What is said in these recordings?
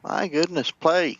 My goodness, play.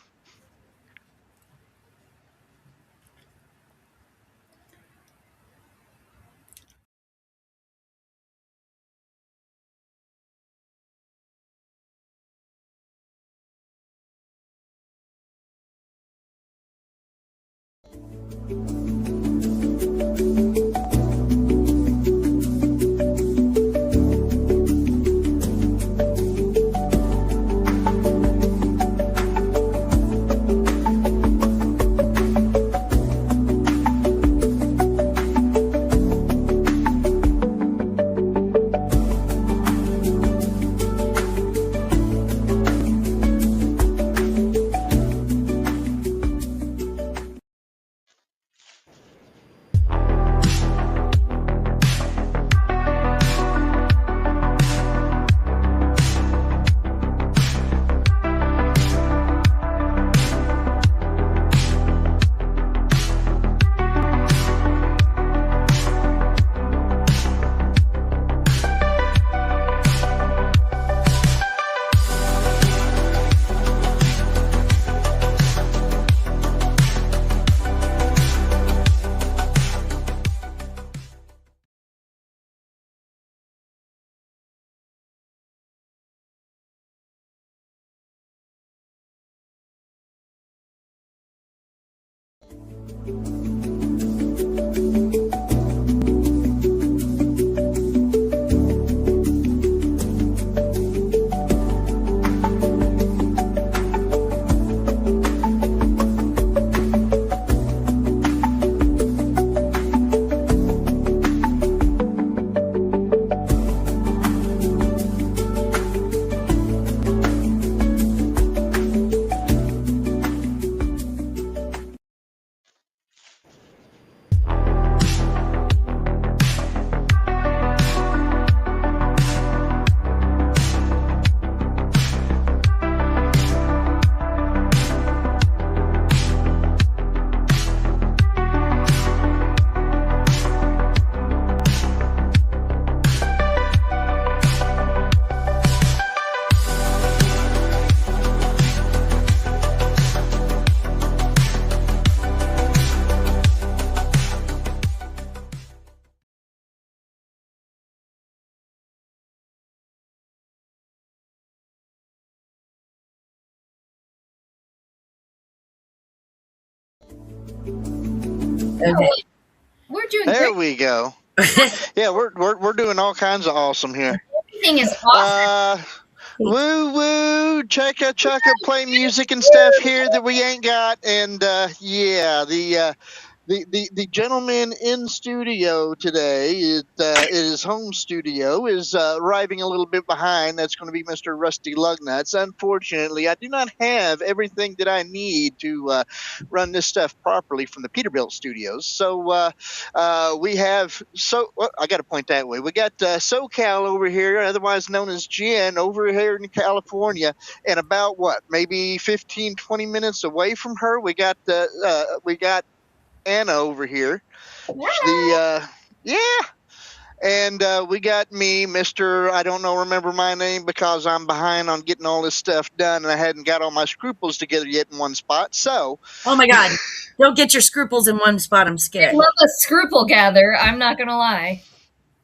Okay. We're doing There great. we go. Yeah, we're doing all kinds of awesome here. Everything is awesome. Woo woo, chugga play music and stuff here that we ain't got, and yeah, the gentleman in studio today, his home studio, is arriving a little bit behind. That's going to be Mr. Rusty Lugnuts. Unfortunately, I do not have everything that I need to run this stuff properly from the Peterbilt studios. So we have, I got to point that way. We got SoCal over here, otherwise known as Jen, over here in California, and about maybe 15, 20 minutes away from her, we got Anna over here. Yeah. And we got me, Mr. I don't know, remember my name because I'm behind on getting all this stuff done and I hadn't got all my scruples together yet in one spot. So, Oh my God. Don't get your scruples in one spot. I'm I scared. love a scruple gather. I'm not going to lie.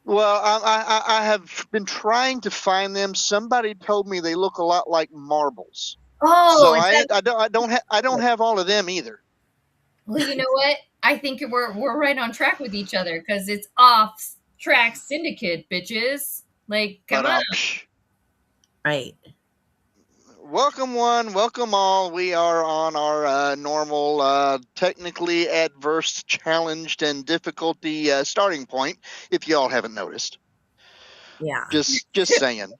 well, I have been trying to find them. Somebody told me they look a lot like marbles. Oh, So I don't have all of them either. well, you know what? I think we're right on track with each other because it's Offtrack Syndicate, bitches. Like, come But on. Right. welcome one, welcome all. We are on our normal, technically adverse, challenged, and difficulty starting point. If you all haven't noticed, Yeah. just saying.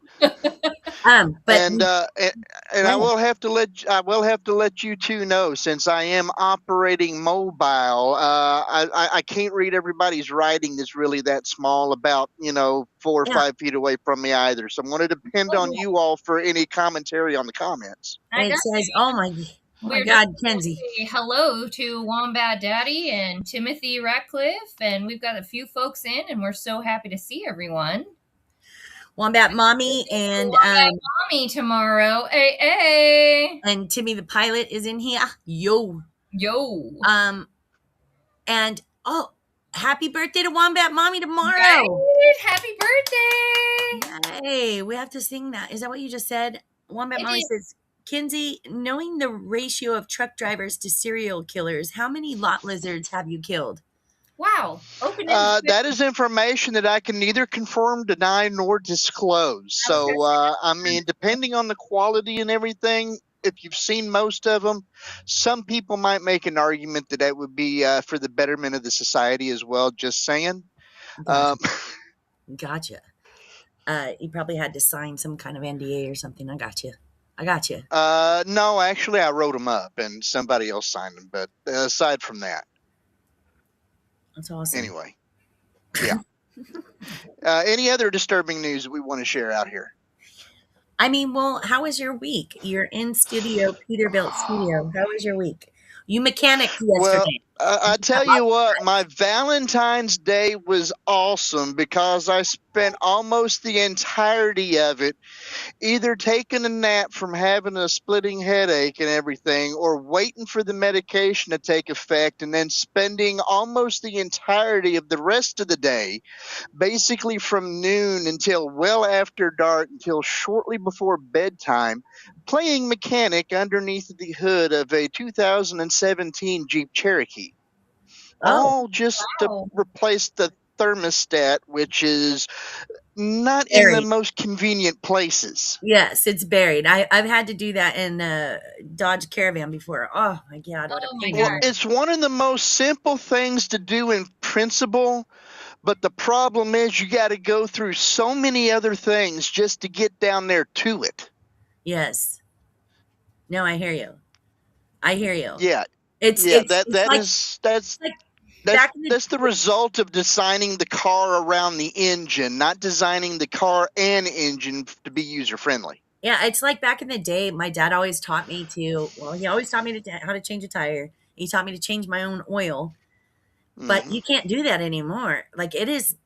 But And I will have to let you two know, since I am operating mobile. I can't read everybody's writing that's really that small, about 4 or Yeah. 5 feet away from me either. So I'm going to depend on you all for any commentary on the comments. it says, oh my We're God, just Kenzie. say hello to Wombat Daddy and Timothy Ratcliffe, and we've got a few folks in, and we're so happy to see everyone. Wombat Mommy and Mommy tomorrow. Hey. and Timmy the pilot is in here. Yo. And happy birthday to Wombat Mommy tomorrow. Right? Happy birthday. Hey, we have to sing that. Is that what you just said? Wombat Mommy says, Kinsey, knowing the ratio of truck drivers to serial killers, how many lot lizards have you killed? Wow. That is information that I can neither confirm, deny, nor disclose. So, I mean, depending on the quality and everything, if you've seen most of them, some people might make an argument that would be for the betterment of the society as well. Just saying. Gotcha. You probably had to sign some kind of NDA or something. I got you. No, actually, I wrote them up and somebody else signed them. But aside from that, that's awesome. Anyway, yeah. Any other disturbing news that we want to share out here? I mean, well, how was your week? You're in studio, Peterbilt studio. How was your week? You mechanicked yesterday. Well, I tell you what, my Valentine's Day was awesome because I spent almost the entirety of it either taking a nap from having a splitting headache and everything, or waiting for the medication to take effect, and then spending almost the entirety of the rest of the day, basically from noon until well after dark, until shortly before bedtime, playing mechanic underneath the hood of a 2017 Jeep Cherokee. All just to replace the thermostat, which is not buried in the most convenient places. Yes, it's buried. I've had to do that in Dodge Caravan before. Oh my God. Well, it's one of the most simple things to do in principle, but the problem is you got to go through so many other things just to get down there to it. Yes. No, I hear you. Yeah. That's the result of designing the car around the engine, not designing the car and engine to be user-friendly. Yeah, it's like back in the day, my dad always taught me how to change a tire. He taught me to change my own oil. But you can't do that anymore. Like it is,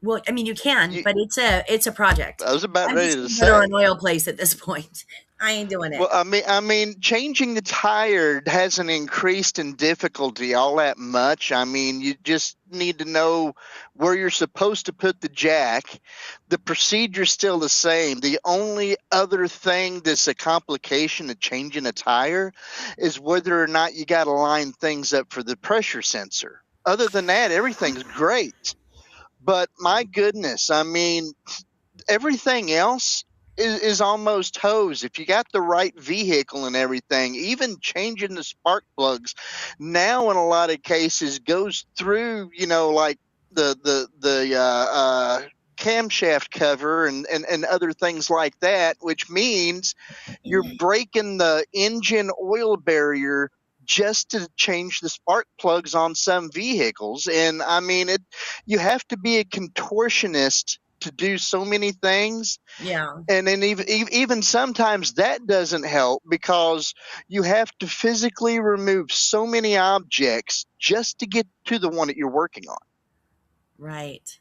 well, I mean, you can, but it's a project. I was about ready to say. An oil place at this point. I ain't doing it. Well, I mean, changing the tire hasn't increased in difficulty all that much. I mean, you just need to know where you're supposed to put the jack. The procedure's still the same. The only other thing that's a complication of changing a tire is whether or not you got to line things up for the pressure sensor. Other than that, everything's great. But my goodness, I mean, everything else is almost hose. If you got the right vehicle and everything, even changing the spark plugs now in a lot of cases goes through, like the camshaft cover and other things like that, which means you're breaking the engine oil barrier just to change the spark plugs on some vehicles. And I mean, you have to be a contortionist to do so many things. Yeah. And then even sometimes that doesn't help because you have to physically remove so many objects just to get to the one that you're working on. Right.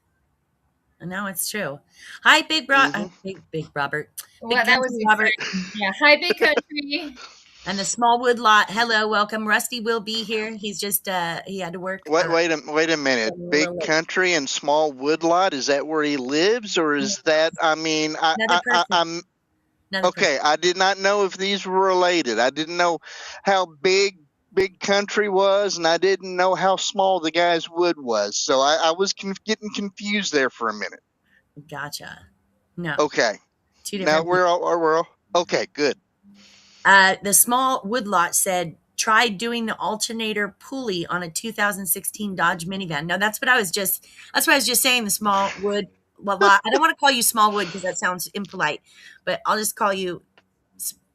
And now it's true. Hi, Big Robert. Big Robert. Well, that was Robert. Yeah. Hi, Big Country. And the Smallwood lot. Hello, welcome. Rusty will be here. He's just he had to work. Wait a minute. Big Country and Smallwood lot. Is that where he lives, or is that? I mean, I'm okay. I did not know if these were related. I didn't know how big Big Country was, and I didn't know how small the guy's wood was. So I was getting confused there for a minute. Gotcha. No. Okay. Now we're all okay. Good. The Smallwood lot said, try doing the alternator pulley on a 2016 Dodge minivan. No, that's what I was just saying. The Smallwood lot. I don't want to call you Smallwood because that sounds impolite, but I'll just call you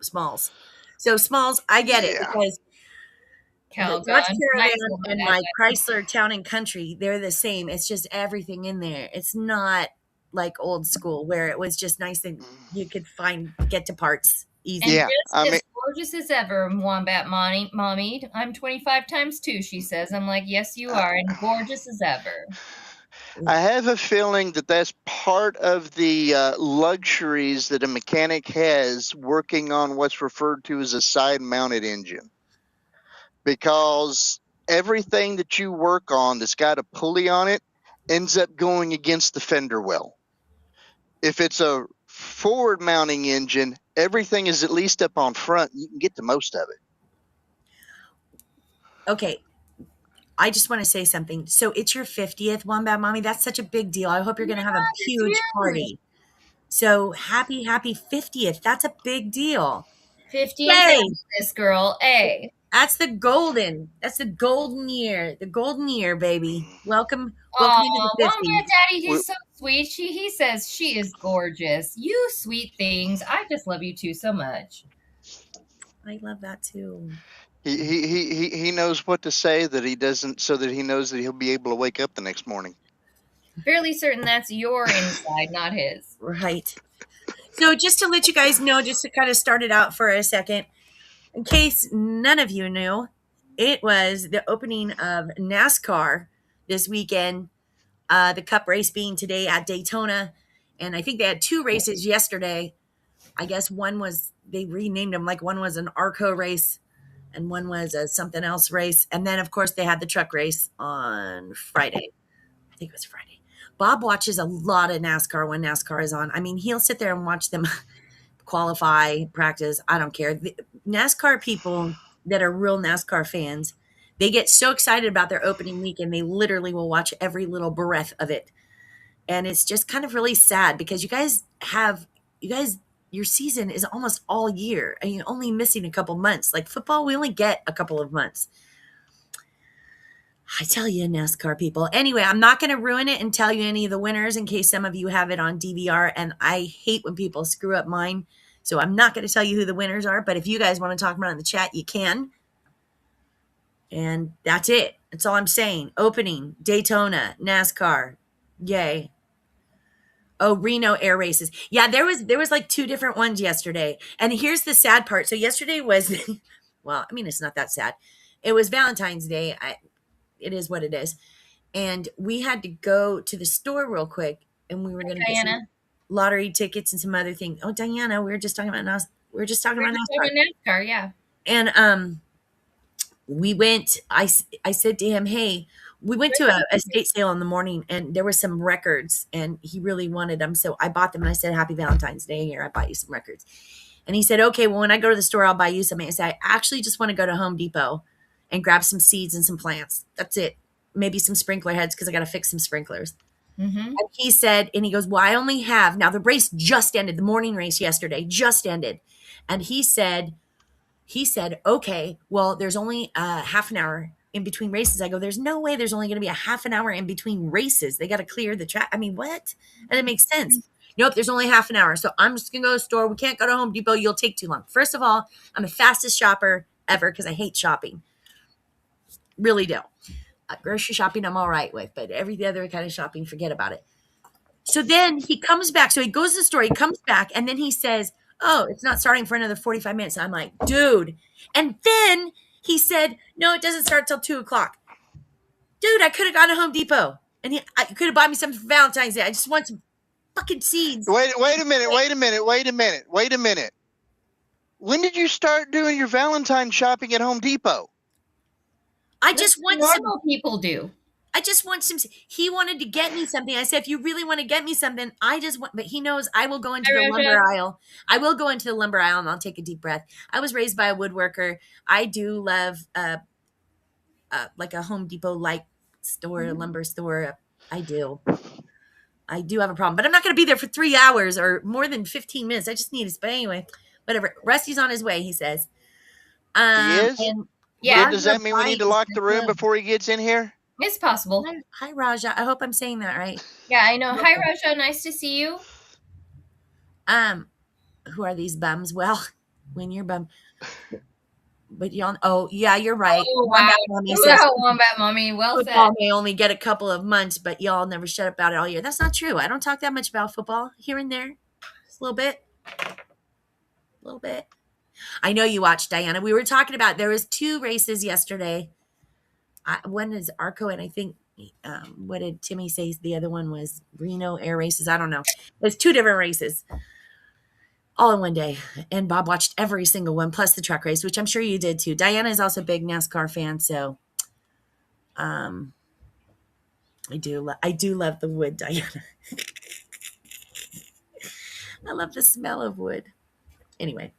Smalls. So Smalls, I get it because Dodge Caravan and my Chrysler Town and Country, they're the same. It's just everything in there. It's not like old school where it was just nice that you could get to parts easy. And as gorgeous as ever, Wombat Mommy. I'm 25 times 2, she says. I'm like, yes, you are, and gorgeous as ever. I have a feeling that that's part of the luxuries that a mechanic has working on what's referred to as a side-mounted engine, because everything that you work on that's got a pulley on it ends up going against the fender well. If it's a forward-mounting engine, everything is at least up on front. You can get the most of it. Okay. I just want to say something. So it's your 50th, Wombat Mommy. That's such a big deal. I hope you're going to have a huge party. So happy 50th. That's a big deal. 50 and Yay! counting, this girl. Hey. That's the golden year. The golden year, baby. Welcome into Oh, the 50s. Wombat Daddy, he's so sweet. He says she is gorgeous. You sweet things. I just love you too so much. I love that too. He knows what to say that he doesn't, so that he knows that he'll be able to wake up the next morning. Fairly certain that's your inside, not his. Right. So just to let you guys know, just to kind of start it out for a second, in case none of you knew, it was the opening of NASCAR this weekend. The Cup race being today at Daytona. And I think they had 2 races yesterday. I guess one was, they renamed them, like one was an ARCO race and one was a something else race. And then, of course, they had the truck race on Friday. I think it was Friday. Bob watches a lot of NASCAR when NASCAR is on. I mean, he'll sit there and watch them qualify, practice. I don't care. The NASCAR people that are real NASCAR fans, they get so excited about their opening week and they literally will watch every little breath of it. And it's just kind of really sad because you guys, your season is almost all year and you're only missing a couple months. Like football, we only get a couple of months. I tell you, NASCAR people. Anyway, I'm not going to ruin it and tell you any of the winners in case some of you have it on DVR. And I hate when people screw up mine. So I'm not going to tell you who the winners are. But if you guys want to talk about it in the chat, you can. And that's it. That's all I'm saying. Opening, Daytona, NASCAR. Yay. Oh, Reno air races. Yeah, there was like 2 different ones yesterday. And here's the sad part. So yesterday was, well, I mean, it's not that sad. It was Valentine's Day. It is what it is. And we had to go to the store real quick. And we were going to get some lottery tickets and some other things. Oh, Diana, we were just talking about NASCAR. Yeah. And we went, I said to him, hey, we went to a estate sale in the morning and there were some records and he really wanted them. So I bought them and I said, happy Valentine's Day. Here, I bought you some records. And he said, okay, well, when I go to the store, I'll buy you some. I said, I actually just want to go to Home Depot and grab some seeds and some plants. That's it. Maybe some sprinkler heads because I got to fix some sprinklers. Mm-hmm. And he said, and he goes, well, I only have, now the race just ended. The morning race yesterday just ended. And he said, okay, well, there's only half an hour in between races. I go, there's no way there's only going to be a half an hour in between races. They got to clear the track. I mean, what? And it makes sense. Nope, there's only half an hour. So I'm just going to go to the store. We can't go to Home Depot. You'll take too long. First of all, I'm the fastest shopper ever because I hate shopping. Really do. Grocery shopping, I'm all right with, but every other kind of shopping, forget about it. So then he comes back. So he goes to the store, he comes back, and then he says, oh, it's not starting for another 45 minutes. I'm like, dude. And then he said, no, it doesn't start till 2:00. Dude, I could have gone to Home Depot and I could have bought me some for Valentine's Day. I just want some fucking seeds. Wait a minute. When did you start doing your Valentine shopping at Home Depot? I just want normal people do. I just want some. He wanted to get me something. I said, if you really want to get me something, I just want, but he knows I will go into the lumber aisle. I will go into the lumber aisle and I'll take a deep breath. I was raised by a woodworker. I do love like a Home Depot like store, a lumber store. I do have a problem, but I'm not going to be there for 3 hours or more than 15 minutes. I just need it. But anyway, whatever. Rusty's on his way, he says. He is? Yeah. Does that mean we need to lock the room before he gets in here? It's possible. Hi, Raja. I hope I'm saying that right. Yeah, I know. Hi, Raja. Nice to see you. Who are these bums? Well, when you're bum. But y'all, oh, yeah, you're right. Oh, wow. Wombat Mommy. Well said. Football may only get a couple of months, but y'all never shut up about it all year. That's not true. I don't talk that much about football here and there. Just a little bit. I know you watched, Diana. We were talking about, there was 2 races yesterday. One is Arco, and I think what did Timmy say? The other one was Reno air races. I don't know. It's 2 different races all in one day. And Bob watched every single one, plus the truck race, which I'm sure you did too. Diana is also a big NASCAR fan, so I do love the wood, Diana. I love the smell of wood. Anyway.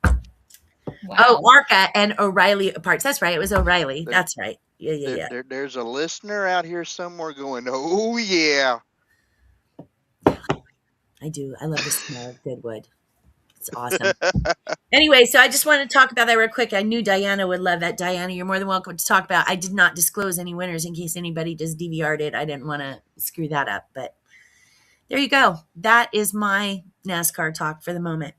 Wow. Oh, Arca and O'Reilly parts. That's right. It was O'Reilly. That's right. Yeah. There's a listener out here somewhere going, oh, yeah. I do. I love the smell of good wood. It's awesome. Anyway, so I just wanted to talk about that real quick. I knew Diana would love that. Diana, you're more than welcome to talk about. I did not disclose any winners in case anybody just DVR'd it. I didn't want to screw that up, but there you go. That is my NASCAR talk for the moment.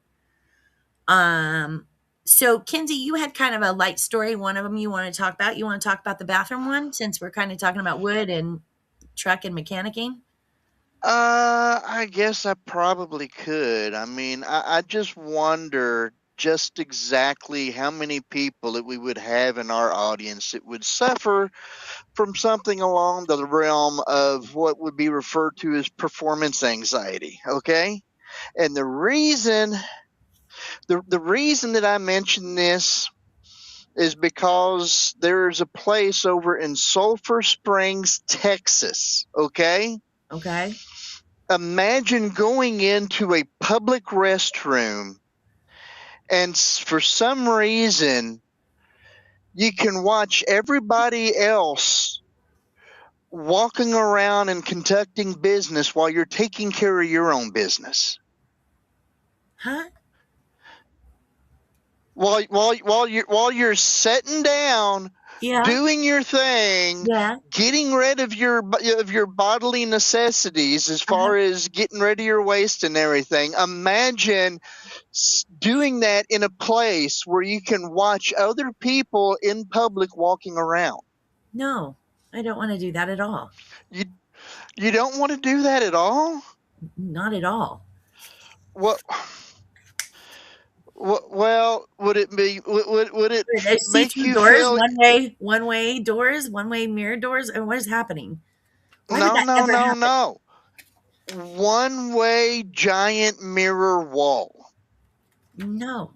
So Kinsey, you had kind of a light story. One of them you want to talk about. You want to talk about the bathroom one, since we're kind of talking about wood and truck and mechanicking? I guess I probably could. I mean, I just wonder just exactly how many people that we would have in our audience that would suffer from something along the realm of what would be referred to as performance anxiety. Okay. And the reason that I mention this is because there's a place over in Sulphur Springs, Texas. Okay. Okay. Imagine going into a public restroom and for some reason you can watch everybody else walking around and conducting business while you're taking care of your own business. Huh? While you're sitting down, Yeah. doing your thing, Yeah. getting rid of your bodily necessities as far as getting rid of your waste and everything. Imagine doing that in a place where you can watch other people in public walking around. No, I don't want to do that at all. You don't want to do that at all? Not at all. Well, would it make See-through you doors, feel one-way doors, one-way mirror doors? And what is happening? Why would no, that no, ever no, happen? no. One-way giant mirror wall. No.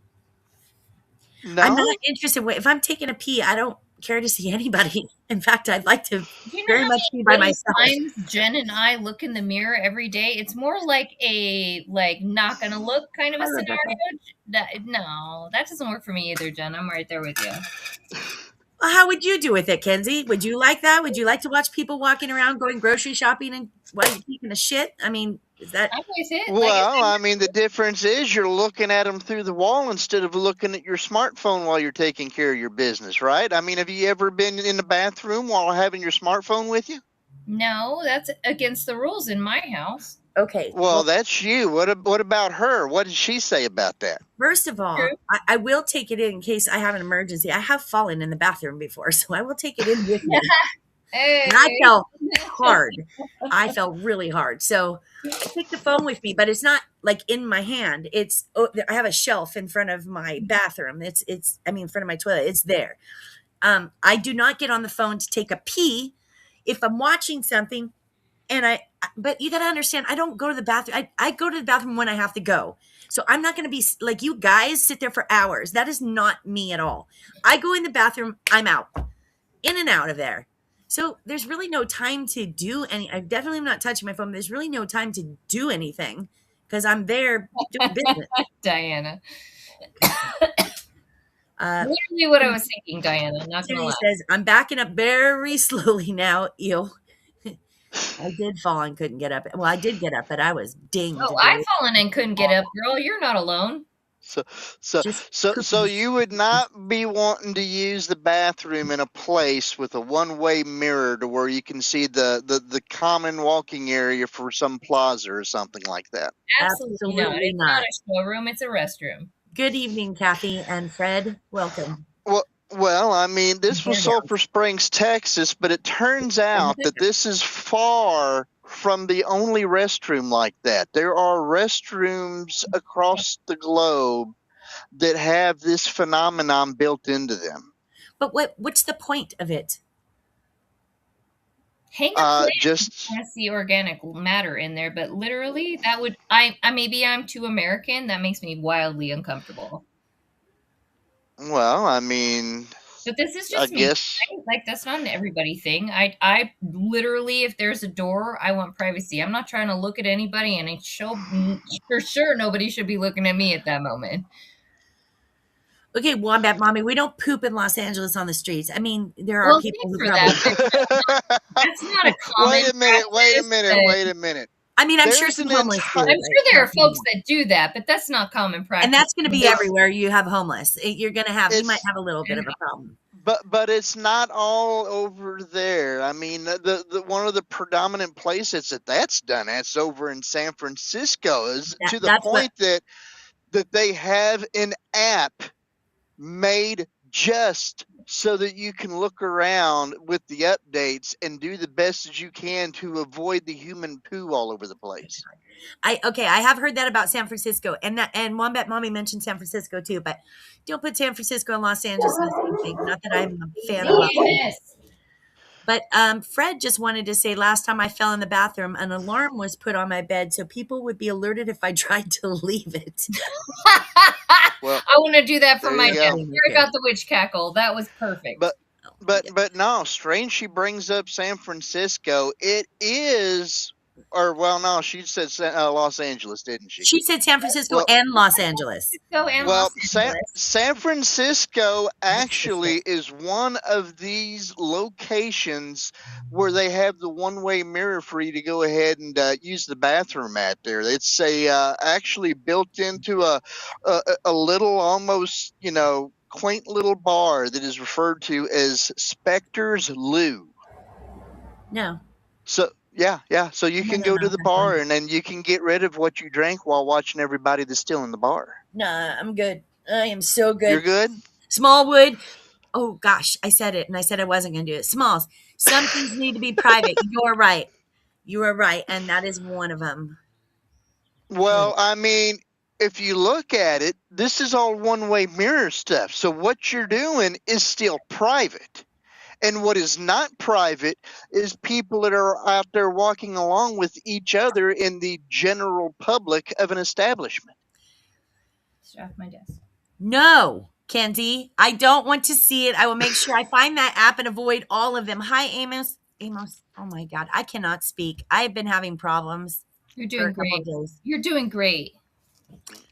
No? I'm not interested. If I'm taking a pee, I don't care to see anybody. In fact, I'd like to very much be by myself. Times Jen and I look in the mirror every day. It's more like a not gonna look kind of a scenario. No, that doesn't work for me either, Jen. I'm right there with you. Well, how would you do with it, Kenzie? Would you like that? Would you like to watch people walking around going grocery shopping and while you're taking a shit? I mean, is that? Well, I mean, the difference is you're looking at them through the wall instead of looking at your smartphone while you're taking care of your business, right? I mean, have you ever been in the bathroom while having your smartphone with you? No, that's against the rules in my house. Okay. Well, that's you. What about her? What did she say about that? First of all, I will take it in case I have an emergency. I have fallen in the bathroom before, so I will take it in with me. Hey. And I fell hard. I fell really hard. So I take the phone with me, but it's not like in my hand. I have a shelf in front of my bathroom. In front of my toilet. It's there. I do not get on the phone to take a pee if I'm watching something. But you got to understand, I don't go to the bathroom. I go to the bathroom when I have to go. So I'm not going to be like you guys sit there for hours. That is not me at all. I go in the bathroom, I'm out, in and out of there. So there's really no time to do I definitely am not touching my phone. There's really no time to do anything because I'm there doing business. Diana. Literally what I was thinking, Diana. Not gonna lie. Says, I'm backing up very slowly now. Ew. I did fall and couldn't get up. Well, I did get up, but I was dinged. Oh, I've fallen and couldn't get up, girl. You're not alone. So you would not be wanting to use the bathroom in a place with a one-way mirror to where you can see the common walking area for some plaza or something like that. Absolutely not. It's not a showroom. It's a restroom. Good evening, Kathy and Fred. Welcome. Well, I mean, this was Sulphur Springs, Texas, but it turns out that this is far from the only restroom like that. There are restrooms across the globe that have this phenomenon built into them. But what's the point of it? Hang a plant if you Just want to see organic matter in there, but literally that would I maybe I'm too American. That makes me wildly uncomfortable. well, I mean, But this is I just me, guess. right? Like that's not an everybody thing. I literally, if there's a door, I want privacy. I'm not trying to look at anybody, and for sure nobody should be looking at me at that moment. Okay, Wombat Mommy, we don't poop in Los Angeles on the streets. I mean, there are Well, people thanks who for probably. that, but that's not a common Wait a minute. Wait a practice. minute. But Wait a minute. I mean, I'm sure There's some an homeless do, entire. I'm but sure there are not folks anymore. that do that, but that's not common practice. And that's going to be It's- everywhere you have homeless. You're going to have, you might It's have a little bit of a problem. but it's not all over there. I mean, the one of the predominant places that's done that's over in San Francisco, is to the That's what, point that they have an app made just so that you can look around with the updates and do the best as you can to avoid the human poo all over the place. I have heard that about San Francisco, and Wombat Mommy mentioned San Francisco too, but don't put San Francisco and Los Angeles in the same thing. Not that I'm a fan of both. yes. But Fred just wanted to say, last time I fell in the bathroom, an alarm was put on my bed so people would be alerted if I tried to leave it. Well, I want to do that for there my you next. go. Sorry about the witch cackle. That was perfect. But no, strange she brings up San Francisco. It is, or well, no, she said Los Angeles, didn't she? She said San Francisco Well, and Los Angeles. Go and well, Los Angeles. San Francisco actually is one of these locations where they have the one-way mirror for you to go ahead and use the bathroom at there. It's actually built into a little, almost, quaint little bar that is referred to as Specter's Loo. No. So yeah. So you can go to the bar and then you can get rid of what you drank while watching everybody that's still in the bar. Nah, I'm good. I am so good. You're good? Smallwood. Oh gosh, I said it, and I said I wasn't going to do it. Smalls. Some things need to be private. You're right. You are right, and that is one of them. Well, I mean, if you look at it, this is all one-way mirror stuff. So what you're doing is still private. And what is not private is people that are out there walking along with each other in the general public of an establishment. It's off my desk. No, Kenzie, I don't want to see it. I will make sure I find that app and avoid all of them. Hi, Amos. Amos, oh my God, I cannot speak. I've been having problems. You're doing great. You're doing great.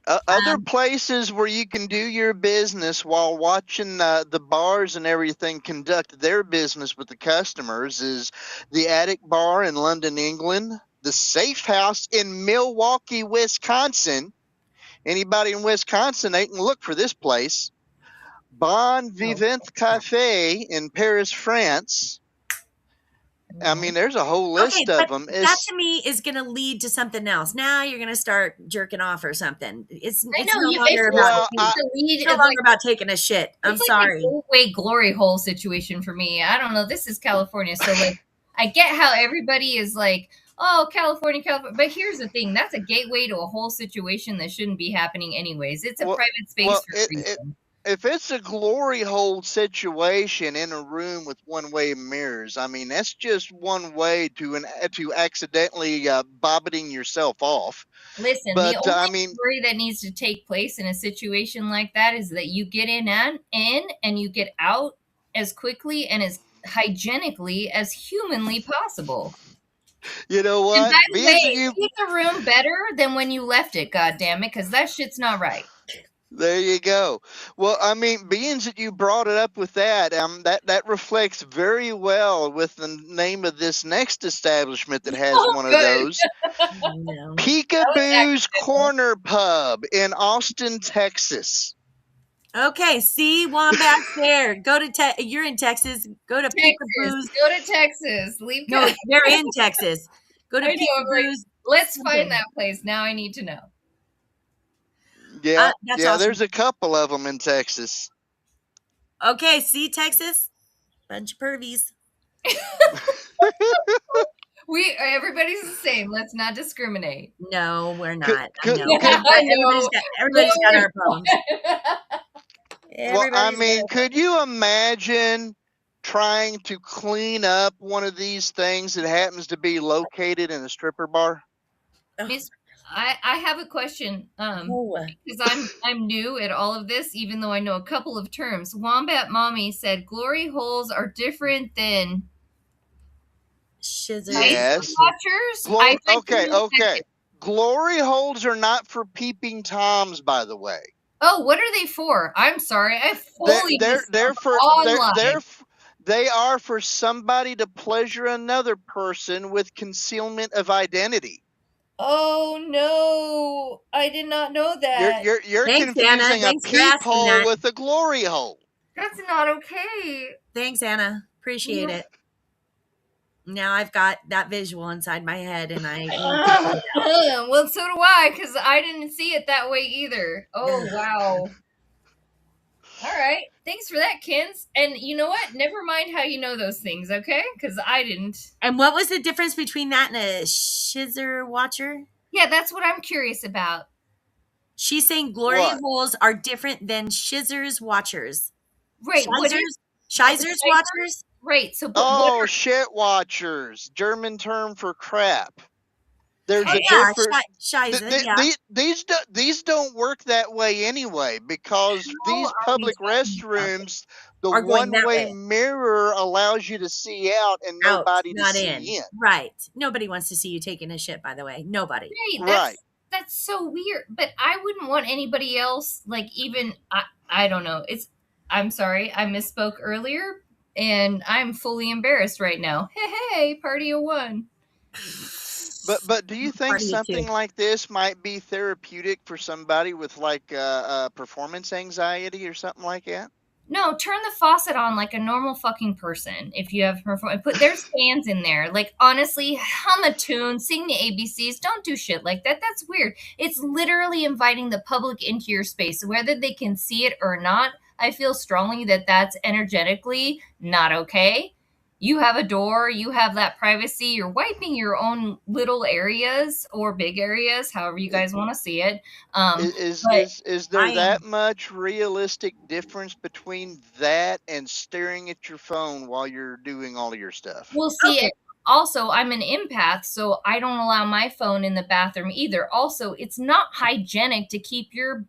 Other places where you can do your business while watching the bars and everything conduct their business with the customers is the Attic Bar in London, England, the Safe House in Milwaukee, Wisconsin. Anybody in Wisconsin, they can look for this place. Bon Vivant Cafe in Paris, France. I mean, there's a whole list of them. That to me is going to lead to something else. Now you're going to start jerking off or something. It's no longer about taking a shit. I'm sorry. It's like a glory hole situation for me. I don't know. This is California, so like I get how everybody is like, oh, California. But here's the thing: that's a gateway to a whole situation that shouldn't be happening anyways. It's a private space for a reason. If it's a glory hole situation in a room with one-way mirrors, I mean, that's just one way to accidentally bobbiting yourself off. Listen, the only story that needs to take place in a situation like that is that you get in and you get out as quickly and as hygienically as humanly possible. You know what? And by the way, keep the room better than when you left it, goddammit, because that shit's not right. There you go. Well, I mean, being that you brought it up with that, that reflects very well with the name of this next establishment that has one of those. Peekaboo's Corner Pub in Austin, Texas. Okay, see, Wombat's there. Go to you're in Texas. Go to Peekaboo's. Go to Texas. Leave. No, they're in Texas. Go to Peekaboo's. Let's find that place. Now I need to know. Yeah, awesome. There's a couple of them in Texas. Okay, see, Texas? Bunch of pervies. Everybody's the same. Let's not discriminate. No, we're not. Everybody's got our problems. Well, I mean, could you imagine trying to clean up one of these things that happens to be located in a stripper bar? Miss, I have a question. Oh, Because I'm new at all of this, even though I know a couple of terms. Wombat Mommy said glory holes are different than scissors. Yes. watchers. I read Okay, through the okay. Glory holes are not for peeping toms, by the way. Oh, what are they for? I'm sorry, I fully missed They're for online. they are for somebody to pleasure another person with concealment of identity. Oh no, I did not know that. You're Thanks, Anna. confusing a Thanks for asking peephole that. with a glory hole. That's not okay. Thanks, Anna. Appreciate it. Now I've got that visual inside my head, and I. Well, so do I, because I didn't see it that way either. Oh wow. All right. Thanks for that, Kins. And you know what? Never mind how you know those things, okay? Because I didn't. And what was the difference between that and a scissor watcher? Yeah, that's what I'm curious about. She's saying glory What? holes are different than scissors watchers. Right. What is Shizers watchers? right? So, but Oh, what are, shit watchers, German term for crap. There's Oh, a yeah, different. Shiza, yeah. These don't work that way anyway, because these are public we talking about? restrooms, the Are going that one-way way. mirror allows you to see out and Out, nobody to not see in. Right. Nobody wants to see you taking a shit, by the way. Nobody. right? That's so weird. But I wouldn't want anybody else, like even I don't know. I'm sorry, I misspoke earlier, and I'm fully embarrassed right now. Hey, party of one. But do you think Party of something two. like this might be therapeutic for somebody with like performance anxiety or something like that? No, turn the faucet on like a normal fucking person. If you have there's fans in there. Like honestly, hum a tune, sing the ABCs. Don't do shit like that. That's weird. It's literally inviting the public into your space, whether they can see it or not. I feel strongly that that's energetically not okay. You have a door, you have that privacy, you're wiping your own little areas or big areas, however you guys want to see it. Is there that much realistic difference between that and staring at your phone while you're doing all of your stuff? We'll see. Also, I'm an empath, so I don't allow my phone in the bathroom either. Also, it's not hygienic to keep your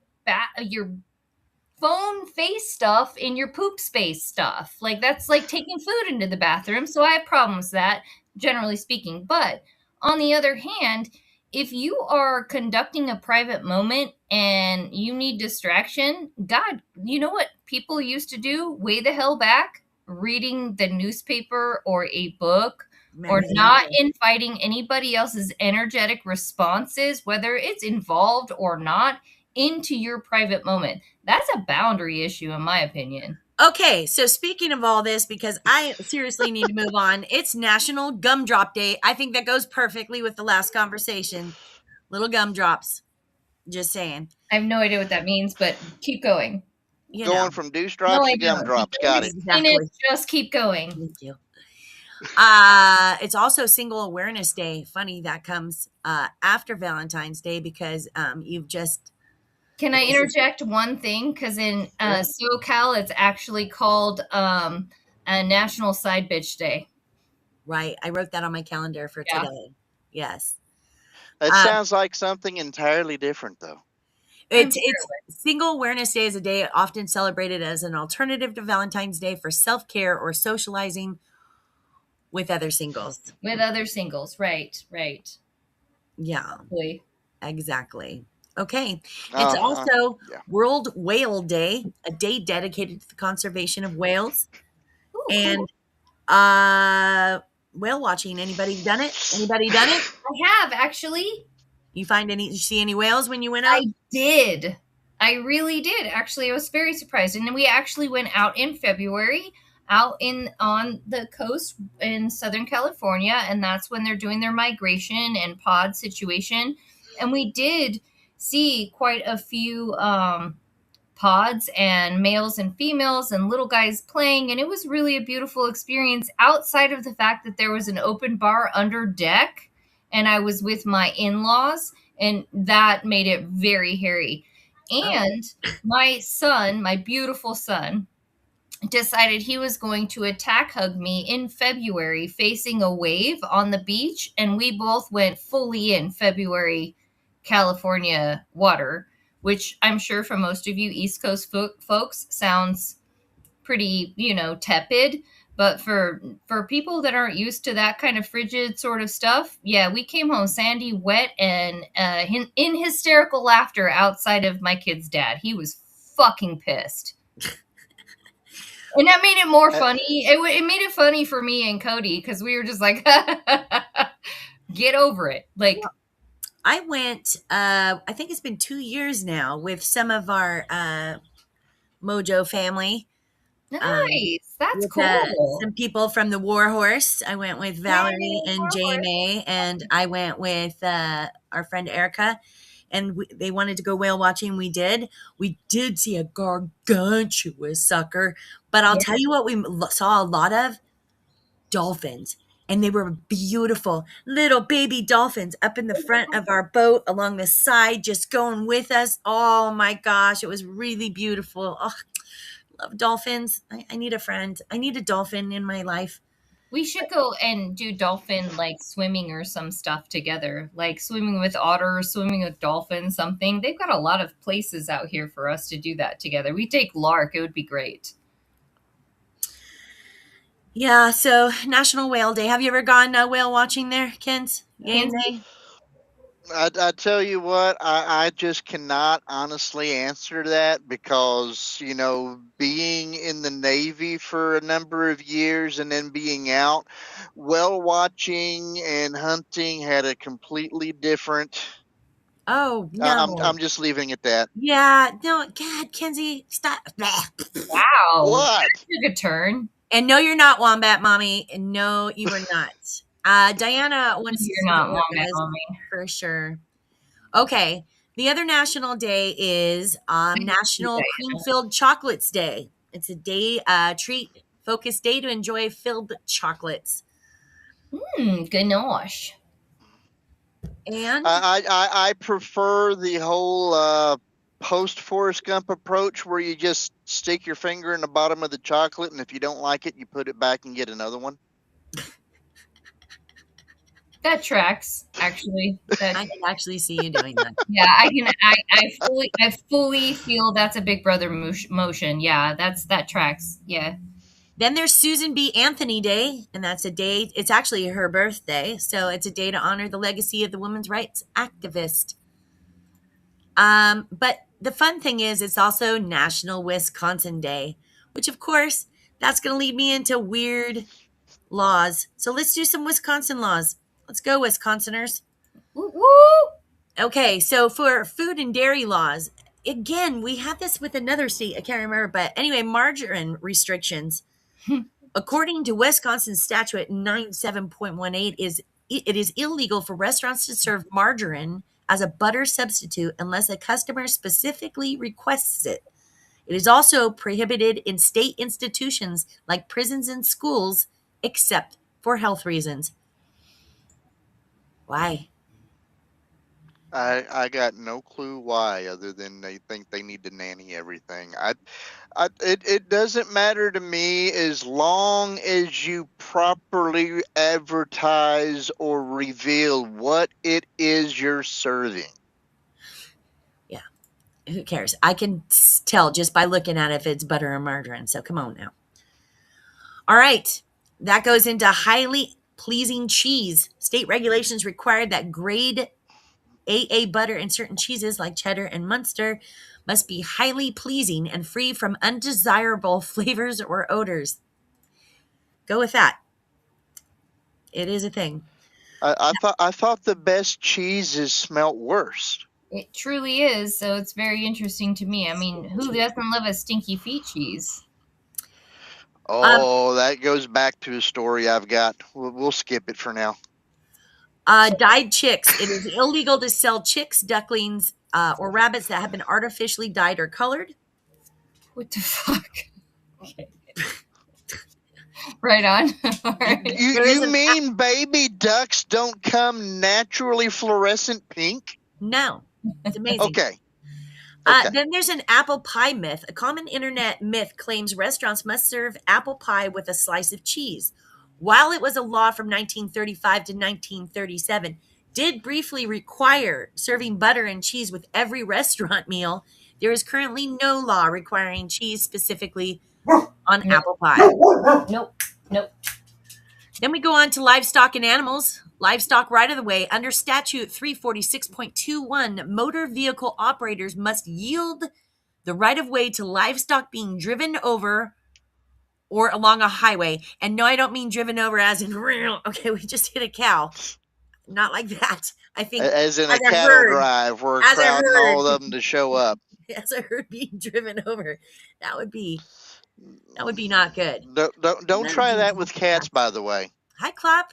phone face stuff in your poop space stuff. Like that's like taking food into the bathroom. So I have problems with that, generally speaking. But on the other hand, if you are conducting a private moment and you need distraction, God, you know what people used to do way the hell back? Reading the newspaper or a book or not inviting anybody else's energetic responses, whether it's involved or not, into your private moment. That's a boundary issue, in my opinion. Okay, so speaking of all this, because I seriously need to move on, it's National Gumdrop Day. I think that goes perfectly with the last conversation. Little gumdrops. Just saying. I have no idea what that means, but keep going. Going from deuce drops to gumdrops. Got it. Exactly. Just keep going. Thank you. It's also Single Awareness Day. Funny that comes after Valentine's Day because you've just. Can I interject one thing? Because in SoCal, it's actually called a National Side Bitch Day. Right. I wrote that on my calendar for today. Yes. That sounds like something entirely different, though. It's Single Awareness Day is a day often celebrated as an alternative to Valentine's Day for self-care or socializing with other singles. With other singles, right. Yeah. Exactly. Okay. It's also World Whale Day, a day dedicated to the conservation of whales. Ooh, and whale watching. Anybody done it? I have, actually. You see any whales when you went out? I did. I really did. Actually, I was very surprised. And then we actually went out in February, on the coast in Southern California, and that's when they're doing their migration and pod situation. And we did see quite a few pods and males and females and little guys playing, and it was really a beautiful experience outside of the fact that there was an open bar under deck and I was with my in-laws, and that made it very hairy. And my son, my beautiful son, decided he was going to attack hug me in February facing a wave on the beach, and we both went fully in February California water, which I'm sure for most of you East Coast folks sounds pretty, tepid, but for people that aren't used to that kind of frigid sort of stuff, yeah, we came home sandy, wet, and in hysterical laughter outside of my kid's dad. He was fucking pissed. And that made it more funny. It made it funny for me and Cody because we were just like, get over it. Like, I went, I think it's been 2 years now with some of our Mojo family. Nice. That's with, cool. some people from the War Horse. I went with Valerie and War Horse. JMA, and I went with our friend Erica, and they wanted to go whale watching. We did. We did see a gargantuous sucker, but I'll tell you what we saw a lot of: dolphins. And they were beautiful little baby dolphins up in the front of our boat along the side, just going with us. Oh my gosh, it was really beautiful. Oh, love dolphins. I need a friend. I need a dolphin in my life. We should go and do dolphin like swimming or some stuff together, like swimming with otters, swimming with dolphins, something. They've got a lot of places out here for us to do that together. We take Lark. It would be great. Yeah, so National Whale Day. Have you ever gone whale watching there, Kent? I tell you what, I just cannot honestly answer that because, being in the Navy for a number of years and then being out, whale watching and hunting had a completely different. Oh, no. I'm just leaving it at that. Yeah, no, God, Kenzie, stop. Wow. What? That took a turn. And no, you're not Wombat Mommy. And no, you were not. Diana wants to You're not Wombat Mommy. For sure. Okay. The other national day is National Cream-Filled Chocolates Day. It's a day, treat-focused day to enjoy filled chocolates. Ganache. And I prefer the whole post Forrest Gump approach where you just stick your finger in the bottom of the chocolate, and if you don't like it, you put it back and get another one. That tracks, actually. I can actually see you doing that. Yeah, I can. I fully feel that's a Big Brother motion. Yeah, that tracks. Yeah. Then there's Susan B. Anthony Day, and that's a day. It's actually her birthday, so it's a day to honor the legacy of the women's rights activist. But the fun thing is, it's also National Wisconsin Day, which, of course, that's going to lead me into weird laws. So let's do some Wisconsin laws. Let's go, Wisconsiners. Woo woo! Okay, so for food and dairy laws, again, we have this with another state. I can't remember, but anyway, margarine restrictions. According to Wisconsin Statute 97.18, it is illegal for restaurants to serve margarine as a butter substitute unless a customer specifically requests it. It is also prohibited in state institutions like prisons and schools, except for health reasons. Why? I got no clue why, other than they think they need to nanny everything. It doesn't matter to me as long as you properly advertise or reveal what it is you're serving. Yeah, who cares? I can tell just by looking at it if it's butter or margarine. So come on now. All right, that goes into highly pleasing cheese. State regulations require that grade AA butter and certain cheeses like cheddar and Munster must be highly pleasing and free from undesirable flavors or odors. Go with that. It is a thing. I thought the best cheeses smelt worse. It truly is. So it's very interesting to me. I mean, who doesn't love a stinky feet cheese? Oh, that goes back to a story I've got. We'll skip it for now. Dyed chicks. It is illegal to sell chicks, ducklings, or rabbits that have been artificially dyed or colored. What the fuck? Okay. Right on. Right. You mean baby ducks don't come naturally fluorescent pink? No. It's amazing. Okay. Okay. Then there's an apple pie myth. A common internet myth claims restaurants must serve apple pie with a slice of cheese. While it was a law from 1935 to 1937, did briefly require serving butter and cheese with every restaurant meal, there is currently no law requiring cheese specifically on Nope. apple pie. Nope. Nope. Then we go on to livestock and animals. Livestock right of the way. Under statute 346.21, motor vehicle operators must yield the right of way to livestock being driven over or along a highway. And no, I don't mean driven over as in real. Okay, we just hit a cow. Not like that. I think As in a as a cattle herd, drive, we're as a crowding all herd, of them to show up. as a herd being driven over. That would be not good. Don't try that with cats, by the way. Hi, Clap.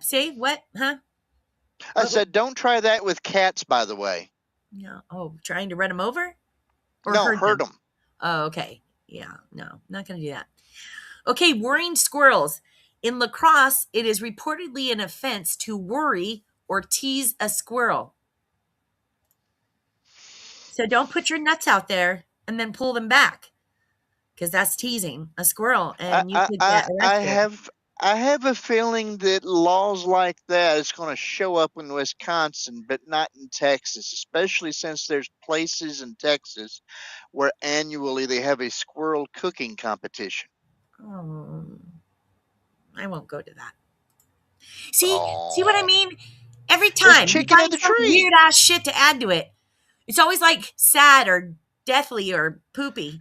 Say what? Huh? I said, don't try that with cats, by the way. No. Oh, trying to run them over? Or No, hurt them. Oh, okay. Yeah, no, not going to do that. Okay, worrying squirrels. In lacrosse, it is reportedly an offense to worry or tease a squirrel. So don't put your nuts out there and then pull them back, because that's teasing a squirrel, and you could get arrested. I have a feeling that laws like that is going to show up in Wisconsin, but not in Texas, especially since there's places in Texas where annually they have a squirrel cooking competition. Oh, I won't go to that. See what I mean? Every time you chicken find of the some tree. weird ass shit to add to it, it's always like sad or deathly or poopy.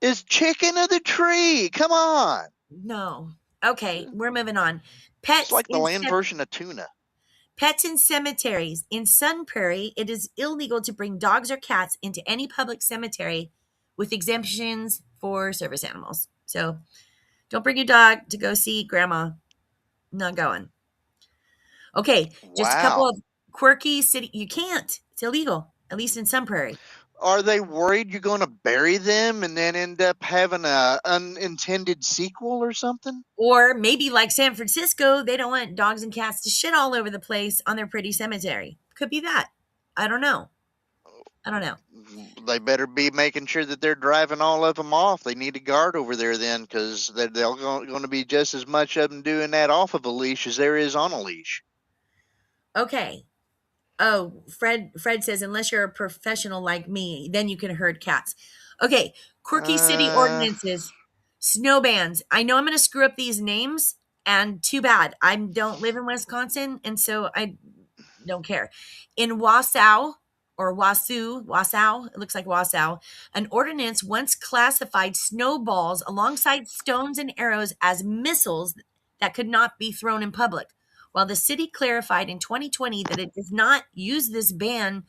It's chicken of the tree. Come on. No. Okay, we're moving on. Pets. It's like the land version of tuna. Pets in cemeteries. In Sun Prairie, it is illegal to bring dogs or cats into any public cemetery, with exemptions for service animals. So don't bring your dog to go see grandma. Not going. Okay, just a couple of quirky city. You can't. It's illegal, at least in Sun Prairie. Are they worried you're going to bury them and then end up having a unintended sequel or something? Or maybe like San Francisco, they don't want dogs and cats to shit all over the place on their pretty cemetery. Could be that. I don't know. They better be making sure that they're driving all of them off. They need a guard over there then, because they're going to be just as much of them doing that off of a leash as there is on a leash. Okay. Oh, Fred says, unless you're a professional like me, then you can herd cats. Okay, quirky city ordinances, snow bans. I know I'm going to screw up these names, and too bad. I don't live in Wisconsin, and so I don't care. In Wausau, it looks like Wausau, an ordinance once classified snowballs alongside stones and arrows as missiles that could not be thrown in public. While the city clarified in 2020 that it does not use this ban,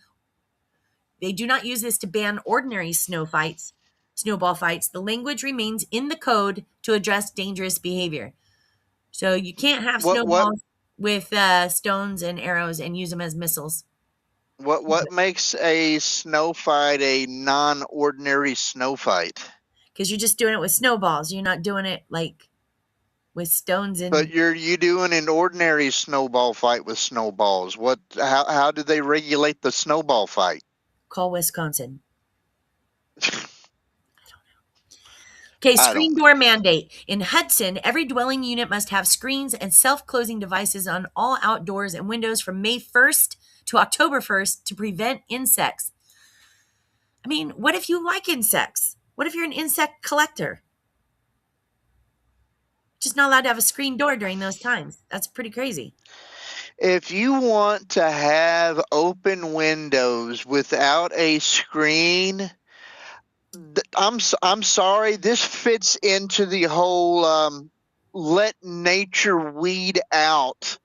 they do not use this to ban ordinary snowball fights. The language remains in the code to address dangerous behavior. So you can't have snowballs with stones and arrows and use them as missiles. What makes a snow fight a non-ordinary snow fight? Because you're just doing it with snowballs. You're not doing it like with stones and. But you doing an ordinary snowball fight with snowballs. How do they regulate the snowball fight? Call Wisconsin. I don't know. Okay, screen door mandate. In Hudson, every dwelling unit must have screens and self-closing devices on all outdoors and windows from May 1st to October 1st to prevent insects. I mean, what if you like insects? What if you're an insect collector? Just not allowed to have a screen door during those times. That's pretty crazy. If you want to have open windows without a screen, I'm sorry, this fits into the whole let nature weed out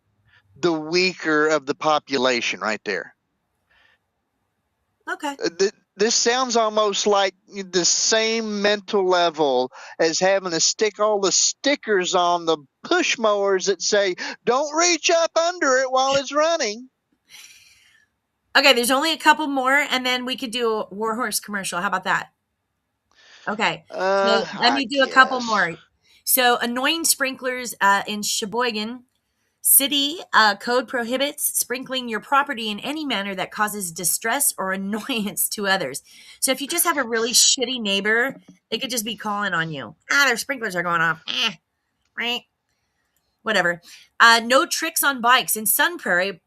the weaker of the population right there. Okay. This sounds almost like the same mental level as having to stick all the stickers on the push mowers that say, don't reach up under it while it's running. Okay, there's only a couple more, and then we could do a Warhorse commercial. How about that? Okay, so let me do a couple more. So annoying sprinklers in Sheboygan. City code prohibits sprinkling your property in any manner that causes distress or annoyance to others. So if you just have a really shitty neighbor, they could just be calling on you. Their sprinklers are going off. Right. Whatever. No tricks on bikes in Sun Prairie.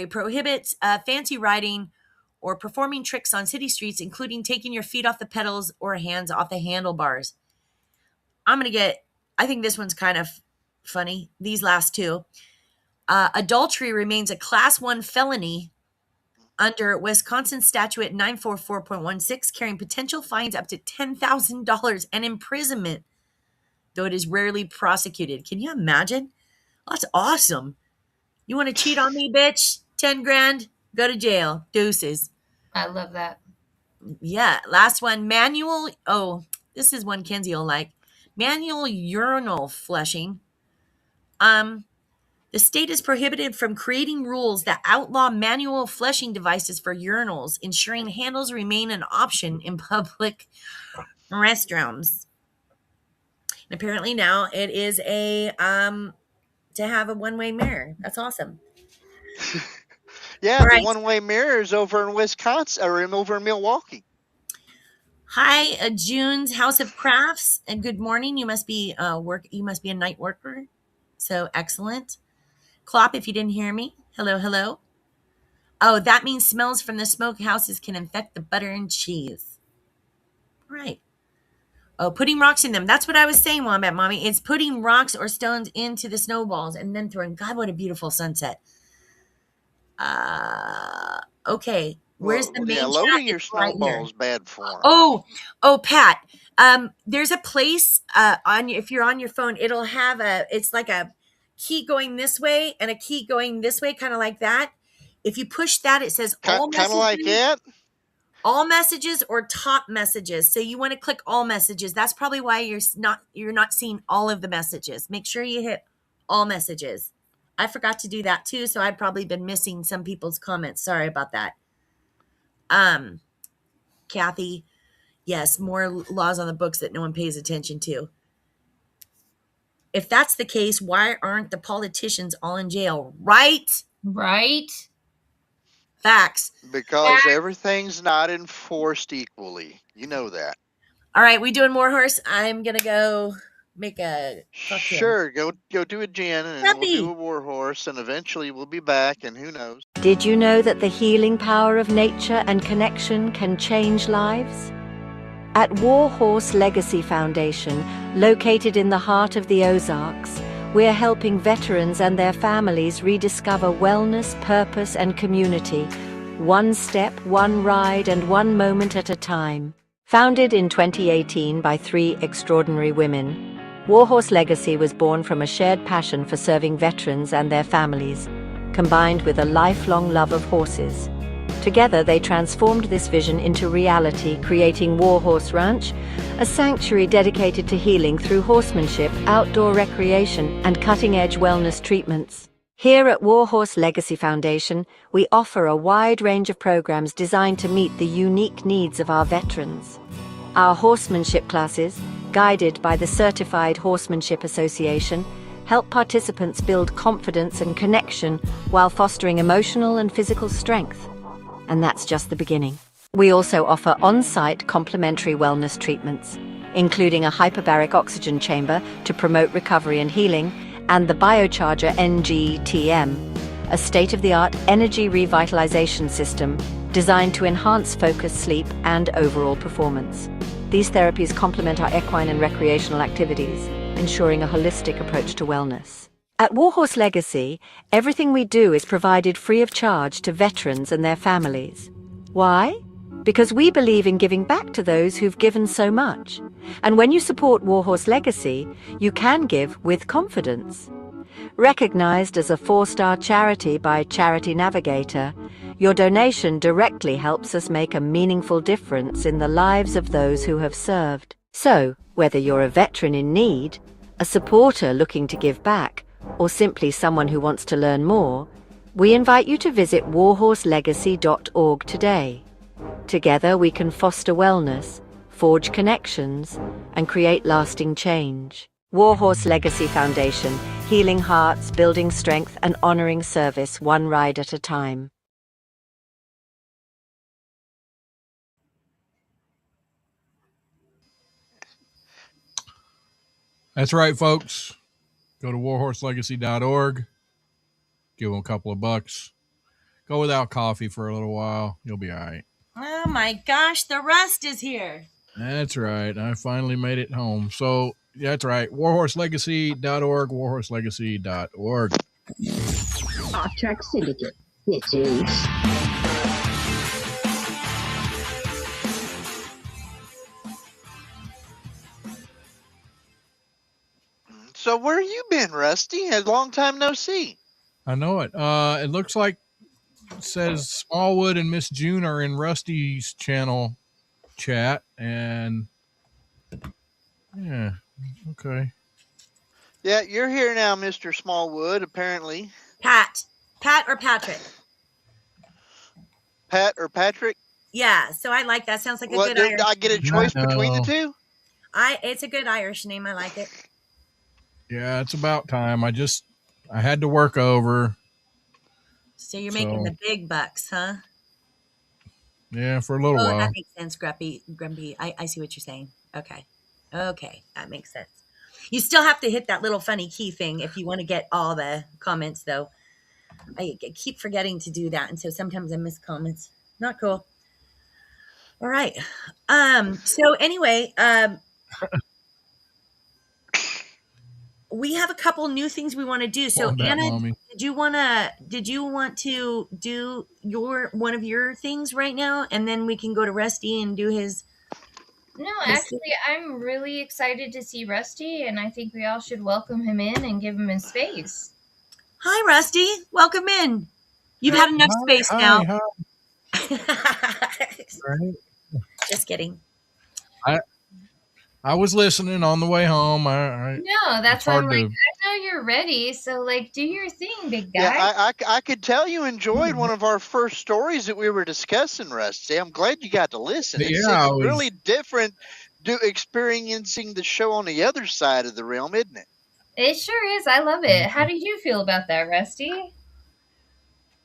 Prohibits fancy riding or performing tricks on city streets, including taking your feet off the pedals or hands off the handlebars. I think this one's kind of funny. These last two. Adultery remains a class 1 felony under Wisconsin statute 944.16, carrying potential fines up to $10,000 and imprisonment, though it is rarely prosecuted. Can you imagine? That's awesome. You want to cheat on me, bitch? 10 grand, go to jail. Deuces. I love that. Yeah. Last one, manual. Oh, this is one Kenzie will like. Manual urinal flushing. The state is prohibited from creating rules that outlaw manual flushing devices for urinals, ensuring handles remain an option in public restrooms. And apparently now it is to have a one-way mirror. That's awesome. Yeah, All the right. one-way mirror is over in Wisconsin or over in Milwaukee. Hi, June's House of Crafts, and good morning. You must be You must be a night worker. So excellent. Clop, if you didn't hear me. Hello, hello. Oh, that means smells from the smokehouses can infect the butter and cheese. Right. Oh, putting rocks in them. That's what I was saying, Wombat Mommy. It's putting rocks or stones into the snowballs and then throwing. God, what a beautiful sunset. Okay. Where's the main loading chat? your It's right here. snowballs bad form. Oh, Pat. There's a place if you're on your phone, it'll have it's like a key going this way and a key going this way, kind of like that. If you push that, it says all messages. Kind of like that? All messages or top messages. So you want to click all messages. That's probably why you're not seeing all of the messages. Make sure you hit all messages. I forgot to do that too, so I've probably been missing some people's comments. Sorry about that. Kathy, yes, more laws on the books that no one pays attention to. If that's the case, why aren't the politicians all in jail? Right? Facts. Because everything's not enforced equally. You know that. All right, we doing more horse? I'm going to go make a... Sure, go do a gin, and we'll do a war horse, and eventually we'll be back, and who knows. Did you know that the healing power of nature and connection can change lives? At Warhorse Legacy Foundation, located in the heart of the Ozarks, we're helping veterans and their families rediscover wellness, purpose, and community, one step, one ride, and one moment at a time. Founded in 2018 by 3 extraordinary women, Warhorse Legacy was born from a shared passion for serving veterans and their families, combined with a lifelong love of horses. Together, they transformed this vision into reality, creating Warhorse Ranch, a sanctuary dedicated to healing through horsemanship, outdoor recreation, and cutting-edge wellness treatments. Here at Warhorse Legacy Foundation, we offer a wide range of programs designed to meet the unique needs of our veterans. Our horsemanship classes, guided by the Certified Horsemanship Association, help participants build confidence and connection while fostering emotional and physical strength. And that's just the beginning. We also offer on-site complimentary wellness treatments, including a hyperbaric oxygen chamber to promote recovery and healing, and the Biocharger NGTM, a state-of-the-art energy revitalization system designed to enhance focus, sleep, and overall performance. These therapies complement our equine and recreational activities, ensuring a holistic approach to wellness. At Warhorse Legacy, everything we do is provided free of charge to veterans and their families. Why? Because we believe in giving back to those who've given so much. And when you support Warhorse Legacy, you can give with confidence. Recognized as a 4-star charity by Charity Navigator, your donation directly helps us make a meaningful difference in the lives of those who have served. So, whether you're a veteran in need, a supporter looking to give back, or simply someone who wants to learn more, we invite you to visit warhorselegacy.org today. Together we can foster wellness, forge connections, and create lasting change. Warhorse Legacy Foundation, healing hearts, building strength, and honoring service one ride at a time. That's right, folks. Go to warhorselegacy.org. Give them a couple of bucks. Go without coffee for a little while. You'll be all right. Oh my gosh, the rust is here. That's right. I finally made it home. So that's right. Warhorselegacy.org. Warhorselegacy.org. Offtrack Syndicate. This is. So where you been, Rusty? A long time no see. I know it. It looks like it says Smallwood and Miss June are in Rusty's channel chat, and yeah, okay. Yeah, you're here now, Mr. Smallwood, apparently. Pat or Patrick? Pat or Patrick? Yeah, so I like that. Sounds like a What, good Irish. I get a choice between the two? It's a good Irish name. I like it. Yeah, it's about time. I had to work over. So you're making the big bucks, huh? Yeah, for a little while. That makes sense, Grumpy. I see what you're saying. Okay, that makes sense. You still have to hit that little funny key thing if you want to get all the comments, though. I keep forgetting to do that, and so sometimes I miss comments. Not cool. All right. So anyway, we have a couple new things we want to do. So Anna, mommy. did you want to do one of your things right now, and then we can go to Rusty and do his? No, actually, I'm really excited to see Rusty, and I think we all should welcome him in and give him his space. Hi, Rusty. Welcome in. You've had enough space now. Right. Just kidding. I was listening on the way home. No, that's why I'm like, I know you're ready, so like, do your thing, big guy. Yeah, I could tell you enjoyed one of our first stories that we were discussing, Rusty. I'm glad you got to listen. It's really different experiencing the show on the other side of the realm, isn't it? It sure is. I love it. How did you feel about that, Rusty?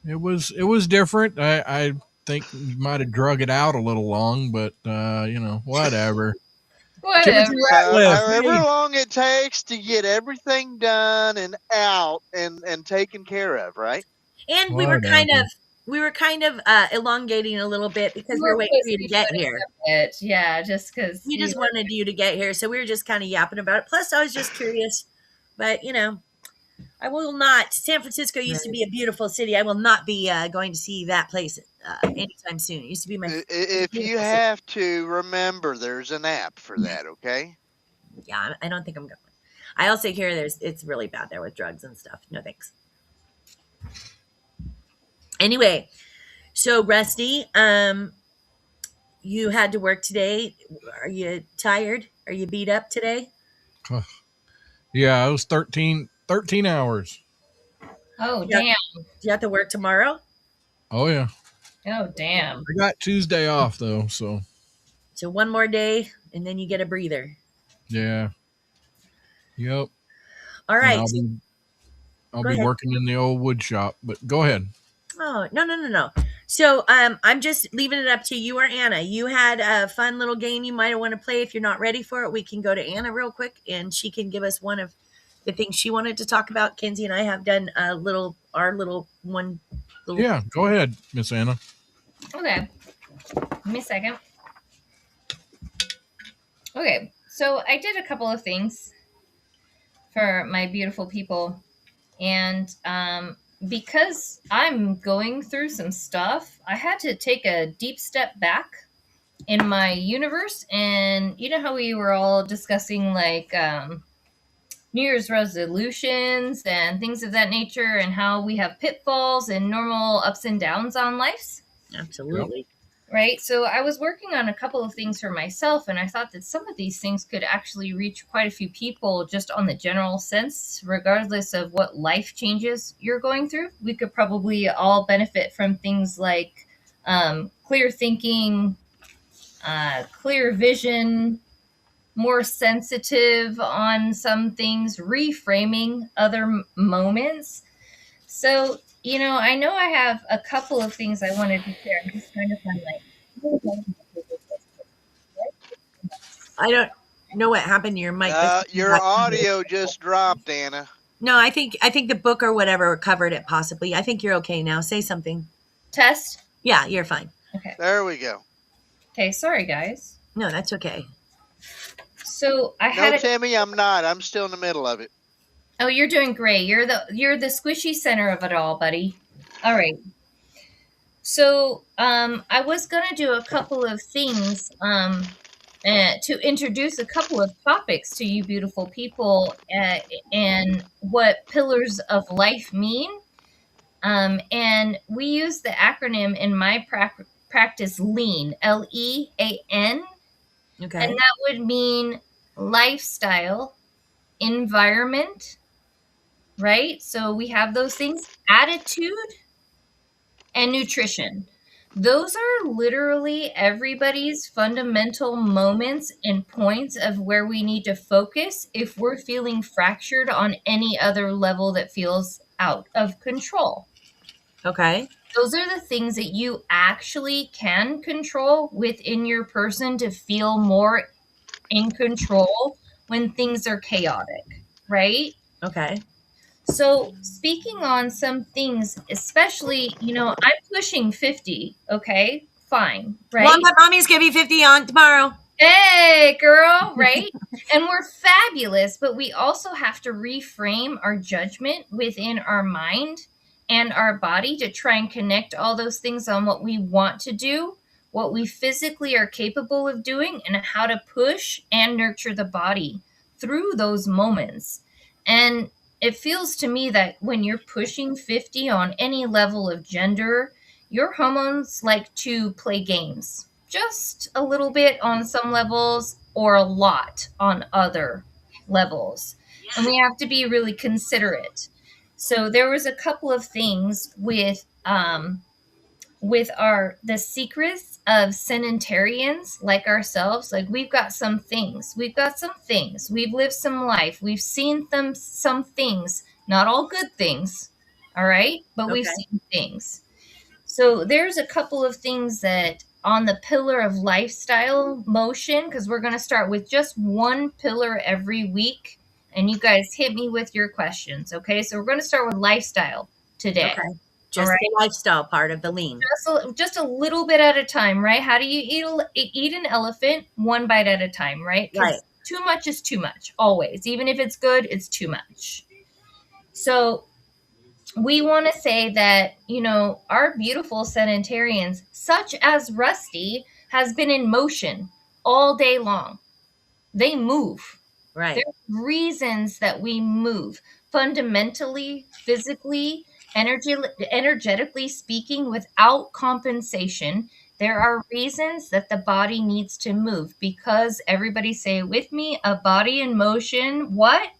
It was different. I think you might have drug it out a little long, but whatever. However long it takes to get everything done and out and taken care of, right? And we were kind of elongating a little bit because we were waiting for you to get here. Yeah, just because we just wanted you to get here, so we were just kind of yapping about it. Plus, I was just curious, but I will not. San Francisco used to be a beautiful city. I will not be going to see that place anytime soon. It used to be my. If you have to, remember there's an app for that. Okay. Yeah, I don't think I'm going. I also hear it's really bad there with drugs and stuff. No thanks. Anyway, so Rusty, you had to work today. Are you tired? Are you beat up today? Yeah, it was 13 hours. Oh, damn. Do you have to work tomorrow? Oh, yeah. Oh, damn. I got Tuesday off, though, so. So one more day, and then you get a breather. Yeah. Yep. All right. I'll be working in the old wood shop, but go ahead. Oh, no. So I'm just leaving it up to you or Anna. You had a fun little game you might want to play. If you're not ready for it, we can go to Anna real quick, and she can give us one of the things she wanted to talk about. Kenzie and I have done our little one. Yeah, go ahead, Miss Anna. Okay. Give me a second. Okay, so I did a couple of things for my beautiful people, and because I'm going through some stuff, I had to take a deep step back in my universe. And you know how we were all discussing like New Year's resolutions and things of that nature, and how we have pitfalls and normal ups and downs on life? Absolutely. Yep. Right. So I was working on a couple of things for myself, and I thought that some of these things could actually reach quite a few people just on the general sense, regardless of what life changes you're going through. We could probably all benefit from things like clear thinking, clear vision, more sensitive on some things, reframing other moments. So, I know I have a couple of things I wanted to share. I'm just trying to find I don't know what happened to your mic. But Your audio just dropped, Anna. No, I think the book or whatever covered it possibly. I think you're okay now. Say something. test. Yeah, you're fine. Okay. There we go. Okay, sorry guys. No, that's okay. So I No, had Timmy, I'm not. I'm still in the middle of it. Oh, you're doing great. You're the squishy center of it all, buddy. All right. So, I was gonna do a couple of things to introduce a couple of topics to you beautiful people, and what pillars of life mean. And we use the acronym in my practice LEAN, LEAN, Okay. and that would mean lifestyle, environment, right? So we have those things, attitude, and nutrition. Those are literally everybody's fundamental moments and points of where we need to focus if we're feeling fractured on any other level that feels out of control. Okay. Those are the things that you actually can control within your person to feel more in control when things are chaotic, right? Okay. So, speaking on some things, especially, I'm pushing 50, okay? Fine, right? Well, my mommy's gonna be 50 on tomorrow. Hey, girl, right? And we're fabulous, but we also have to reframe our judgment within our mind and our body to try and connect all those things on what we want to do, what we physically are capable of doing, and how to push and nurture the body through those moments. And it feels to me that when you're pushing 50 on any level of gender, your hormones like to play games. Just a little bit on some levels or a lot on other levels. And we have to be really considerate. So there was a couple of things with the secrets of centenarians like ourselves. Like we've got some things. We've lived some life. We've seen some things, not all good things. All right? But we've seen things. So there's a couple of things that on the pillar of lifestyle motion, because we're going to start with just one pillar every week. And you guys hit me with your questions. Okay. So we're going to start with lifestyle today. Okay. Just the lifestyle part of the lean. Just a little bit at a time, right? How do you eat an elephant one bite at a time, right? Right. Too much is too much, always. Even if it's good, it's too much. So we want to say that, our beautiful centenarians, such as Rusty, has been in motion all day long. They move. Right. There's reasons that we move. Fundamentally, physically, energetically speaking, without compensation, there are reasons that the body needs to move, because everybody say it with me, a body in motion, what?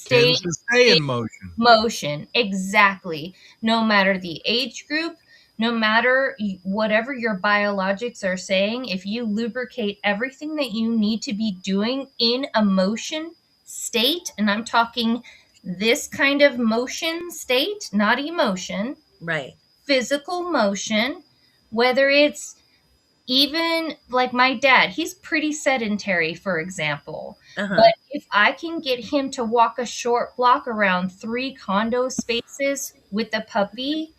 Tends to stay in motion. Motion, exactly. No matter the age group, no matter whatever your biologics are saying, if you lubricate everything that you need to be doing in a motion state, and I'm talking this kind of motion state, not emotion, right? Physical motion, whether it's even like my dad, he's pretty sedentary, for example. But if I can get him to walk a short block around 3 condo spaces with the puppy,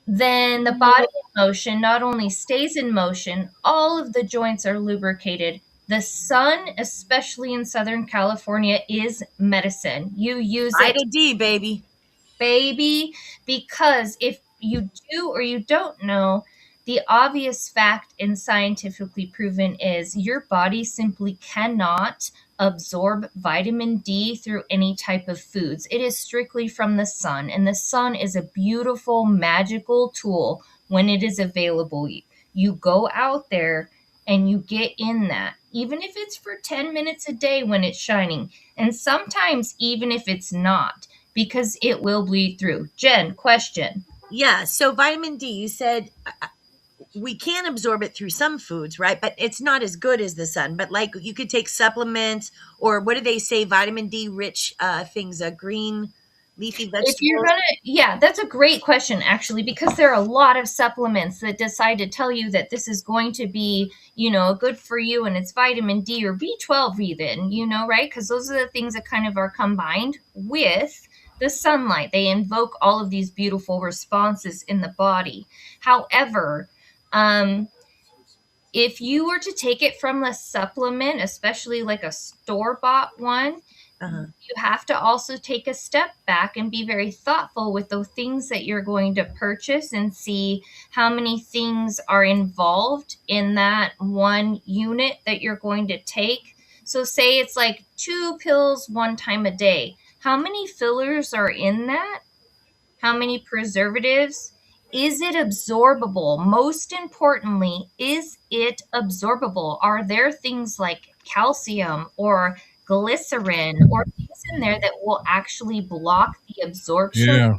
then the body in motion not only stays in motion, all of the joints are lubricated. The sun, especially in Southern California, is medicine. You use Vitamin D, baby. Because if you do or you don't know, the obvious fact and scientifically proven is your body simply cannot absorb vitamin D through any type of foods. It is strictly from the sun, and the sun is a beautiful, magical tool when it is available. You go out there and you get in that, even if it's for 10 minutes a day when it's shining, and sometimes even if it's not, because it will bleed through. Jen, question. Yeah. So vitamin D, you said we can absorb it through some foods, right? But it's not as good as the sun. But like you could take supplements, or what do they say, vitamin D rich things, green leafy If you're vegetables. gonna, yeah, that's a great question actually, because there are a lot of supplements that decide to tell you that this is going to be, good for you, and it's vitamin D or B12 even, right? Because those are the things that kind of are combined with the sunlight. They invoke all of these beautiful responses in the body. However, if you were to take it from a supplement, especially like a store-bought one, you have to also take a step back and be very thoughtful with the things that you're going to purchase and see how many things are involved in that one unit that you're going to take. So say it's like 2 pills one time a day. How many fillers are in that? How many preservatives? Is it absorbable? Most importantly, is it absorbable? Are there things like calcium or glycerin or things in there that will actually block the absorption Yeah.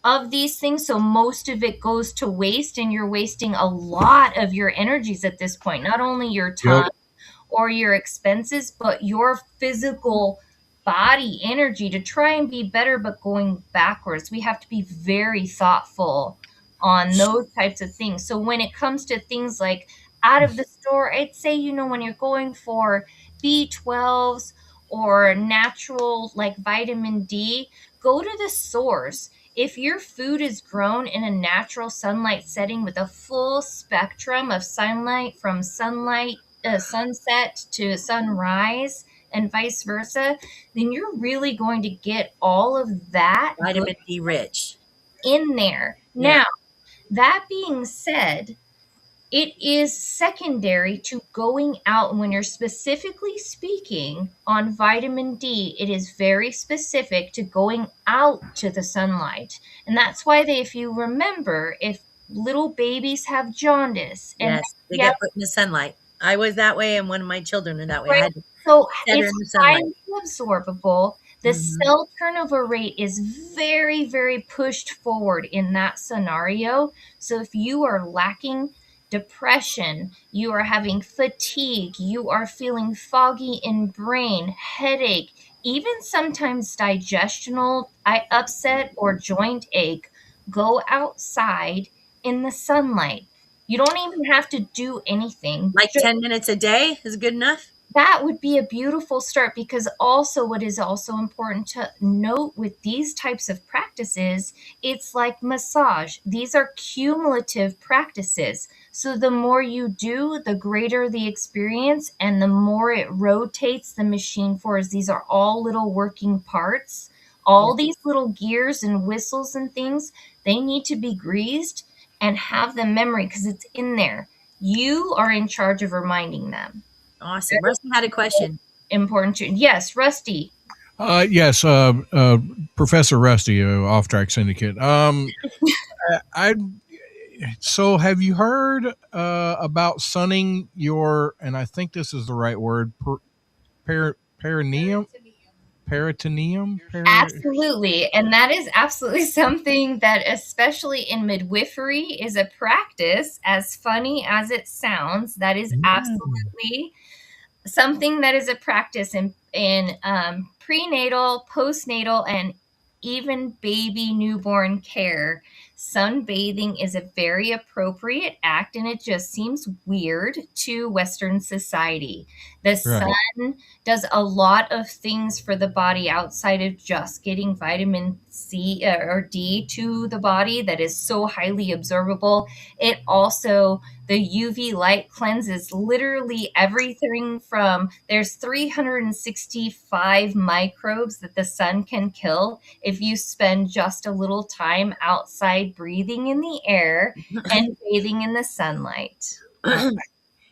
of these things? So most of it goes to waste, and you're wasting a lot of your energies at this point, not only your Yep. time or your expenses, but your physical body energy to try and be better, but going backwards. We have to be very thoughtful on those types of things. So when it comes to things like out of the store, I'd say, when you're going for B12s or natural like vitamin D, go to the source. If your food is grown in a natural sunlight setting with a full spectrum of sunlight from sunset to sunrise and vice versa, then you're really going to get all of that Vitamin D rich. in there. Yeah. Now, that being said, it is secondary to going out. When you're specifically speaking on vitamin D, it is very specific to going out to the sunlight. And that's why if you remember, if little babies have jaundice and Yes, they get put in the sunlight. I was that way, and one of my children are that way. I had to so set her it's in the sunlight. highly absorbable. The cell turnover rate is very, very pushed forward in that scenario. So if you are lacking depression, you are having fatigue, you are feeling foggy in brain, headache, even sometimes digestional upset or joint ache, go outside in the sunlight. You don't even have to do anything. Like 10 minutes a day is good enough. That would be a beautiful start, because also what is also important to note with these types of practices, it's like massage. These are cumulative practices. So the more you do, the greater the experience, and the more it rotates the machine for us. These are all little working parts. All these little gears and whistles and things, they need to be greased and have the memory, because it's in there. You are in charge of reminding them. Awesome. Rusty had a question. Important to, yes, Rusty. Yes, Professor Rusty, Offtrack Syndicate. I so have you heard about sunning your, and I think this is the right word, perineum? Peritoneum? Absolutely. And that is absolutely something that, especially in midwifery, is a practice. As funny as it sounds, that is absolutely something that is a practice in prenatal, postnatal, and even baby newborn care. Sunbathing is a very appropriate act, and it just seems weird to Western society. The Right. sun does a lot of things for the body outside of just getting vitamin C or D to the body that is so highly absorbable. It also, the UV light cleanses literally everything from, there's 365 microbes that the sun can kill if you spend just a little time outside breathing in the air and bathing in the sunlight.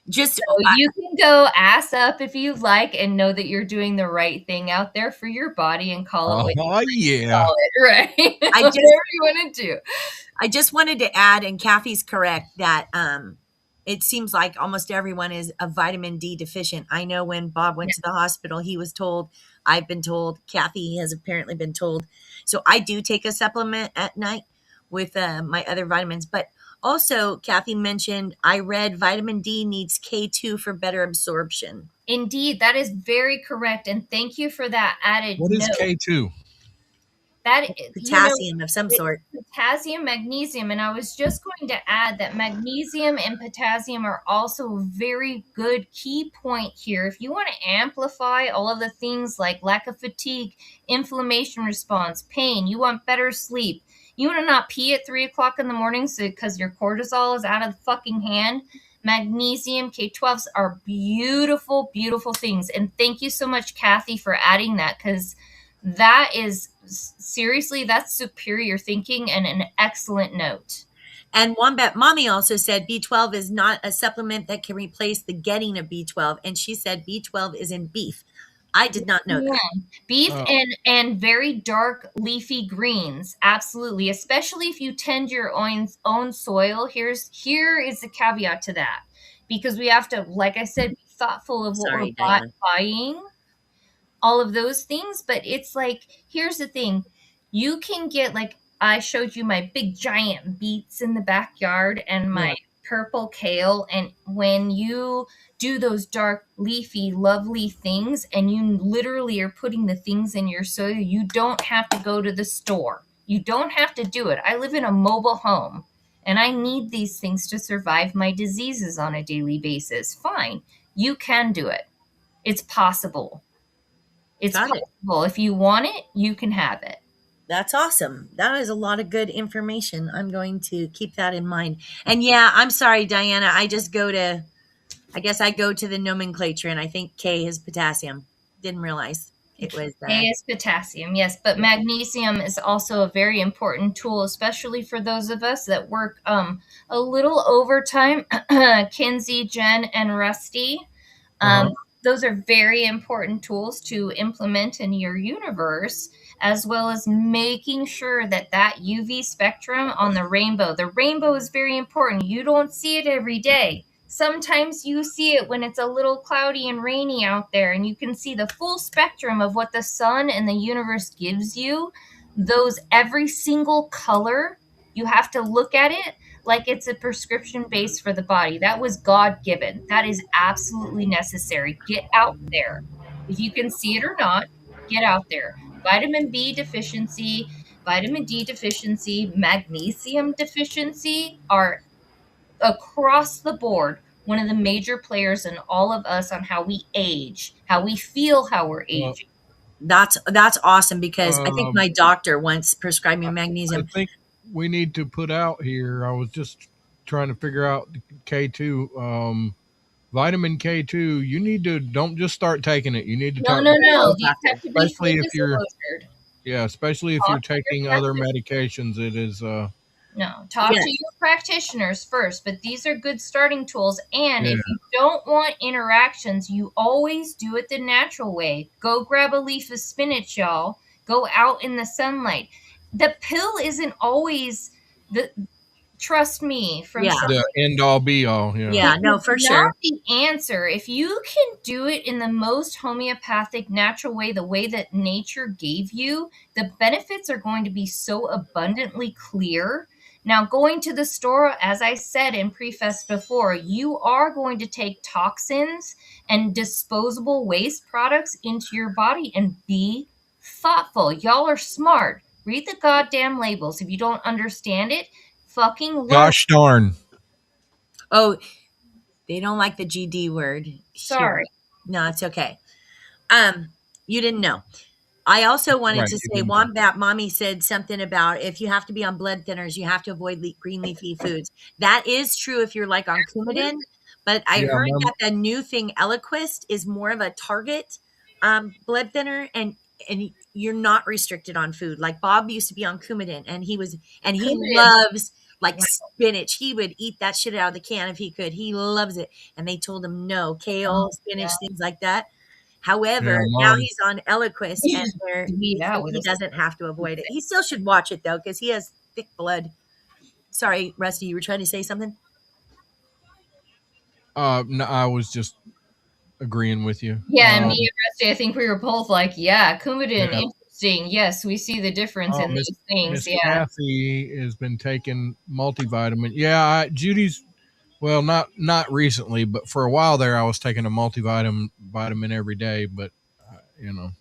Just So you can go ass up if you like, and know that you're doing the right thing out there for your body, and call it what you Oh yeah. call it, right? I just- Whatever you want to do. I just wanted to add, and Kathy's correct, that it seems like almost everyone is a vitamin D deficient. I know when Bob went to the hospital, he was told, I've been told, Kathy has apparently been told. So I do take a supplement at night with my other vitamins, but Also, Kathy mentioned, I read vitamin D needs K2 for better absorption. Indeed, that is very correct. And thank you for that added What is note. K2? That, Potassium of some sort. Potassium, magnesium, and I was just going to add that magnesium and potassium are also a very good key point here. If you want to amplify all of the things like lack of fatigue, inflammation response, pain, you want better sleep, you want to not pee at 3 o'clock in the morning because your cortisol is out of the fucking hand. Magnesium, K12s are beautiful, beautiful things. And thank you so much, Kathy, for adding that, because that is seriously, that's superior thinking and an excellent note. And Wombat Mommy also said B12 is not a supplement that can replace the getting of B12. And she said B12 is in beef. I did not know that. Beef and very dark leafy greens, absolutely. Especially if you tend your own soil. Here is the caveat to that, because we have to, like I said, be thoughtful of what we're buying. All of those things, but it's like, here's the thing, you can get, like I showed you my big giant beets in the backyard and my purple kale, and when you do those dark leafy lovely things and you literally are putting the things in your soil, you don't have to go to the store, you don't have to do it. I live in a mobile home and I need these things to survive my diseases on a daily basis. Fine, you can do it, it's possible. It's possible. If you want it, you can have it. That's awesome. That is a lot of good information. I'm going to keep that in mind. And yeah, I'm sorry, Diana. I guess I go to the nomenclature, and I think K is potassium. Didn't realize it was K is potassium, yes. But magnesium is also a very important tool, especially for those of us that work a little overtime. Kinsey, Jen, and Rusty. Those are very important tools to implement in your universe, as well as making sure that UV spectrum on the rainbow is very important. You don't see it every day. Sometimes you see it when it's a little cloudy and rainy out there, and you can see the full spectrum of what the sun and the universe gives you. Those, every single color, you have to look at it like it's a prescription base for the body. That was God-given. That is absolutely necessary. Get out there. If you can see it or not, get out there. Vitamin B deficiency, vitamin D deficiency, magnesium deficiency are across the board one of the major players in all of us on how we age, how we feel, how we're aging. That's awesome, because I think my doctor once prescribed me magnesium. I think we need to put out here, I was just trying to figure out K2, vitamin K2, you need to, don't just start taking it. You need to no. These have to be especially if you're especially if you're taking other medications. It is talk to your practitioners first, but these are good starting tools. And if you don't want interactions, you always do it the natural way. Go grab a leaf of spinach, y'all. Go out in the sunlight. The pill isn't always trust me, from the end all be all. Yeah, no, for sure. Not the answer. If you can do it in the most homeopathic, natural way, the way that nature gave you, the benefits are going to be so abundantly clear. Now, going to the store, as I said in preface before, you are going to take toxins and disposable waste products into your body, and be thoughtful. Y'all are smart. Read the goddamn labels. If you don't understand it, fucking learn. Gosh darn. Oh, they don't like the GD word. Sorry. No, it's okay. You didn't know. I also wanted to say, Wombat Mommy said something about if you have to be on blood thinners, you have to avoid green leafy foods. That is true if you're like on Coumadin, but I heard that the new thing, Eliquis, is more of a target blood thinner, and you're not restricted on food. Like Bob used to be on Coumadin, and he loves like spinach. He would eat that shit out of the can if he could. He loves it. And they told him no, kale, spinach, things like that. However, now he's on Eliquis, and he doesn't have to avoid it. He still should watch it, though, because he has thick blood. Sorry, Rusty, you were trying to say something? No, I was just agreeing with you. Yeah, and me and Rusty, I think we were both like, Coumadin, Interesting. Yes, we see the difference Oh, in Miss these things. Miss Yeah. Kathy has been taking multivitamin. Yeah, Judy's. Well, not recently, but for a while there, I was taking a vitamin every day. But you know,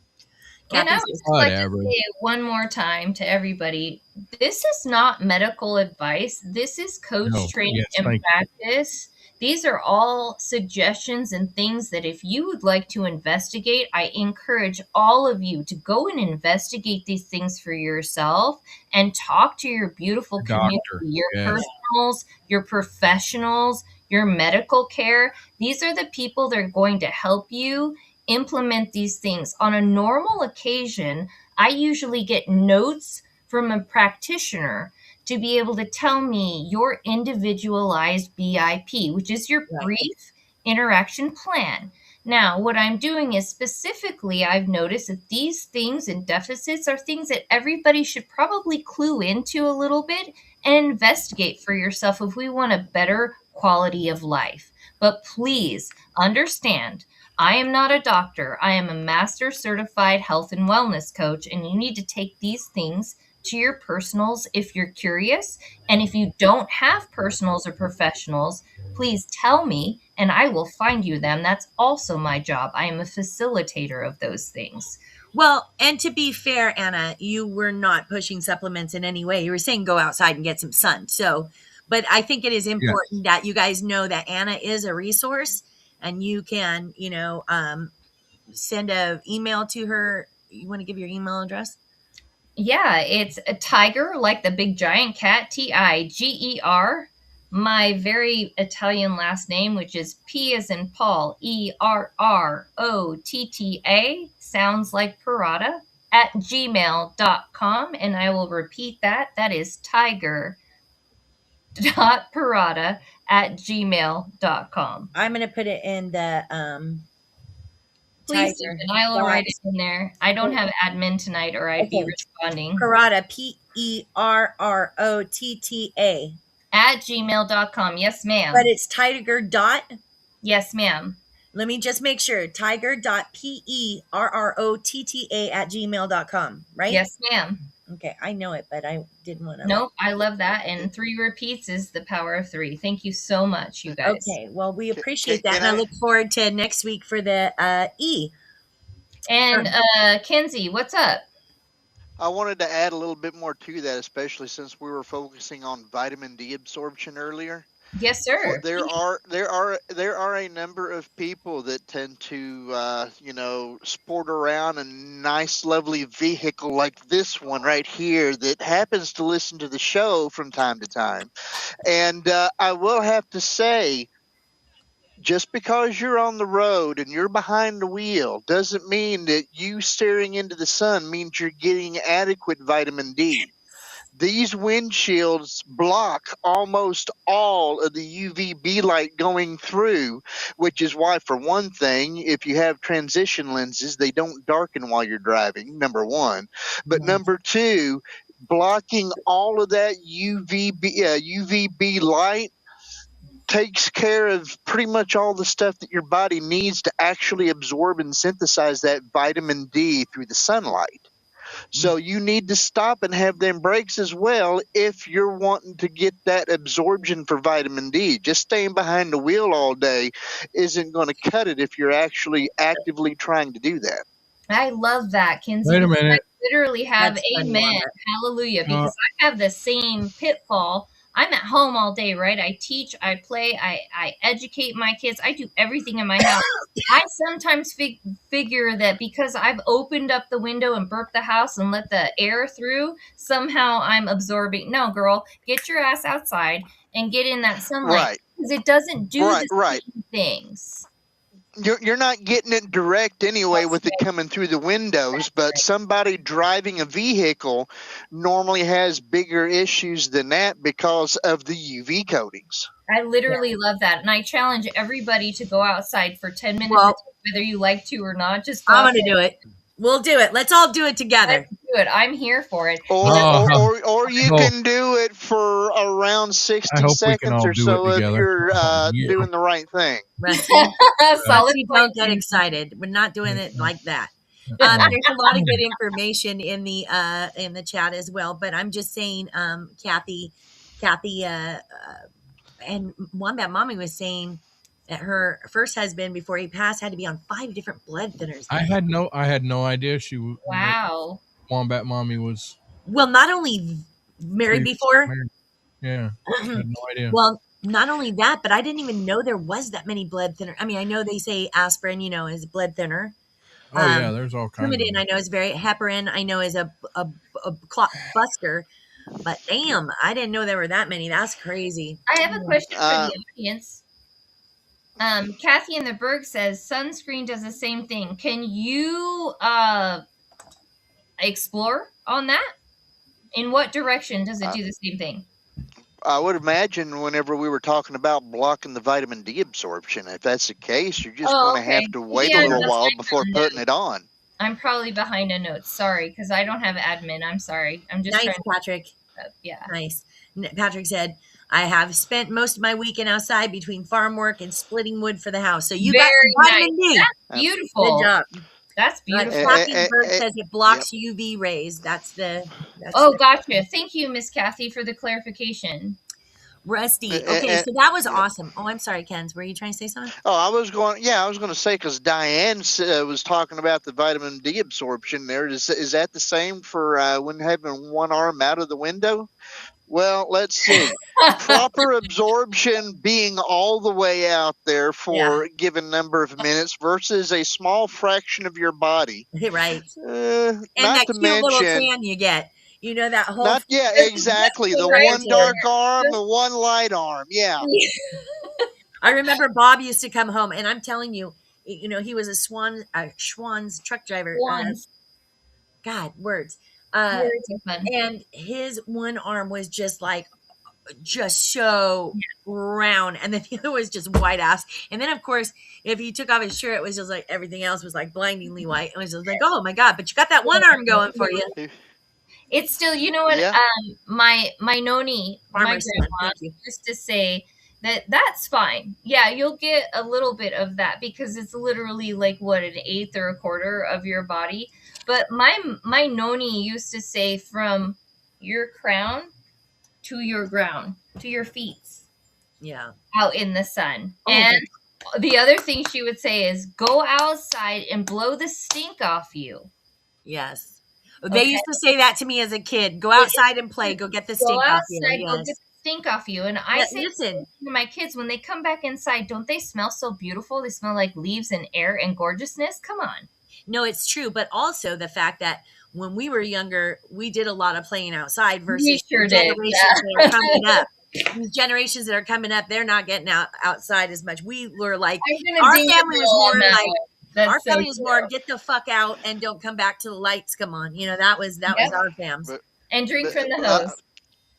And I Kathy's would just about like to average. say one more time to everybody, this is not medical advice. This is coach No, training yes, and thank practice. These are all suggestions and things that if you would like to investigate, I encourage all of you to go and investigate these things for yourself and talk to your beautiful you, community, doctor. your Yes, personals, your professionals, your medical care. These are the people that are going to help you implement these things. On a normal occasion, I usually get notes from a practitioner to be able to tell me your individualized BIP, which is your Right. brief interaction plan. Now, what I'm doing is specifically, I've noticed that these things and deficits are things that everybody should probably clue into a little bit and investigate for yourself if we want a better quality of life. But please understand, I am not a doctor. I am a master certified health and wellness coach, and you need to take these things to your personals if you're curious. And if you don't have personals or professionals, please tell me and I will find you them. That's also my job. I am a facilitator of those things. Well, and to be fair, Anna, you were not pushing supplements in any way. You were saying go outside and get some sun. So, but I think it is important that you guys know that Anna is a resource and you can, send a email to her. You want to give your email address? Yeah, it's a tiger, like the big giant cat, Tiger. My very Italian last name, which is P as in Paul, ERROTTA, sounds like Parada, at gmail.com. And I will repeat that. That is tiger.parada at gmail.com. I'm going to put it in the Please do, Tiger and I will dot- write it in there. I don't have admin tonight, or I'd be Okay. responding. Perrotta, PERROTTA. At gmail.com. Yes, ma'am. But it's Tiger dot. Yes, ma'am. Let me just make sure. Tiger.PERROTTA at gmail.com, right? Yes, ma'am. Okay, I know it, but I didn't want to. Nope, I love that. And 3 repeats is the power of 3. Thank you so much, you guys. Okay, well, we appreciate Can that, and I I- look forward to next week for the E. And Kenzie, what's up? I wanted to add a little bit more to that, especially since we were focusing on vitamin D absorption earlier. Yes, sir. There are a number of people that tend to sport around a nice, lovely vehicle like this one right here that happens to listen to the show from time to time, and I will have to say, just because you're on the road and you're behind the wheel doesn't mean that you staring into the sun means you're getting adequate vitamin D. These windshields block almost all of the UVB light going through, which is why, for one thing, if you have transition lenses, they don't darken while you're driving, number one. But number two, blocking all of that UVB light takes care of pretty much all the stuff that your body needs to actually absorb and synthesize that vitamin D through the sunlight. So you need to stop and have them breaks as well if you're wanting to get that absorption for vitamin D. Just staying behind the wheel all day isn't going to cut it if you're actually actively trying to do that. I love that, Kenzie. Wait a minute. I literally have That's funny, amen, Robert. hallelujah, because I have the same pitfall. I'm at home all day, right? I teach, I play, I educate my kids. I do everything in my house. I sometimes figure that because I've opened up the window and burped the house and let the air through, somehow I'm absorbing. No, girl, get your ass outside and get in that sunlight. Right. Because it doesn't do Right, the right. same things. You're not getting it direct anyway That's with it right. coming through the windows, That's but right. somebody driving a vehicle normally has bigger issues than that because of the UV coatings. I literally love that. And I challenge everybody to go outside for 10 minutes, Well, whether you like to or not. Just go I'm outside. going to do it. We'll do it. Let's all do it together. Let's do it. I'm here for it. Or you hope- can do it for around I 60 hope we can seconds all or do it so if together. you're Yeah. doing the right thing. Rusty, Solid Rusty, don't point. get excited. We're not doing it like that. There's a lot of good information in the chat as well, but I'm just saying, Kathy, and Wombat Mommy was saying that her first husband, before he passed, had to be on 5 different blood thinners. I had no idea that Wow. Wombat Mommy was Well, not only married before. married. Yeah, I had no idea. Well, not only that, but I didn't even know there was that many blood thinner. I mean, I know they say aspirin, is a blood thinner. Oh yeah, there's all kinds. Coumadin, I know is very heparin. I know is a clot buster. But damn, I didn't know there were that many. That's crazy. I have a question for the audience. Kathy in the Berg says sunscreen does the same thing. Can you explore on that? In what direction does it do the same thing? I would imagine whenever we were talking about blocking the vitamin D absorption, if that's the case, you're just going to have to wait a little while before putting it on. I'm probably behind a note. Sorry, because I don't have admin. I'm sorry. I'm just nice, Patrick. Yeah. Nice. Patrick said, I have spent most of my weekend outside between farm work and splitting wood for the house. So you got vitamin D. That's beautiful. Good job. That's beautiful. Kathy Bird says it blocks UV rays. That's gotcha. Thank you, Miss Kathy, for the clarification. Rusty. Okay, so that was awesome. Oh, I'm sorry, Kens. Were you trying to say something? Oh, I was going to say, because Diane was talking about the vitamin D absorption there. Is that the same for when having one arm out of the window? Well, let's see. Proper absorption being all the way out there for a given number of minutes versus a small fraction of your body. Right. And that cute little tan you get. That whole... exactly. The one dark arm, the one light arm. Yeah. I remember Bob used to come home, and I'm telling you, he was a Schwann's truck driver. God, words. And his one arm was just so round, and then the other was just white ass. And then, of course, if he took off his shirt, it was just like everything else was like blindingly white. It was just like, oh my God! But you got that one arm going for you. It's still, you know what? Yeah. My noni, my grandma used to say that's fine. Yeah, you'll get a little bit of that because it's literally like an eighth or a quarter of your body. But my noni used to say from your crown to your ground, to your feet. Yeah. Out in the sun. Oh, and the other thing she would say is go outside and blow the stink off you. Yes. They used to say that to me as a kid. Go outside and play. Go get the stink off you. Go get the stink off you. And I say to my kids, when they come back inside, don't they smell so beautiful? They smell like leaves and air and gorgeousness. Come on. No, it's true. But also the fact that when we were younger, we did a lot of playing outside versus generations that are coming up. These generations that are coming up, they're not getting outside as much. We were like, our family was more like, our family was more get the fuck out and don't come back till the lights come on. That was our fams. And drink from the hose.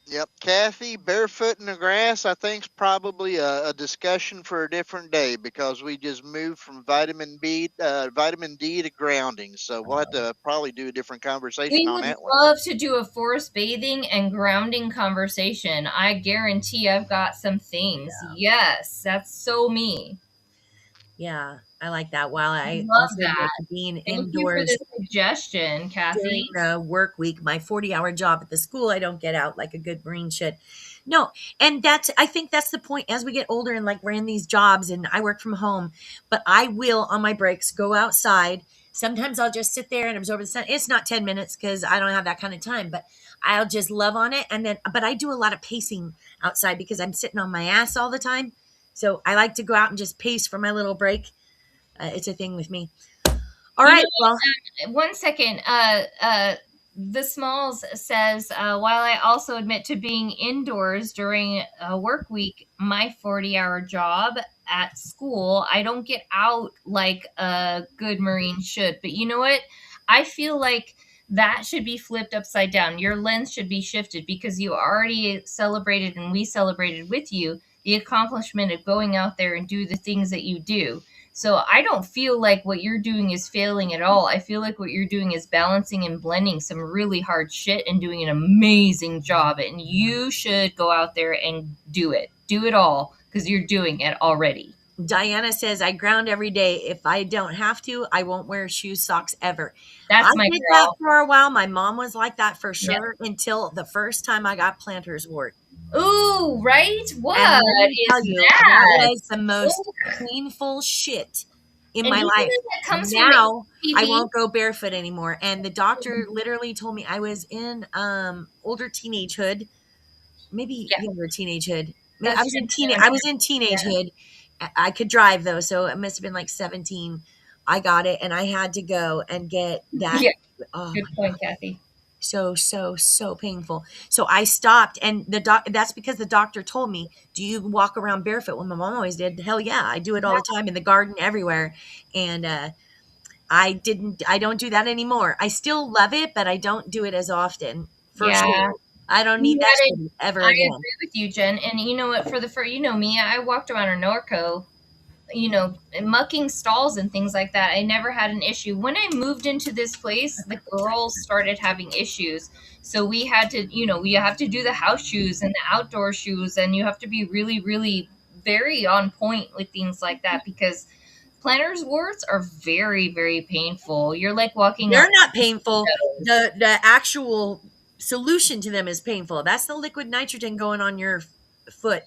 Yep. Kathy, barefoot in the grass, I think is probably a discussion for a different day because we just moved from vitamin D to grounding. So we'll have to probably do a different conversation on that one. We would love to do a forest bathing and grounding conversation. I guarantee I've got some things. Yeah. Yes, that's so me. Yeah, I like that. While I love that. Being Thank indoors you for the suggestion, Kathy. During the work week, my 40-hour job at the school, I don't get out like a good Marine should. No, and I think that's the point. As we get older and we're in these jobs and I work from home, but I will on my breaks go outside. Sometimes I'll just sit there and absorb the sun. It's not 10 minutes because I don't have that kind of time, but I'll just love on it. But I do a lot of pacing outside because I'm sitting on my ass all the time. So I like to go out and just pace for my little break. It's a thing with me. All right. Well, 1 second. The Smalls says, while I also admit to being indoors during a work week, my 40-hour job at school, I don't get out like a good Marine should. But you know what? I feel like that should be flipped upside down. Your lens should be shifted because you already celebrated and we celebrated with you the accomplishment of going out there and do the things that you do. So I don't feel like what you're doing is failing at all. I feel like what you're doing is balancing and blending some really hard shit and doing an amazing job. And you should go out there and do it. Do it all because you're doing it already. Diana says, I ground every day. If I don't have to, I won't wear shoes, socks ever. That's I my did that girl. for a while. My mom was like that for Yeah. sure until the first time I got plantar's wart. Ooh, right? What And let me tell is you, that that? was the most painful shit in And my life. usually that comes from Now I HPV. won't go barefoot anymore. And the doctor literally told me I was in older teenagehood, maybe Yeah. younger teenagehood. That's I was in true. I was in teenagehood. I could drive though, so it must have been like 17. I got it, and I had to go and get that. Yeah. Oh Good my point, Kathy. so painful. So I stopped, and that's because the doctor told me, do you walk around barefoot? Well, my mom always did. Hell yeah, I do it all the time in the garden, everywhere. And I don't do that anymore. I still love it, but I don't do it as often, for Yeah. sure. I don't You need that gotta- shit ever I again. agree with you, Jen. And you know what? You know me, I walked around in Norco, mucking stalls and things like that. I never had an issue. When I moved into this place, the girls started having issues. So we had to, you have to do the house shoes and the outdoor shoes, and you have to be really, really very on point with things like that because plantar's warts are very, very painful. You're like walking They're on not painful. toes. The actual solution to them is painful. That's the liquid nitrogen going on your foot,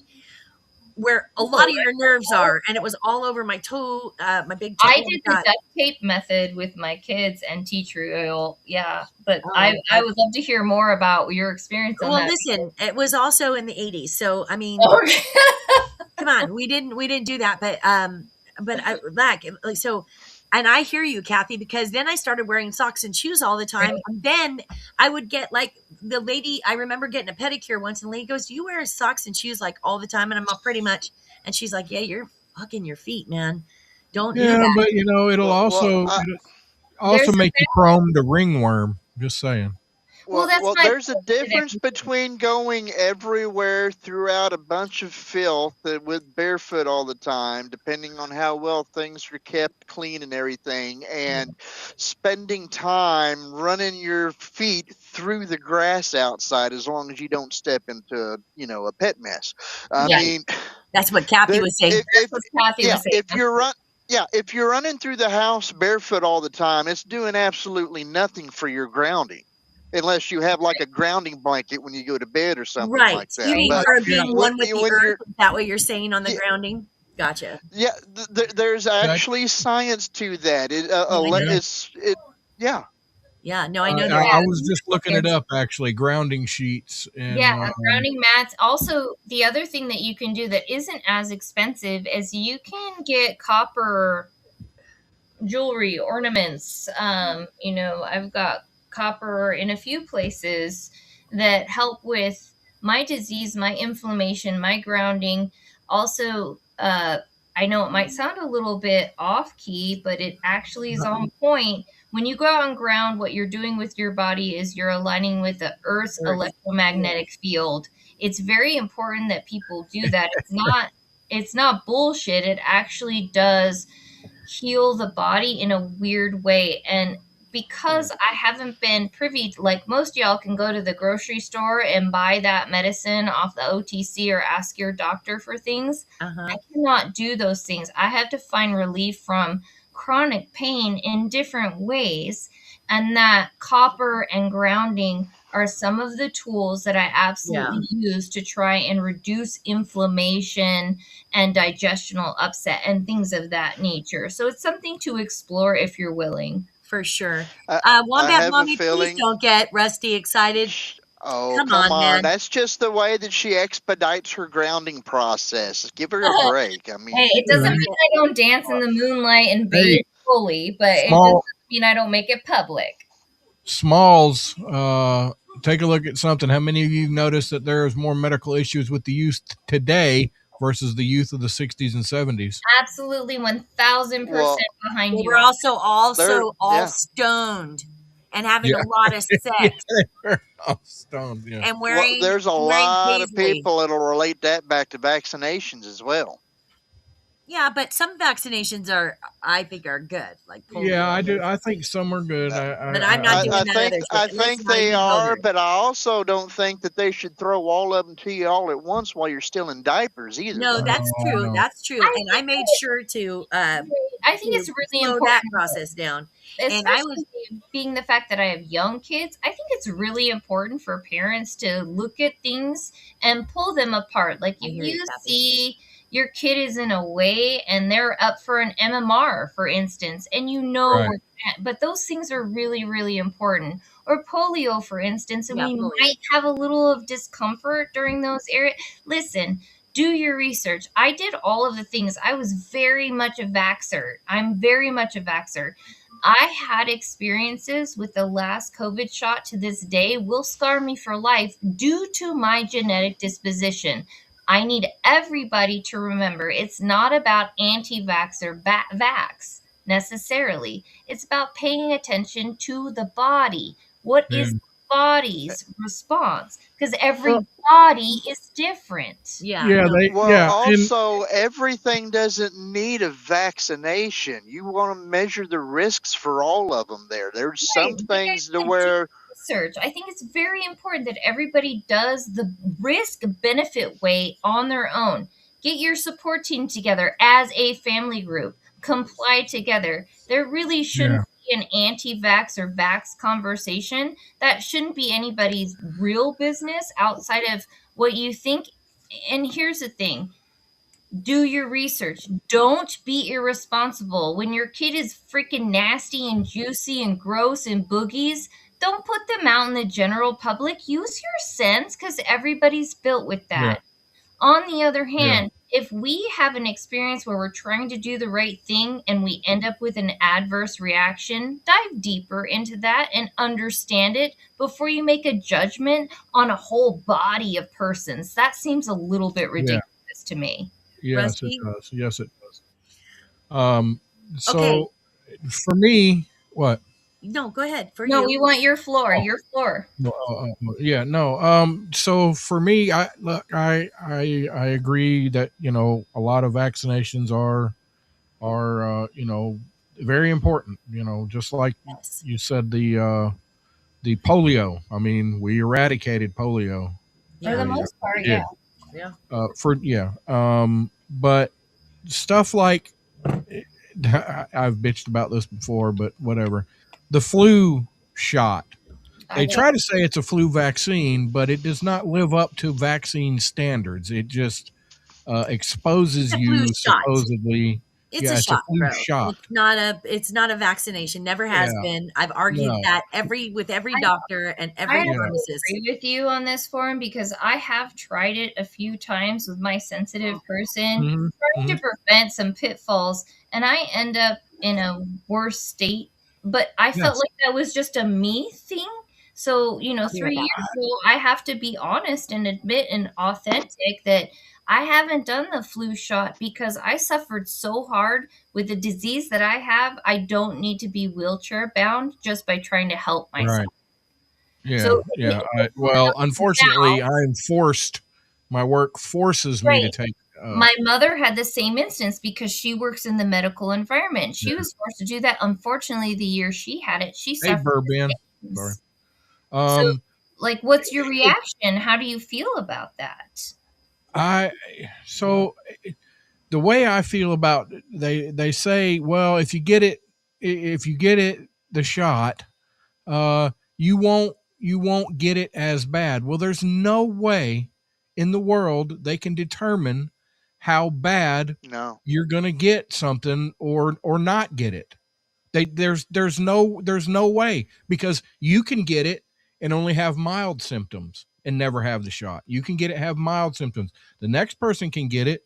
where a lot of your nerves are, and it was all over my toe, my big toe. I did the duct tape method with my kids and tea tree oil. Yeah, but I would love to hear more about your experience on Well, that. listen, it was also in the 80s, so I mean, Okay. come on, we didn't do that, but I like so. And I hear you, Kathy, because then I started wearing socks and shoes all the time. And then I would get like the lady, I remember getting a pedicure once, and the lady goes, do you wear socks and shoes like all the time? And I'm all pretty much, and she's like, yeah, you're fucking your feet, man. Don't do Yeah, that. but it'll Well, also There's make you prone to ringworm. Just saying. that's my there's a difference between going everywhere throughout a bunch of filth with barefoot all the time, depending on how well things are kept clean and everything, and spending time running your feet through the grass outside as long as you don't step into, a pet mess. I Yeah. mean, That's what Kathy was saying. That's what Kathy was saying. if you're running through the house barefoot all the time, it's doing absolutely nothing for your grounding, unless you have like a grounding blanket when you go to bed or something Right. like that. You mean But for being one with the when earth? you're Is that what you're saying on the Yeah. grounding? Gotcha. yeah, there's actually science to that. Yeah. Yeah. No, I know I, there I is. was just looking it up actually. Grounding sheets and Yeah, grounding mats. Also, the other thing that you can do that isn't as expensive is you can get copper jewelry, ornaments. I've got copper in a few places that help with my disease, my inflammation, my grounding. Also, I know it might sound a little bit off key, but it actually is on point. When you go out on ground, what you're doing with your body is you're aligning with the Earth's electromagnetic field. It's very important that people do that. It's not bullshit. It actually does heal the body in a weird way. And because I haven't been privy, like most y'all can go to the grocery store and buy that medicine off the OTC or ask your doctor for things, I cannot do those things. I have to find relief from chronic pain in different ways. And that copper and grounding are some of the tools that I absolutely use to try and reduce inflammation and digestional upset and things of that nature. So it's something to explore if you're willing. For sure. I Wombat have a Mommy, feeling. please don't get Rusty excited. Oh, Come come on, on. man. That's just the way that she expedites her grounding process. Give her a break. I mean, Hey, it doesn't mean I don't dance in the moonlight and bathe fully, but it Small- doesn't mean I don't make it public. Smalls, take a look at something. How many of you noticed that there's more medical issues with the youth today versus the youth of the 60s and 70s? Absolutely 1000% behind They you. were also all yeah. stoned and having a lot of sex Stoned, yeah. and wearing. there's a wearing lot of paisley. people that'll relate that back to vaccinations as well. Yeah, but some vaccinations I think are good, like polio. Yeah, I do. I think some are good. But I'm not doing that other shit. I think Listen, I they even go are, there. but I also don't think that they should throw all of them to you all at once while you're still in diapers either. No, though. that's true. no. That's true. I And I made sure to I think it's really slow that important, process down. And I was especially being the fact that I have young kids. I think it's really important for parents to look at things and pull them apart. Like I if hear you, you Kathy. see your kid is in a way and they're up for an MMR, for instance, and you know, Right. but those things are really, really important. Or polio, for instance, and Yeah, we polio. might have a little of discomfort during those areas. Listen, do your research. I did all of the things. I was very much a vaxxer. I'm very much a vaxxer. I had experiences with the last COVID shot to this day will scar me for life due to my genetic disposition. I need everybody to remember it's not about anti vax or vax necessarily. It's about paying attention to the body. What Yeah. is the body's response? Because every Well, body is different. Yeah. yeah, No, they. Well, Yeah, and also, everything doesn't need a vaccination. You want to measure the risks for all of them there. There's Right. some Like I things to said, do where, research. I think it's very important that everybody does the risk benefit weight on their own. Get your support team together as a family group. Comply together. There really yeah, shouldn't be an anti-vax or vax conversation. That shouldn't be anybody's real business outside of what you think. And here's the thing, do your research. Don't be irresponsible. When your kid is freaking nasty and juicy and gross and boogies, don't put them out in the general public. Use your sense because everybody's built with yeah, that. On the other yeah, hand, if we have an experience where we're trying to do the right thing and we end up with an adverse reaction, dive deeper into that and understand it before you make a judgment on a whole body of persons. That seems a little bit yeah. ridiculous to me. Yes, it Rusty. does. Yes, it does. Um. Okay. So for me, what? No, go ahead. For No, you. we want your floor. Oh, Your floor. well, yeah, no. So for me, I agree that a lot of vaccinations are very important. Just like Yes. you said, the polio. I mean, we eradicated polio. For the Yeah. most part, We yeah. did. Yeah. But stuff like I've bitched about this before, but whatever. The flu shot. I They know. try to say it's a flu vaccine, but it does not live up to vaccine standards. It just It's exposes a flu you shot. supposedly. It's Yeah, a it's a shot, flu bro. shot. It's not a vaccination. Never Yeah, has been. I've argued no, that with every doctor and I every have to yeah, pharmacist. agree with you on this forum because I have tried it a few times with my sensitive person, hmm trying hmm to prevent some pitfalls, and I end up in a worse state. But I felt yes, like that was just a me thing. So, I'll be right 3 back. years ago, I have to be honest and admit and authentic that I haven't done the flu shot because I suffered so hard with the disease that I have. I don't need to be wheelchair bound just by trying to help myself. right. Yeah, So yeah. Well, unfortunately, I'm forced. My work forces me to right. take. My mother had the same instance because she works in the medical environment. She Yeah. was forced to do that. Unfortunately, the year she had it, she Hey, suffered Burban. the Sorry. symptoms. So, like, what's your It, reaction? How do you feel about that? I so the way I feel about it, they say, well, if you get it the shot, uh, you won't get it as bad. Well, there's no way in the world they can determine how bad no. you're gonna get something or not get it. There's no way because you can get it and only have mild symptoms and never have the shot. You can get it, have mild symptoms. The next person can get it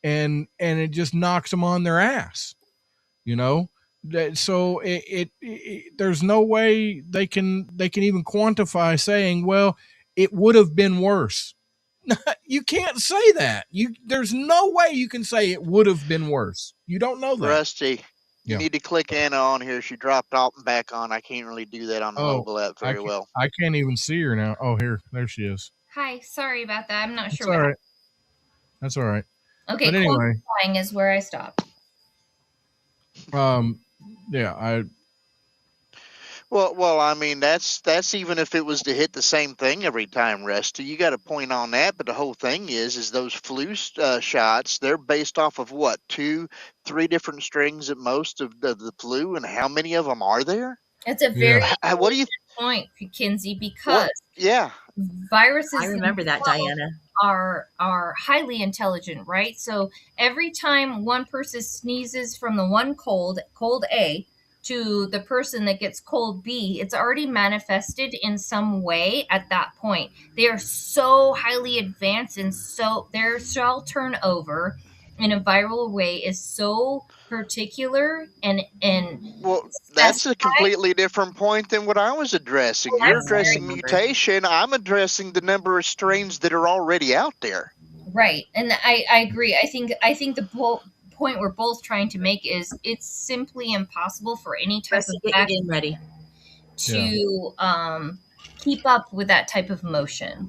and it just knocks them on their ass. You know, so there's no way they can even quantify saying, well, it would have been worse. You can't say that. There's no way you can say it would have been worse. You don't know that. Rusty, you Yeah. need to click Anna on here. She dropped off and back on. I can't really do that on the Oh, mobile app I very can't. well. I can't even see her now. Oh, there she is. Hi, sorry about that. I'm not That's sure all what right. That's all right. Okay, But anyway, quantifying is where I stopped. yeah, Well, I mean that's even if it was to hit the same thing every time, Rusty. You got a point on that, but the whole thing is those flu shots. They're based off of what, two, three different strings at most of the flu, and how many of them are there? It's a yeah. very What do you? point, Kinsey, What? because Yeah. I viruses remember that, Diana. are highly intelligent, right? So every time one person sneezes from the one cold A, to the person that gets cold B, it's already manifested in some way at that point. They are so highly advanced, and so their cell turnover in a viral way is so particular and Well, that's a specified. completely different point than what I was addressing. You're That's I addressing remember. mutation. I'm addressing the number of strains that are already out there. right, and I agree. I think the point we're both trying to make is it's simply impossible for any type of Rusty, get your vaccine game ready. to keep up with that type of motion.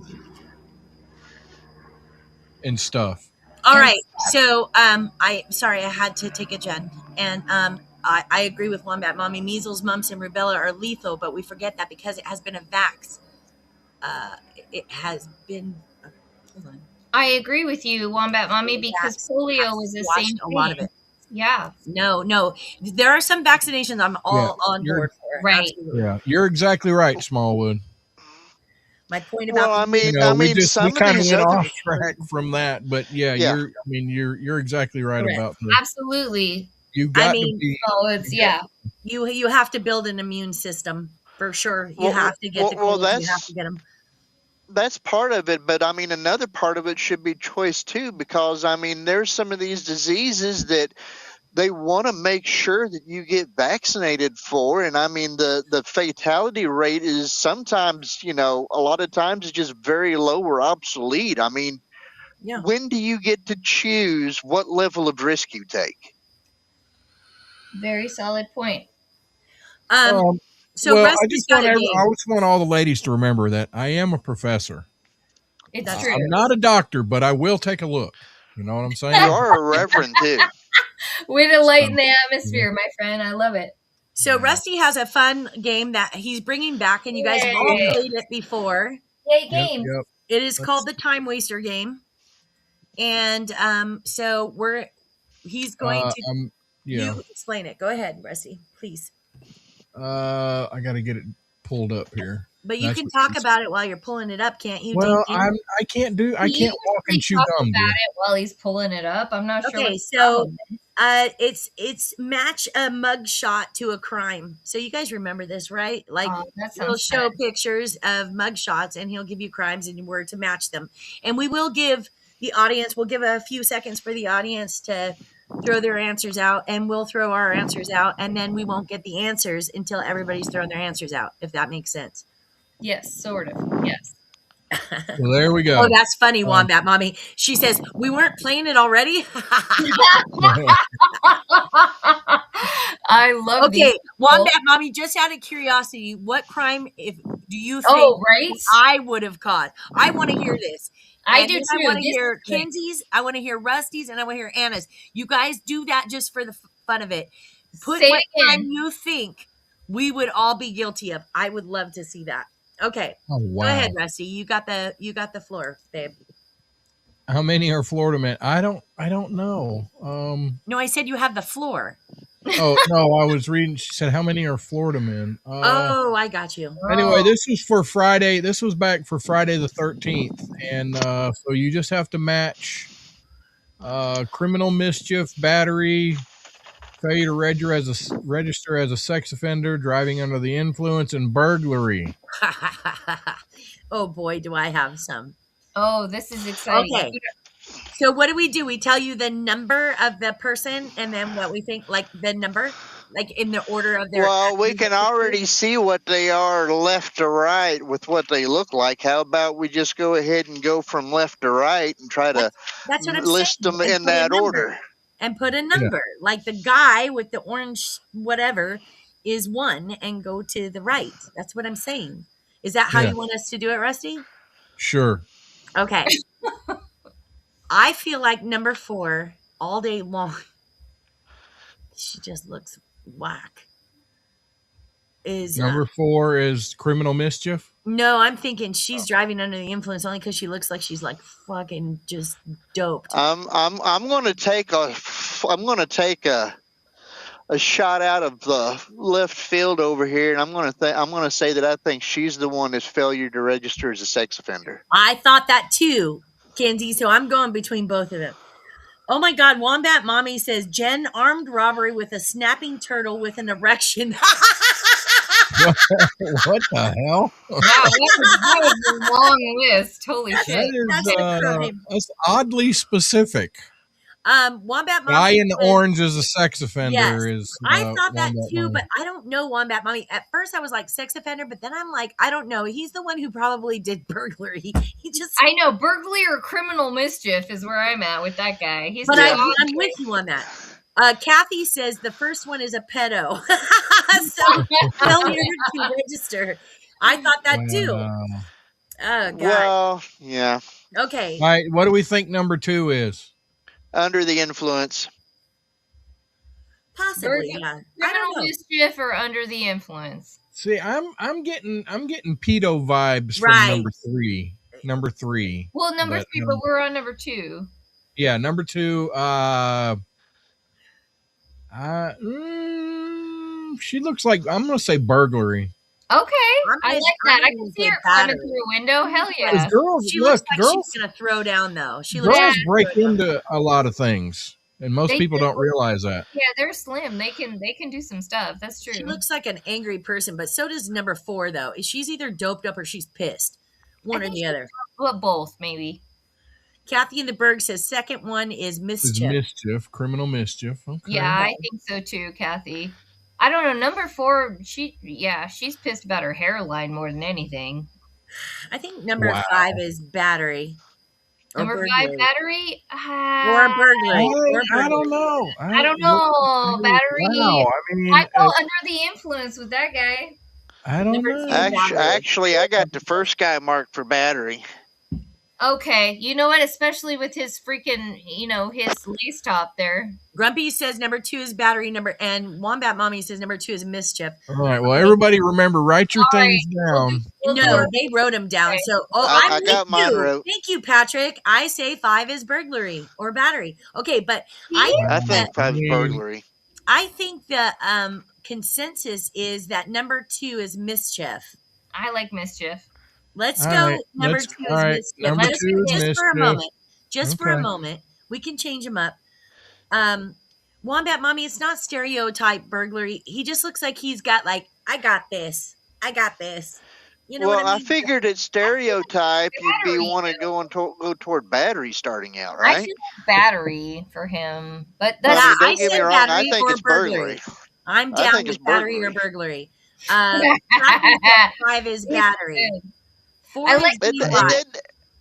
And stuff. All And right. So I sorry, I had to take a Jen. And I agree with Wombat Mommy. Measles, mumps, and rubella are lethal, but we forget that because it has been a vax. It has been hold on. I agree with you, Wombat Mommy, because Vax polio has was the squashed same a lot of thing. it. Yeah, No. There are some vaccinations I'm all on you're- board for. right. Absolutely. Yeah, you're exactly right, Smallwood. My point Well, about the I You mean, know, we some of kind of these went other, off track from that, but yeah, yeah. you're exactly right Correct. about the. Absolutely. You I got to mean, be. So it's yeah. you have to build an immune system for sure. You Well, have to get the well, colds. You have to get them. that's part of it, but I mean, another part of it should be choice too, because I mean, there's some of these diseases that they want to make sure that you get vaccinated for, and I mean, the fatality rate is sometimes, a lot of times it's just very low or obsolete. I mean, Yeah. when do you get to choose what level of risk you take? Very solid point. So Well, Rusty's got a I game. just want all the ladies to remember that I am a professor. It's That's true. I'm not a doctor, but I will take a look. You know what I'm saying? You are a reverend too. Way to lighten the So, atmosphere, my friend. I love it. So Rusty has a fun game that he's bringing back, and you guys have all Yay. played it before. Yay, Yep, games. yep. It is called the Time Waster game, and so he's going to Yeah. you explain it. Go ahead, Rusty, please. I got to get it pulled up here. But you That's can what talk he's- about it while you're pulling it up, can't you? Well, Ding, ding? I can't You walk and chew talk gum. about Dear. it while he's pulling it up. I'm not sure. Okay, what the so problem is. it's match a mug shot to a crime. So you guys remember this, right? Like That he'll sounds show fun. pictures of mug shots and he'll give you crimes and we're to match them. And we will give the audience, we'll give a few seconds for the audience to throw their answers out, and we'll throw our answers out, and then we won't get the answers until everybody's thrown their answers out, if that makes sense. Yes, sort of. Yes. Well, there we go. Oh, that's funny, Wombat Mommy. She says, we weren't playing it already? I love Okay, these. Wombat Mommy, just out of curiosity, what crime do you think Oh, right. I would have caught? I want to hear this. I And do then too. I want to This hear is great. Kinsey's, I want to hear Rusty's, and I want to hear Anna's. You guys do that just for the fun of it. Put Say what it crime again. you think we would all be guilty of. I would love to see that. Okay, Oh, wow. go ahead, Rusty. You got the floor, babe. How many are Florida men? I don't know. No, I said you have the floor. Oh no, I was reading. She said, "How many are Florida men?" Oh, I got you. Anyway, this was for Friday. This was back for Friday the 13th, and so you just have to match criminal mischief, battery, failure to register as a sex offender, driving under the influence, and burglary. Oh boy, do I have some. Oh, this is exciting. Okay. So what do? We tell you the number of the person and then what we think, like the number, like in the order of their. Well, we can already see what they are left to right with what they look like. How about we just go ahead and go from left to right and try to That's what I'm list saying. them And in put a that number. order? And put a number. Like the guy with the orange whatever is 1 and go to the right. That's what I'm saying. Is that how Yeah. you want us to do it, Rusty? Sure. Okay. I feel like number 4 all day long. She just looks whack. Is Number 4 is criminal mischief. no, I'm thinking she's driving under the influence only because she looks like she's like fucking just doped. I'm gonna take a shot out of the left field over here, and I'm gonna say that I think she's the one that's failure to register as a sex offender. I thought that too, Kenzie. So I'm going between both of them. Oh my God, Wombat Mommy says Jen armed robbery with a snapping turtle with an erection. What the hell? Wow, that was a long list. Holy shit. That's oddly specific. Wombat Mommy. Guy in orange as a sex offender is. I thought that Wombat too, Mommy. but I don't know Wombat Mommy. At first, I was like sex offender, but then I'm like, I don't know. He's the one who probably did burglary. He just. I know burglary or criminal mischief is where I'm at with that guy. He's But too I'm odd. with you on that. Kathy says the first one is a pedo. So failure to register. I thought that too. Wow. Oh God. Well, yeah, Okay. All right, what do we think number 2 is? under the influence. Possibly, yeah. I Criminal don't know. mischief or under the influence. See, I'm getting pedo vibes Right. from number 3. Number 3. Well, number But, 3, but we're on number 2. Yeah, number 2. She looks like, I'm gonna say burglary. Okay, I'm I gonna- like that. I'm I gonna can say see her climbing battery. through a window. Hell Because yeah. girls, She look, looks like girls, she's gonna throw down though. She looks girls like break into a lot of things, and most They people do. don't realize that. Yeah, they're slim. They can do some stuff. That's true. she looks like an angry person, but so does number 4 though. She's either doped up or she's pissed. One I or think the she's other. Well, both maybe. Kathy in the Berg says second one is It's mischief. mischief, criminal mischief. Okay. Yeah, I think so too, Kathy. I don't know. Number 4, she's pissed about her hairline more than anything. I think number Wow. 5 is battery. Or Number 5, burglary. battery. Or burglary. Or I don't burglary. know. I don't know. Battery. Wow, I mean, I go under the influence with that guy. I don't Number know. 2. Actually, I got the first guy marked for battery. Okay, you know what? Especially with his freaking, his lace top there. Grumpy says number 2 is battery and Wombat Mommy says number 2 is mischief. All right. Well, everybody, remember, write your All things down. No, they wrote them down. Okay. So, I I'm got with mine you. wrote. Thank you, Patrick. I say 5 is burglary or battery. Okay, but I think 5 is mean- burglary. I think the consensus is that number 2 is mischief. I like mischief. Let's All go. right, Number let's- 2 all is right, mischief. number Let's 2 is just for a mischief. moment. Just for a Okay. moment. We can change them up. Wombat Mommy, it's not stereotype burglary. He just looks like he's got like, I got this. I got this. You know Well, what I mean? I figured at stereotype you'd be Battery, want to go toward battery starting out, I right? feel like battery for him, but I that's mean, don't I get me said wrong. I battery think or it's burglary. I'm I down think with it's battery or burglary. burglary. Kathy said 5 is battery. 4 I is like DUI.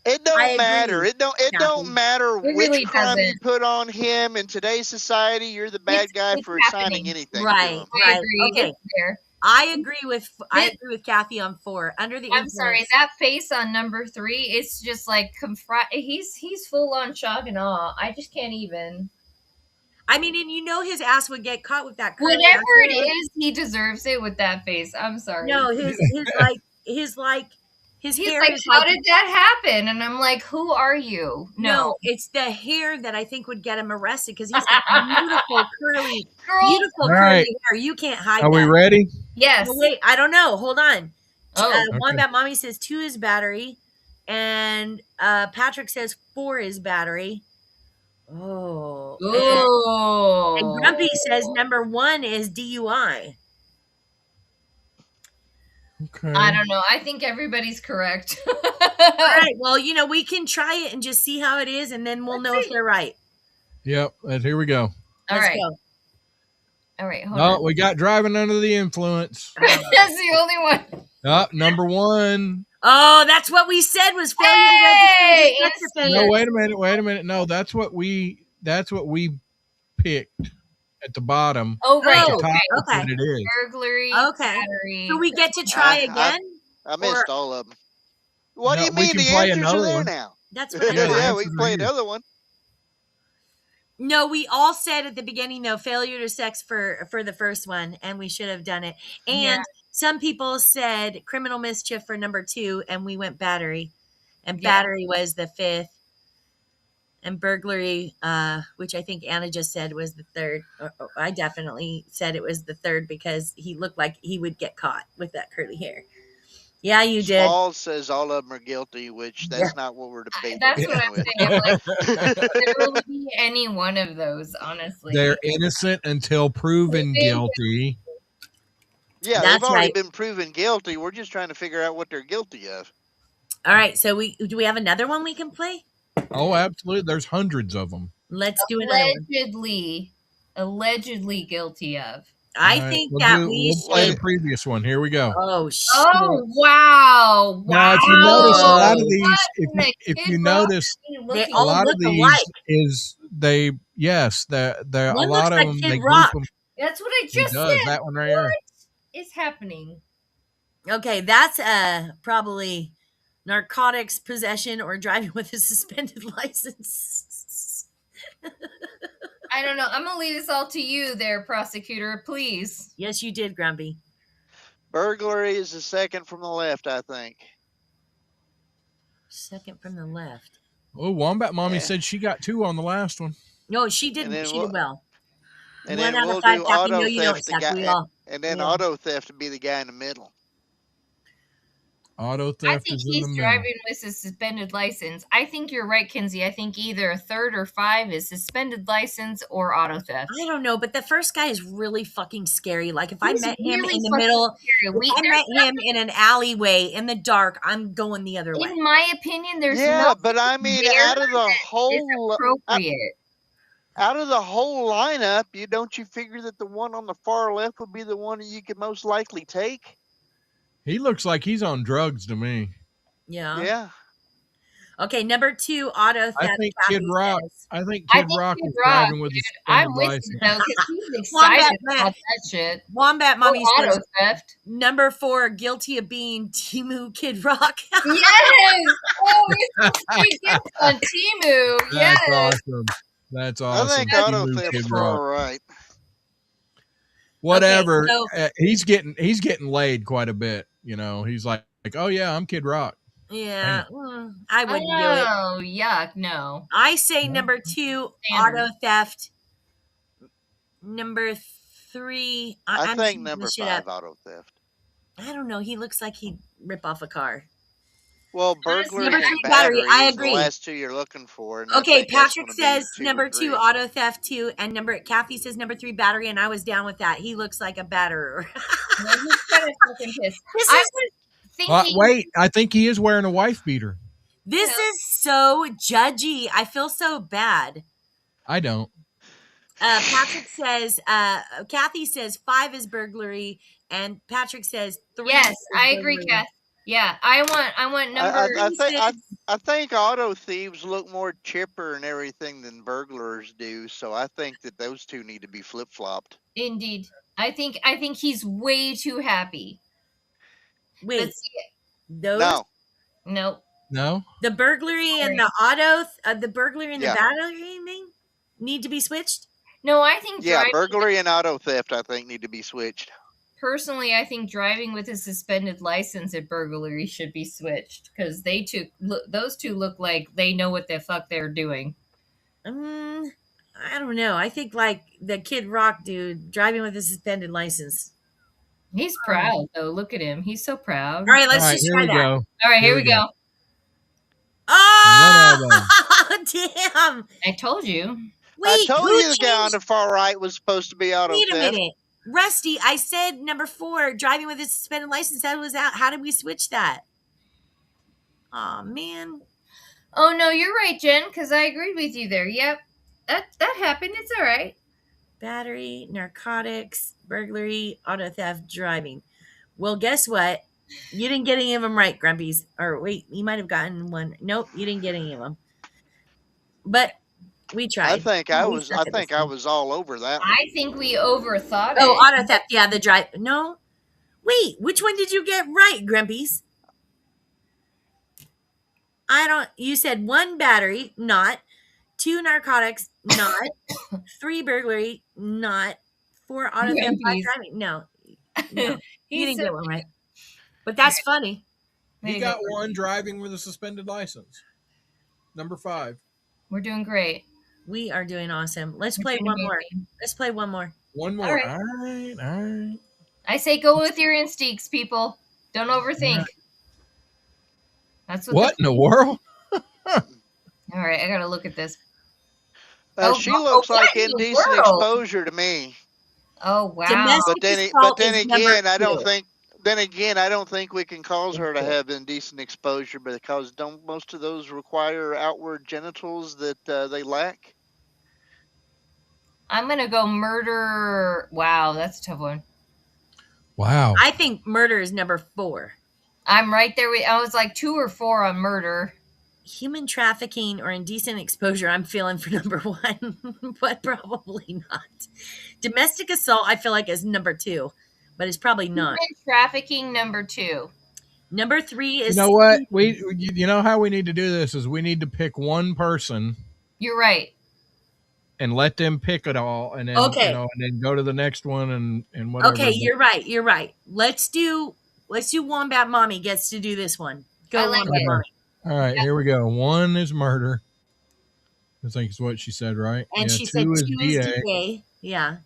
It I don't agree, matter. It Kathy. don't matter It which really crime you doesn't. put on him in today's society. You're the bad guy it's for happening. assigning anything Right. to him. I Right. agree. Okay. It's there. I agree with Kathy on 4. Under the I'm influence. sorry, that face on number 3, it's just like he's full on shock and awe. I just can't even. I mean, and his ass would get caught with that curly Whatever it afro. is, he deserves it with that face. I'm sorry. No, his He's hair like, is how like, did that happen? And I'm like, who are you? no, it's the hair that I think would get him arrested because he's got beautiful curly, Girl. beautiful All curly right. hair. You can't hide Are we that. ready? Yes. Oh, wait, I don't know. Hold on. Oh, okay. Wombat Mommy says 2 is battery, and Patrick says 4 is battery. Oh. And Grumpy says number 1 is DUI. Okay. I don't know. I think everybody's correct. All right. Well, we can try it and just see how it is, and then we'll know if they're right. Yep. Here we go. All Let's right. go. All right. Hold Oh, on. we got driving under the influence. That's the only one. Number 1. Oh, that's what we said was failure Hey, to register as a sex it's- offender. No, wait a minute. No, that's what we picked at the bottom. Oh, right. At the Oh, top is okay. what it is. Burglary. Okay. Battery. So we get to try I- again? I missed all of them. What do No, you we mean can the play answers are another there one. now? That's what I Yeah, meant. Yeah, answers we can are play here. another one. No, we all said at the beginning though, failure to sex for the first one, and we should have done it. And Yeah. some people said criminal mischief for number 2, and we went battery, and Yeah. battery was the 5th, and burglary, which I think Anna just said was the 3rd. I definitely said it was the 3rd because he looked like he would get caught with that curly hair. Yeah, you did. Smalls says all of them are guilty, which that's not what we're debating. That's what I'm with. saying. I'm like, literally any one of those, honestly. They're innocent until proven guilty. Yeah, That's they've already right. been proven guilty. We're just trying to figure out what they're guilty of. All right, so do we have another one we can play? Oh, absolutely. There's hundreds of them. Let's do another one. Allegedly guilty of. I All right, think we'll that do- we we'll play should. the previous one. Here we go. Oh shit! Oh wow! Now, if you notice, a lot of Wow. these, What? if Kid you Rock notice, They a all lot look of these alike. is they're a One lot looks of like them Kid they Rock. group them. That's what I He just does said. that one right here. What is happening? Okay, that's probably narcotics possession or driving with a suspended license. I don't know. I'm gonna leave this all to you, there, prosecutor. Please. Yes, you did, Grumpy. Burglary is the second from the left, I think. Second from the left. Oh, Wombat Mommy Yeah. said she got 2 on the last one. No, she did. And then She did well. And One then out we'll of 5, do Kathy. auto No, you don't, theft. The Steph. We guy, all. and then we all- auto theft would be the guy in the middle. Auto I theft think is in he's the middle. driving with a suspended license. I think you're right, Kinsey. I think either 3rd or 5 is suspended license or auto theft. I don't know, but the first guy is really fucking scary. Like if I He's met him really in the fucking middle, scary. if I met him in an alleyway in the dark, I'm going the other way. In my opinion, there's Yeah, no but I mean, there out of the that is whole appropriate. out of the whole lineup, don't you figure that the one on the far left would be the one that you could most likely take? He looks like he's on drugs to me. Yeah. Yeah. Okay, number 2, auto theft. I think Kathy Kid Rock. says. I think I Kid think Rock Kid is Rock, driving with a dude. suspended I'm with license. you though, because he's Wombat excited Matt. about that shit. Wombat Mommy Oh, auto says theft. number 4, guilty of being Timu Kid Rock. Yes. Oh, it's free gifts on Temu. Yes. That's awesome. That's awesome. I think Temu auto theft's Kid Rock. all right. Whatever. Okay, He's getting laid quite a bit. You know, he's like, oh yeah, I'm Kid Rock. Yeah, I wouldn't do it. Oh, yuck. No. I say number 2, Standard. auto theft. Number 3, I I'm think making number this shit 5, up. auto theft. I don't know. He looks like he'd rip off a car. Well, burglary number and 3, battery. battery I is agree. the last 2 you're looking for. And I Okay, think that's Patrick gonna be says 2 or number 3. 2, auto theft 2, and Kathy says number 3, battery, and I was down with that. He looks like a batterer. No, he's kind of fucking pissed. This I is was thinking. Wait, I think he is wearing a wife beater. this is so judgy. I feel so bad. I don't. Patrick says, Kathy says 5 is burglary, and Patrick says 3. Yes, is I agree, burglary. Kath. Yeah, I want number. I think auto thieves look more chipper and everything than burglars do, so I think that those 2 need to be flip flopped. Indeed, I think he's way too happy. Wait, Let's see. those No, Nope. No. the burglary and the auto, the burglary and Yeah. the battery thing need to be switched. No, I think yeah, driving, burglary and auto theft I think need to be switched. personally, I think driving with a suspended license at burglary should be switched because those 2 look like they know what the fuck they're doing. I don't know. I think like the Kid Rock dude driving with a suspended license. He's proud though. Look at him. He's so proud. All right, let's All right, just here try we that. go. All right, here we go. Oh, damn! I told you. Wait, I told who you the guy on changed- the far right was supposed to be auto Wait a theft. minute, Rusty. I said number 4, driving with a suspended license. That was out. How did we switch that? Oh man. Oh no, you're right, Jen. Because I agreed with you there. Yep, that happened. It's all right. Battery, narcotics, burglary, auto theft, driving. Well, guess what? You didn't get any of them right, Grumpies. Or wait, you might have gotten one. Nope, you didn't get any of them. But we tried. I think I was all over that one. I think we overthought Oh, it. auto theft. Yeah, the drive. No. Wait, which one did you get right, Grumpies? You said 1 battery, not. 2 narcotics, not. 3 burglary, not. 4 auto theft, 5 Grandpa's. driving. No. You He's didn't so get one right. But that's funny. Way He to go, got one Grandpa. driving with a suspended license. Number 5. We're doing great. We are doing awesome. Let's We're play doing one more. amazing. Let's play one more. One more. All right. All right. All right. I say go with your instincts, people. Don't overthink. That's What in the world? All right, I gotta look at this. She looks what like in the indecent world? exposure to me. Oh wow. Domestic But assault then is number again, I 2. don't think. Then again, I don't think we can cause her to have indecent exposure because don't most of those require outward genitals that they lack? I'm gonna go murder. Wow, that's a tough one. Wow. I think murder is number 4. I'm right there. I was like 2 or 4 on murder. Human trafficking or indecent exposure, I'm feeling for number 1, but probably not. Domestic assault, I feel like is number 2, but it's probably not. Human trafficking number 2. Number 3 is You know what? You know how we need to do this is we need to pick one person You're right. and let them pick it all, and then Okay. and then go to the next one and whatever. Okay, you're right. You're right. Let's do Wombat Mommy gets to do this one. Go I like Wombat it. Mommy. All right, here we go. 1 is murder. I think is what she said, right? And she said 2 is 2 is DA. DA. Yeah.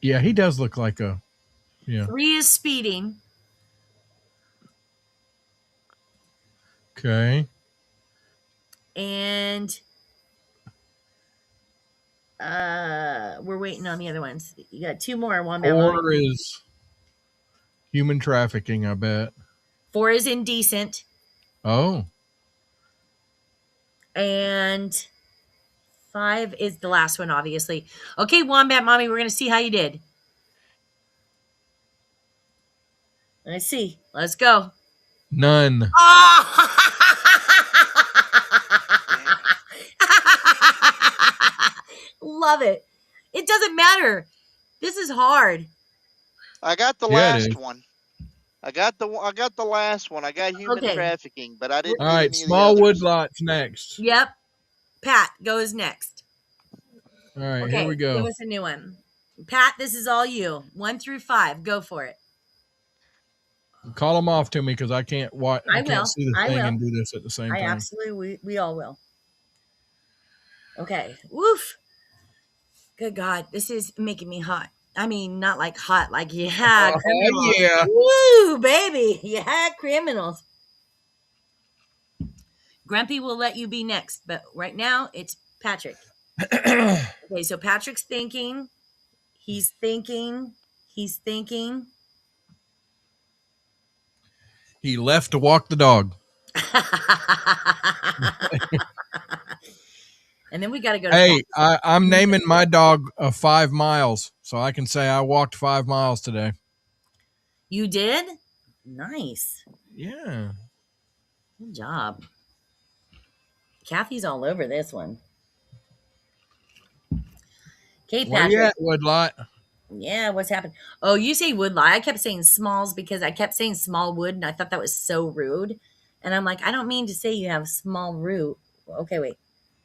Yeah, he does look like a. Yeah. 3 is speeding. Okay. And we're waiting on the other ones. You got 2 more Wombat 4 Mommy. is human trafficking, I bet. 4 is indecent. Oh. And 5 is the last one, obviously. Okay, Wombat Mommy, we're going to see how you did. Let's see. Let's go. None. Oh! Love it. It doesn't matter. This is hard. I got the Yeah, it last is. one. I got the last one. I got human Okay. trafficking, but I didn't All get right, any of the small others. woodlots next. Yep. Pat goes next. All right, Okay, here we give go. us a new one. Pat, this is all you. 1 through 5. Go for it. Call them off to me because I can't watch. I I can't will. see the I thing will. and do this at the same I time. absolutely, we all will. Okay. Woof. Good God. This is making me hot. I mean, not like hot, like, yeah, Oh, criminals. yeah. Woo, baby. Yeah, criminals. Grumpy will let you be next, but right now it's Patrick. Okay, so Patrick's thinking. He's thinking. He's thinking. He left to walk the dog. And then we got to go to Hey, I'm naming my dog 5 miles, so I can say I walked 5 miles today. You did? Nice. Yeah. Good job. Kathy's all over this one. Okay, Where you Patrick. at, Woodlot? Yeah, what's happened? Oh, you say woodlot. I kept saying smalls because I kept saying small wood, and I thought that was so rude. And I'm like, I don't mean to say you have small root. Okay, wait.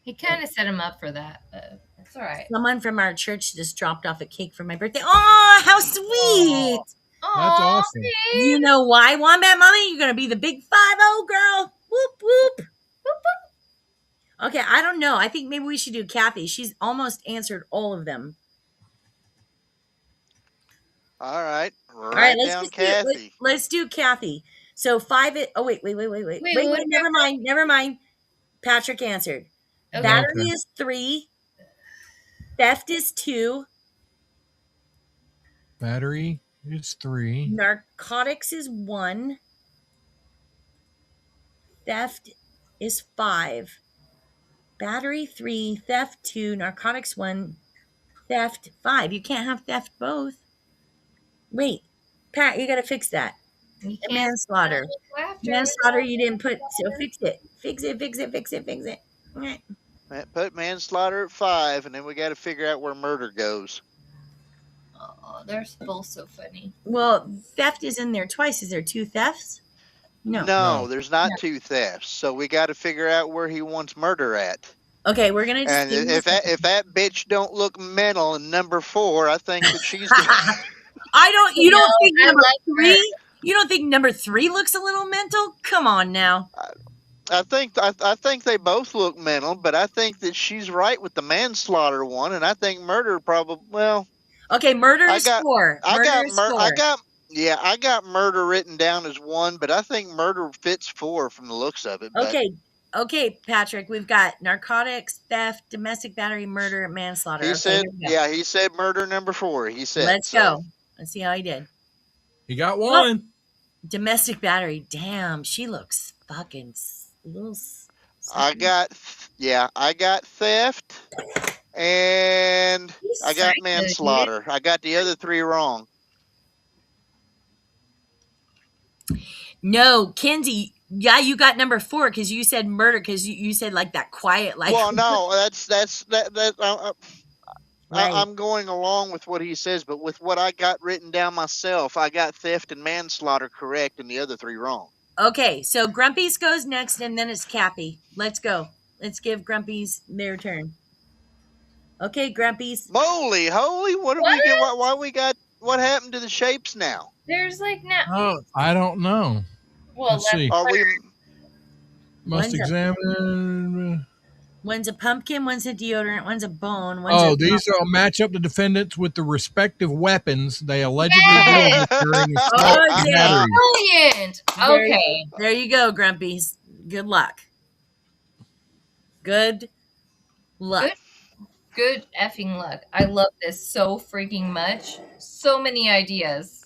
He kind of set him up for that, but that's all right. Someone from our church just dropped off a cake for my birthday. Oh, how sweet. That's awesome. You know why, Wombat Mommy? You're going to be the big 5-0 girl. Whoop, whoop. Whoop, whoop. Okay, I don't know. I think maybe we should do Kathy. She's almost answered all of them. All right. All right, let's down just Kathy. let's do Kathy. So 5 it. Oh, wait. Wait, Never mind. Patrick answered. Okay. Battery is 3. Theft is 2. Battery is 3. Narcotics is 1. Theft is 5. Battery 3. Theft 2. Narcotics 1. Theft 5. You can't have theft both. Wait, Pat, you got to fix that. You And can't manslaughter. laughter. Manslaughter you didn't put. So fix it. Fix it. All right. Put manslaughter at 5, and then we got to figure out where murder goes. Oh, they're both so funny. Well, theft is in there twice. Is there 2 thefts? No, there's not two thefts. So we got to figure out where he wants murder at. Okay, we're gonna just And if that bitch don't look mental in number 4, I think that she's. You don't think I number like 3? You don't think number 3 looks a little mental? Come on now. I think they both look mental, but I think that she's right with the manslaughter one, and I think murder probably. Well, okay, murder is 4. I got murder written down as 1, but I think murder fits 4 from the looks of it. But. Okay, Patrick, we've got narcotics, theft, domestic battery, murder, manslaughter. He said murder number 4. He said. Let's go. Let's see how he did. He got 1. Domestic battery. Damn, she looks fucking little. I got theft, and I got manslaughter. I got the other 3 wrong. No, Kenzie. Yeah, you got number 4 because you said murder because you said like that quiet like. Well, no, that's. Right. I'm going along with what he says, but with what I got written down myself, I got theft and manslaughter correct, and the other 3 wrong. Okay, so Grumpy's goes next, and then it's Kathy. Let's go. Let's give Grumpy's their turn. Okay, Grumpy's. Moly, holy! What do we get? Why we got? What happened to the shapes now? There's like now. Oh, I don't know. Well, Let's see. Are we? Must examine. One's a pumpkin, one's a deodorant, one's a bone. These will match up the defendants with the respective weapons they allegedly used during assault and battery. Brilliant. Okay. There you go, Grumpy's. Good luck. Good luck. Good effing luck. I love this so freaking much. So many ideas.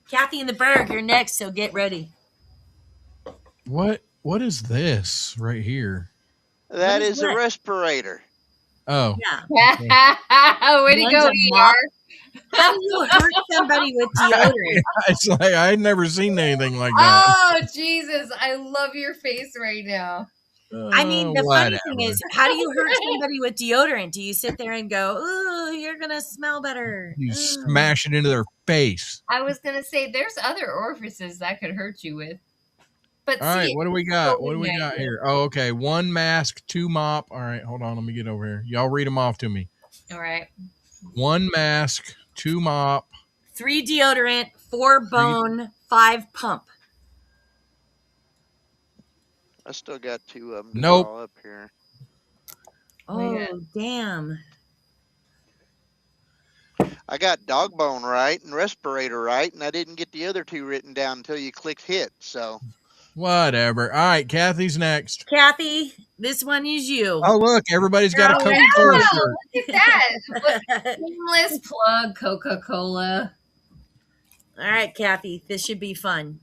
Kathy and the Berg, you're next, so get ready. What is this right here? That is a respirator. Oh. Yeah. Way to go, ER. How do you hurt somebody with deodorant? It's like I'd never seen anything like that. Oh, Jesus. I love your face right now. I mean, the funny thing is, how do you hurt somebody with deodorant? Do you sit there and go, "Ooh, you're gonna smell better"? You smash it into their face. I was gonna say there's other orifices that could hurt you with. But all right, what do we got? What do we got here? Oh, okay. 1 mask, 2 mop. All right, hold on. Let me get over here. Y'all read them off to me. All right. 1 mask, 2 mop, 3 deodorant, 4 bone, 5 pump. I still got 2 of them. Nope. All up here. Oh, damn. I got dog bone right and respirator right, and I didn't get the other 2 written down until you clicked hit. So whatever. All right, Kathy's next. Kathy, this one is you. Oh, look, everybody's got a Coca-Cola shirt. Look at that. Shameless plug, Coca-Cola. All right, Kathy, this should be fun.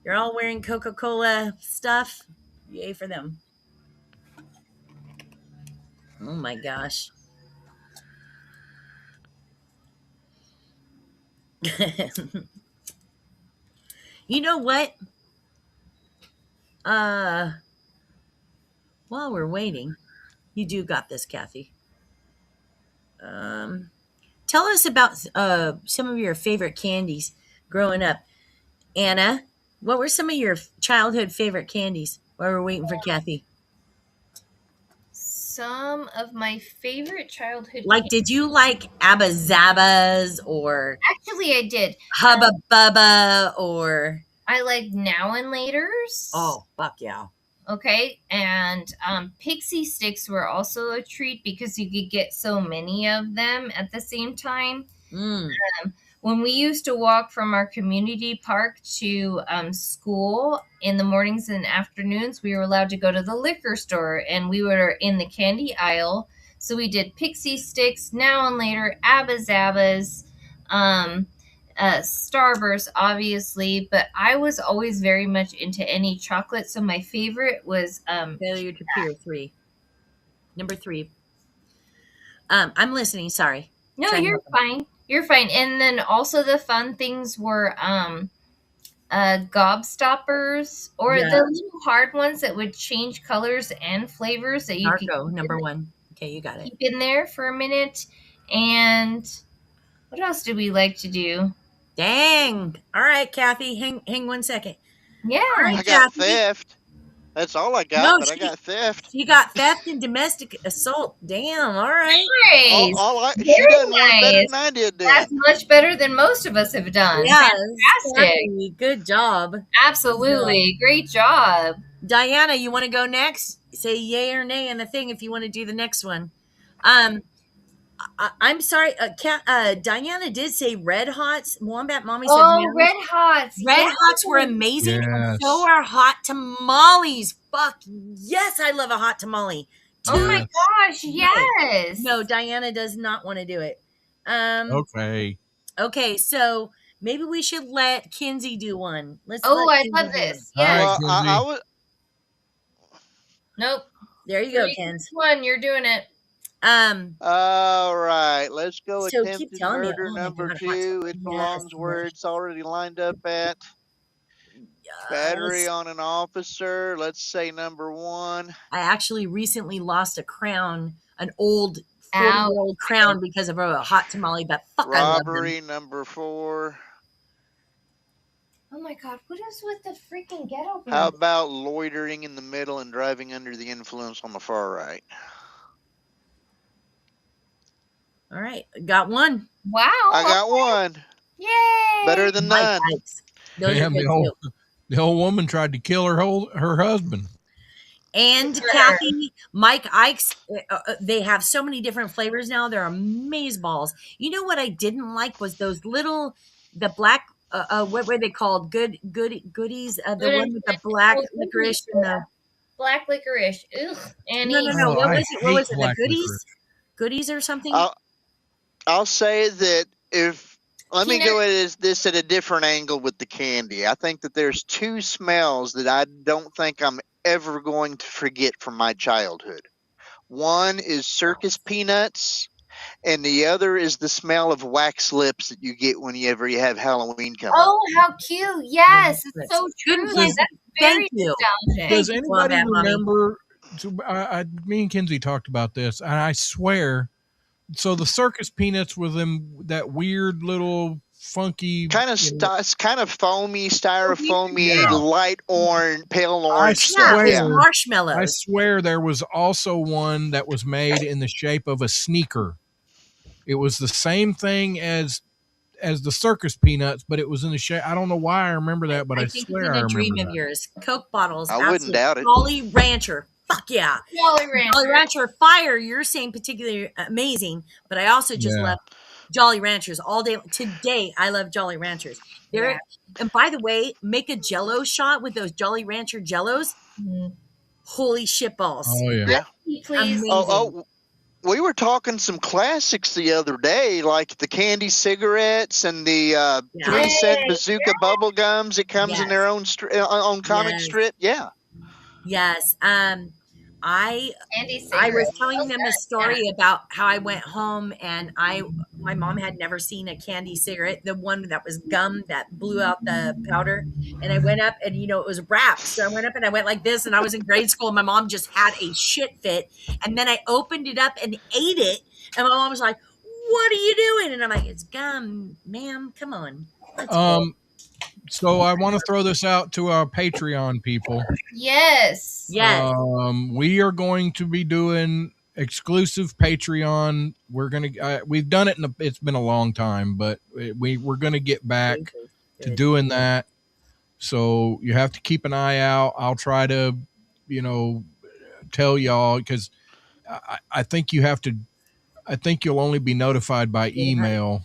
You're all wearing Coca-Cola stuff. Yay for them. Oh my gosh. You know what? While we're waiting, you do got this, Kathy. Tell us about some of your favorite candies growing up. Anna, what were some of your childhood favorite candies while we're waiting for Kathy? Some of my favorite childhood did you like Abba Zabbas or actually I did Hubba Bubba or I like Now and Laters. Oh, fuck yeah. Okay, and pixie sticks were also a treat because you could get so many of them at the same time. When we used to walk from our community park to school in the mornings and afternoons, we were allowed to go to the liquor store, and we were in the candy aisle. So we did pixie sticks, Now and Later, Abba Zabbas, Starburst, obviously, but I was always very much into any chocolate. So my favorite was Failure to Appear 3. Number 3. I'm listening. Sorry. No, you're fine. You're fine. And then also the fun things were gobstoppers or the little hard ones that would change colors and flavors that you Narco, number 1. Okay, you got it. Keep in there for a minute. And What else do we like to do? Dang. All right, Kathy, hang 1 second. Yeah. All right, I got Kathy. theft. That's all I got, No, but I got theft. she got theft and domestic assault. Damn. All right. Nice. She Very done one better nice. than I did That's then. much better than most of us have done. Yes. Fantastic. Kathy, good job. Absolutely. Great job. Diana, you want to go next? Say yay or nay in the thing if you want to do the next one. I'm sorry, Diana did say Red Hots. Wombat Mommy said Oh, no. Red Hots. Red Yes. Hots were amazing, and so Yes. are hot tamales. Fuck yes, I love a hot tamale. Oh my Yes. gosh, yes. No, Diana does not want to do it. Okay. Okay, so maybe we should let Kinsey do one. Let's Oh, let I Kinsey love do this. All right, Yes. Well, I Kinsey. was. Nope. There you go, Three, Kens. 2, 1, you're doing it. All right, let's go. So keep Attempted telling me, murder oh my number God, hot 2. tamale. It Yes, belongs where it's already lined up at. Battery yes. on an officer. Let's say number 1. I actually recently lost a crown, an old 40-year-old Ouch. crown because of a hot tamale, but fuck, I love them. Robbery number 4. Oh my god, what is with the freaking ghetto How boys? about loitering in the middle and driving under the influence on the far right? All right, got one. Wow. I got one. Yay. Better than Mike none. Ikes. Those are Damn, good the old woman tried to kill her husband. And Sure. Kathy, Mike Ikes, they have so many different flavors now. They're amaze balls. You know what I didn't like was those little, the black, what were they called? Goodies. The Good one with the black oh, licorice and the. Black licorice. Ugh. Annie. No. Oh, What I was it? What hate was it? The black goodies? licorice. Goodies or something? I'll say that if let me Peanut- go at this at a different angle with the candy. I think that there's 2 smells that I don't think I'm ever going to forget from my childhood. One is circus peanuts, and the other is the smell of wax lips that you get whenever you have Halloween come up. Oh, how cute. Yes, it's so true. Good, That's very Thank you. nostalgic. Does Thank you, anybody Wombat Mommy. remember? Me and Kinsey talked about this, and I swear. So the circus peanuts were that weird little funky Kind of foamy, styrofoamy, Yeah. light orange, pale I orange stuff. swear, Yeah. Marshmallows. I swear there was also one that was made in the shape of a sneaker. It was the same thing as the circus peanuts, but it was in the shape. I don't know why I remember that, but I think swear it's in I a remember dream that. of yours. Coke bottles. I wouldn't absolute doubt it. Jolly Rancher. Fuck yeah. Jolly Rancher. Jolly Rancher Fire, you're saying particularly amazing, but I also just Yeah. love Jolly Ranchers all day. Today, I love Jolly Ranchers. Yeah. And by the way, make a Jello shot with those Jolly Rancher Jellos. Mhm. Holy shit balls! Oh yeah. Yeah. Please. Amazing. Oh, we were talking some classics the other day, like the candy cigarettes and the 3-cent bazooka bubble gums. It comes in their own on comic Yes. strip. Yeah. Yes. I Andy I was cigarettes. telling them a story about how I went home and my mom had never seen a candy cigarette, the one that was gum that blew out the powder. And I went up and it was wrapped. So I went up and I went like this and I was in grade school and my mom just had a shit fit. And then I opened it up and ate it. And my mom was like, "What are you doing?" And I'm like, "It's gum, ma'am. Come on." Let's go. So I want to throw this out to our Patreon people. Yes. Yes. We are going to be doing exclusive Patreon. We're gonna we've done it it's been a long time, but we're gonna get back to doing that. So you have to keep an eye out. I'll try to, tell y'all because I think you have to. I think you'll only be notified by email.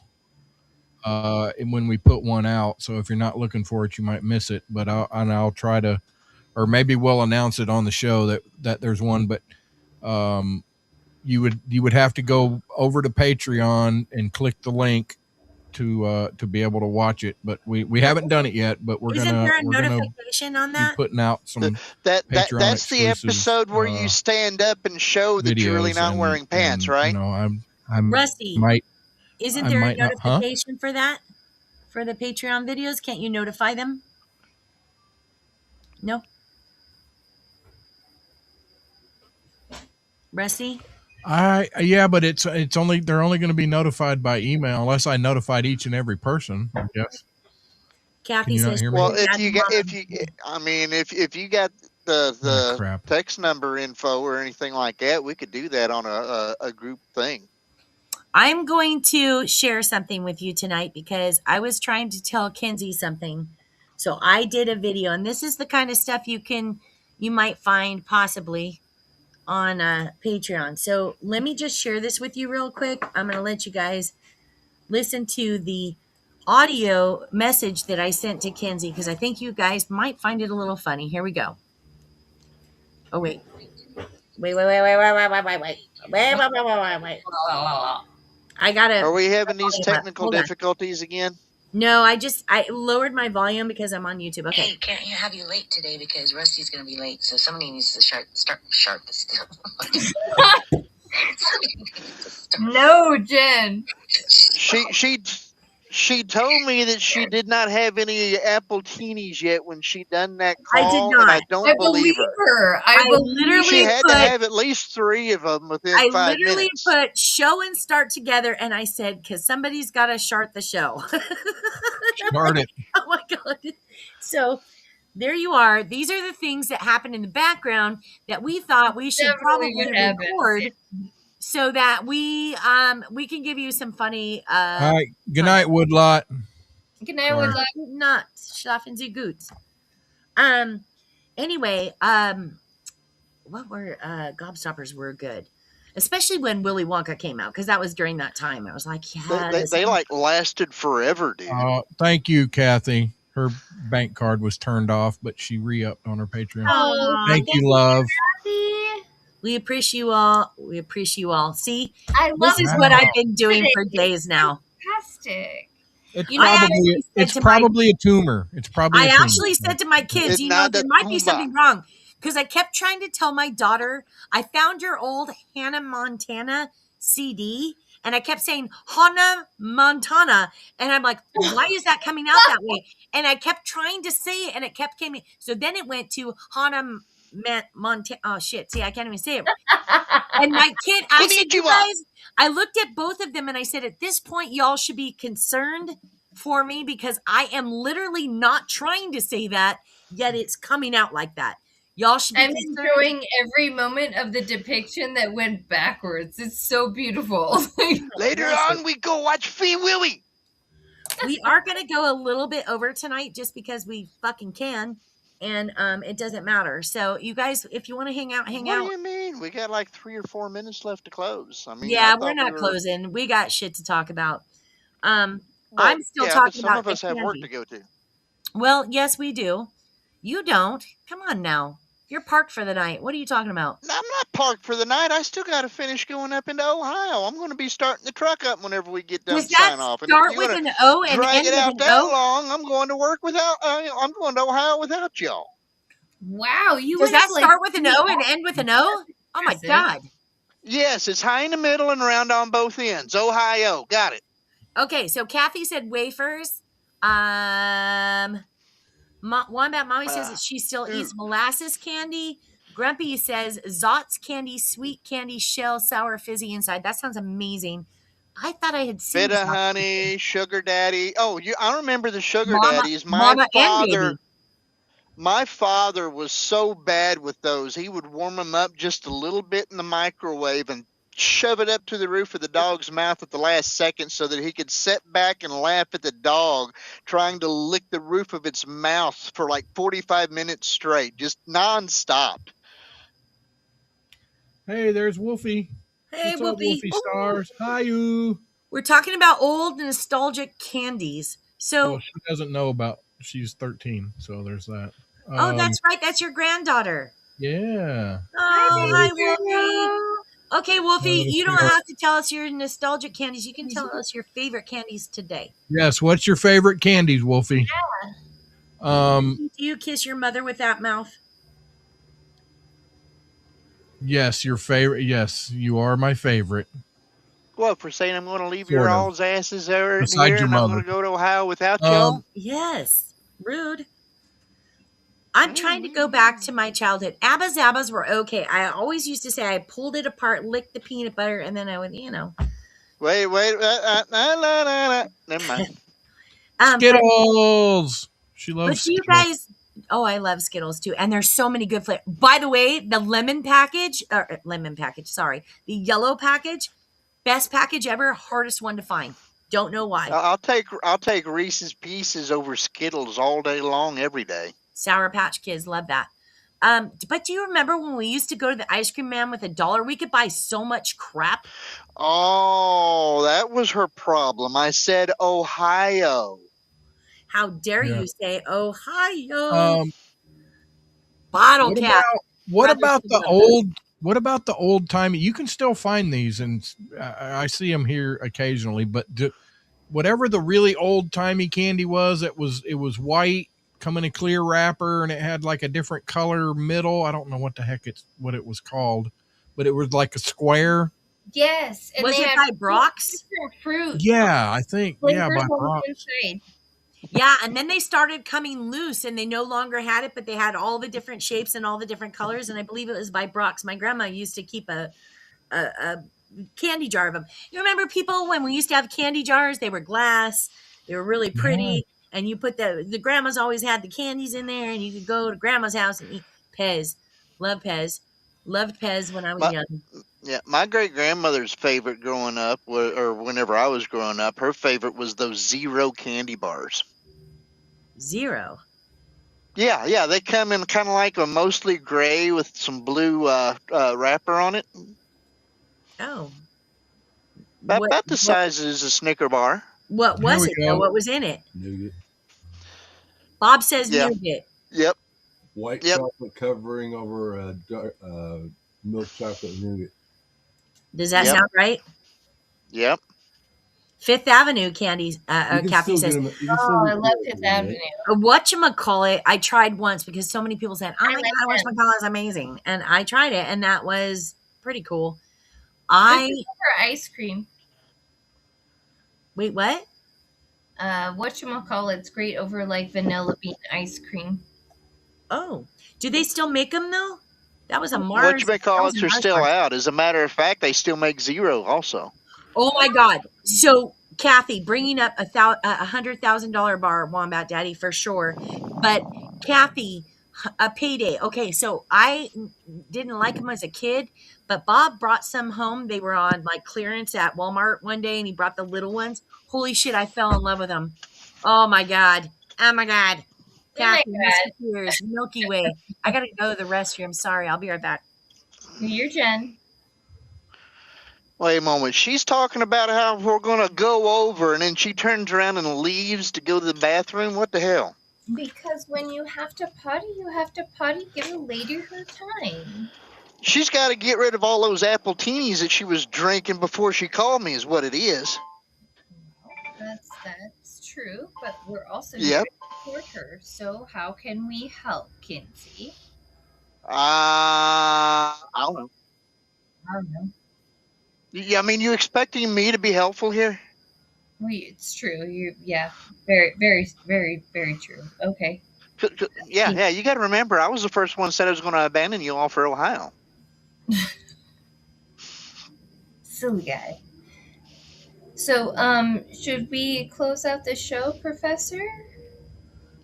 And when we put one out, so if you're not looking for it, you might miss it. But I'll try to, or maybe we'll announce it on the show that there's one. But you would have to go over to Patreon and click the link to be able to watch it. But we haven't done it yet. But we're Isn't gonna there a notification on be that? putting out some That's Patreon the episode where you stand up and show that you're really not wearing pants, right? I'm Rusty. Isn't I there a might not- huh? notification for that? For the Patreon videos? Can't you notify them? No? Rusty? Yeah, but it's only they're only going to be notified by email unless I notified each and every person. I guess. Can Kathy you not says, hear me? Well, "Daddy, I mean, if you got Ah, the crap. text number info or anything like that, we could do that on a group thing. I'm going to share something with you tonight because I was trying to tell Kenzie something. So I did a video, and this is the kind of stuff you might find possibly on Patreon. So let me just share this with you real quick. I'm going to let you guys listen to the audio message that I sent to Kenzie because I think you guys might find it a little funny. Here we go. Oh wait. Wait. I gotta Are we having these volume up. technical Hold on. difficulties again? No, I lowered my volume because I'm on YouTube. Okay. Hey, can't have you late today because Rusty's going to be late. So somebody needs to start this. No, Jen. She told me that she did not have any apple teenies yet when she done that I did call, and I not. don't I believe believe her. her. I believe She literally had to have at least 3 of them within I 5 literally minutes. put show and start together, and I said, because somebody's got to start the show. Start it. Oh my God. So there you are. These are the things that happen in the background that we thought we should definitely probably what happened. record so that we can give you some funny All right. Good night, Woodlot. Good night, Woodlock. not schlafen Sie gut. Anyway, what were Gobstoppers were good. Especially when Willy Wonka came out, because that was during that time. I was like, yes. They like lasted forever, dude. Thank you, Kathy. Her bank card was turned off, but she re-upped on her Patreon. Aw, Thank you, love. we appreciate you all. We appreciate you all. See, I love this is Wow. what I've been doing for days now. Fantastic. It's You know, I probably actually said it's to my- probably a tumor. It's probably I a tumor. actually said to my kids, It's you know, not there a might be tumor. something wrong. Because I kept trying to tell my daughter, I found your old Hannah Montana CD, and I kept saying Hannah Montana, and I'm like, why is that coming out that way? And I kept trying to say it, and it kept coming. So then it went to Hannah Montana. Oh shit! See, I can't even say it. And my kid, I said, you guys, I looked at both of them, and I said, at this point, y'all should be concerned for me because I am literally not trying to say that, yet it's coming out like that. Y'all should be I'm concerned. enjoying every moment of the depiction that went backwards. It's so beautiful. Later on, we go watch Free Willy. We are going to go a little bit over tonight just because we fucking can, and it doesn't matter. So you guys, if you want to hang out, hang What out. do you mean? We got like 3 or 4 minutes left to close. I mean, Yeah, I we're thought not we were... closing. We got shit to talk about. Well, I'm still yeah, talking but some about of us the have work candy. to go to. Well, yes, we do. You don't. Come on now. You're parked for the night. What are you talking about? I'm not parked for the night. I still got to finish going up into Ohio. I'm going to be starting the truck up whenever we get done Does with that sign off. And if start you're with going an O to and drag end it with out an that O? long, I'm going to work without. I'm going to Ohio without y'all. Wow, you Does went that like start with an three O and hours. end with an O? Oh my Impressive. God. Yes, it's high in the middle and round on both ends. Ohio, got it. Okay, so Kathy said wafers. Wombat Mommy says that she still eats molasses candy. Grumpy says Zot's candy, sweet candy, shell, sour, fizzy inside. That sounds amazing. I thought I had seen Bit of Zot's. honey, sugar daddy. Oh, I remember the sugar Mama- daddies. Mama and baby. My father was so bad with those. He would warm them up just a little bit in the microwave and shove it up to the roof of the dog's mouth at the last second so that he could sit back and laugh at the dog trying to lick the roof of its mouth for like 45 minutes straight, just nonstop. Hey, there's Wolfie. Hey, What's up, Whoopi. Wolfie Stars? Hi, you. We're talking about old nostalgic candies. So, Well, she doesn't know about. She's 13, so there's that. oh, that's right. That's your granddaughter. Yeah. Oh, hi, Wolfie. Okay, Wolfie, Oh, you don't sweetheart. have to tell us your nostalgic candies. You can tell us your favorite candies today. Yes. What's your favorite candies, Wolfie? Do you kiss your mother with that mouth? Yes, your favorite. Yes, you are my favorite. What, for saying I'm going to leave Sort your of. all's asses there Besides here your and I'm mother. going to go to Ohio without y'all? Yes. Rude. I'm trying to go back to my childhood. Abba Zabbas were okay. I always used to say I pulled it apart, licked the peanut butter, and then I would, Wait. Never mind. But Skittles. She But loves do you Skittles. guys? Oh, I love Skittles too, and there's so many good flavors. By the way, the lemon package, or lemon package, sorry, the yellow package, best package ever, hardest one to find. Don't know why. I'll take Reese's Pieces over Skittles all day long, every day. Sour Patch Kids, love that. But do you remember when we used to go to the ice cream man with $1? We could buy so much crap. Oh, that was her problem. I said Ohio. How dare Yeah. you say Ohio? What Bottle cap. about the old? What about the old timey? You can still find these, and I see them here occasionally. But whatever the really old timey candy was, it was white, come in a clear wrapper, and it had like a different color middle. I don't know what the heck what it was called, but it was like a square. Yes. And Was they it had by Brock's? different fruit. Yeah, I think flavors by on the Brock's. inside. Yeah, and then they started coming loose and they no longer had it, but they had all the different shapes and all the different colors. And I believe it was by Brock's. My grandma used to keep a candy jar of them. You remember people when we used to have candy jars? They were glass, they were really pretty, and you put the grandmas always had the candies in there, and you could go to grandma's house and eat Pez. Love Pez. Loved Pez when I was young. Yeah, my great grandmother's favorite growing up, or whenever I was growing up, her favorite was those Zero candy bars. Zero. Yeah, they come in kind of like a mostly gray with some blue wrapper on it. Oh. About the size as a Snicker bar. What was it, though? What was in it? Nougat. Bob says nougat. Yep. White chocolate covering over milk chocolate nougat. Does that sound right? Yep. Fifth Avenue candies. Kathy says, I love Fifth Avenue. Whatchamacallit, I tried once because so many people said, oh my God, whatchamacallit is amazing. And I tried it, and that was pretty cool. Ice cream. Wait, what? Whatchamacallit's great over like vanilla bean ice cream. Oh. Do they still make them, though? That was a Mars. Whatchamacallits are still out. As a matter of fact, they still make Zero also. Oh my God. So Kathy, bringing up a $100,000 bar, Wombat Daddy for sure. But Kathy, a payday. Okay, so I didn't like them as a kid, but Bob brought some home. They were on like clearance at Walmart one day, and he brought the little ones. Holy shit, I fell in love with them. Oh my God. Oh my God. Kathy, Musketeers, Milky Way. I gotta go to the restroom. Sorry, I'll be right back. You're Jen. Wait a moment. She's talking about how we're going to go over, and then she turns around and leaves to go to the bathroom. What the hell? Because when you have to potty, you have to potty. Give a lady her time. She's got to get rid of all those appletinis that she was drinking before she called me, is what it is. That's true, but we're also here to support her. So how can we help, Kinsey? I don't know. Yeah, I mean, you expecting me to be helpful here? Well, it's true. Very, very, very, very true. Okay. Yeah. You got to remember, I was the first one that said I was going to abandon you all for Ohio. Silly guy. So, should we close out the show, Professor?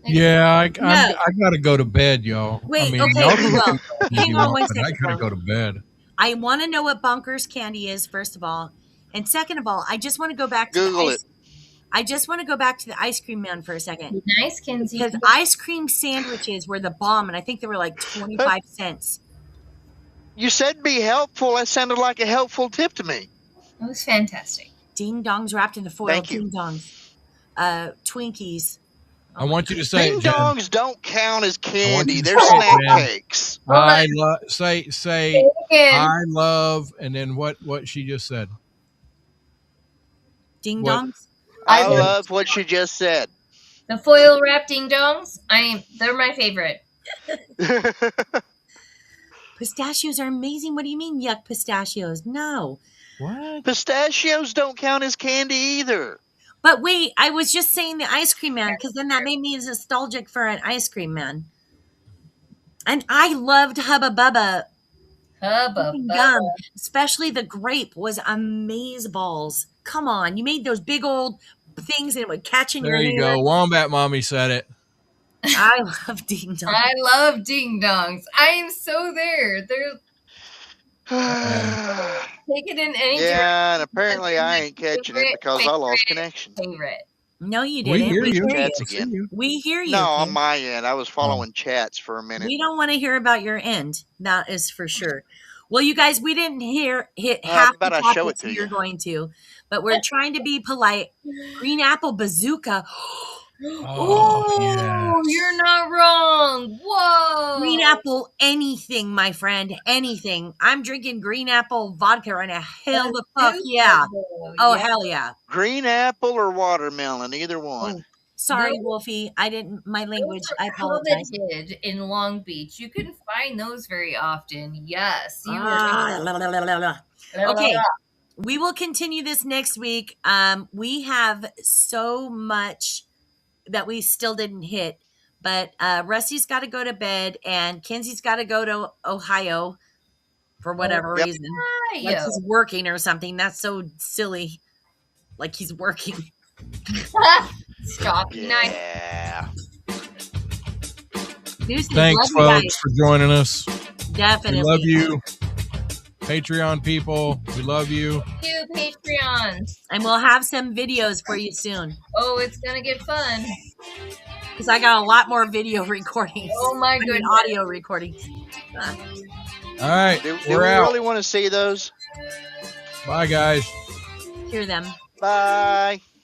Yeah, I got to go to bed, y'all. Wait, okay. Hang on one second. I got to go to bed. I want to know what Bunkers candy is, first of all. And second of all, I just want to go back to I just want to go back to the ice cream man for a second. Nice, Kinsey. Because ice cream sandwiches were the bomb, and I think they were like 25 cents. You said be helpful. That sounded like a helpful tip to me. It was fantastic. Ding dongs wrapped in the foil. Thank you. Ding dongs. Twinkies. I want you to say Ding dongs don't count as candy. They're say snack it, cakes. I say I love, and then what she just said. Ding dongs. I love what she just said. The foil wrapped ding dongs. They're my favorite. Pistachios are amazing. What do you mean, yuck pistachios? No. What? Pistachios don't count as candy either. But wait, I was just saying the ice cream man, because then that made me nostalgic for an ice cream man. And I loved Hubba Bubba Hubba chewing bubba. gum, especially the grape was amazeballs. Come on, you made those big old things and it would catch in your There you hair. go. Wombat Mommy said it. I love Ding Dong. I love ding dongs. I am so there. They're take it in any direction. Yeah, and apparently They're I my ain't catching it favorite, because I lost connection. favorite. No, you We didn't. hear We you. hear you. Chats We see again. you. We hear you. No, on Ken. my end. I was following chats for a minute. We don't want to hear about your end. That is for sure. Well, you guys, we didn't hit How half the about I show it topics to we you? were going to, but we're trying to be polite. Green apple bazooka. Oh, Ooh, yes. you're not wrong. Whoa. Green apple anything, my friend. Anything. I'm drinking green apple vodka right now. Hell the fuck yeah. Oh, hell yeah. Green apple or watermelon, either one. Oh, sorry, Those- Wolfie. I didn't, my language. Those I are apologize. coveted in Long Beach. You couldn't find those very often. Yes, you Ah, la, la, la, la, la. were. Okay. We will continue this next week. We have so much that we still didn't hit, but Rusty's got to go to bed and Kenzie's got to go to Ohio for whatever Yep. reason. Like he's working or something. That's so silly. Like he's working. Stop. Nice. Yeah. Deuces, Thanks, love you folks, for joining us. Definitely. We love you. Patreon people, we love you. You Patreons. And we'll have some videos for you soon. Oh, it's gonna get fun. Because I got a lot more video recordings. Oh my goodness. Audio recordings. All right, Do we're we out. really want to see those? Bye, guys. Hear them. Bye.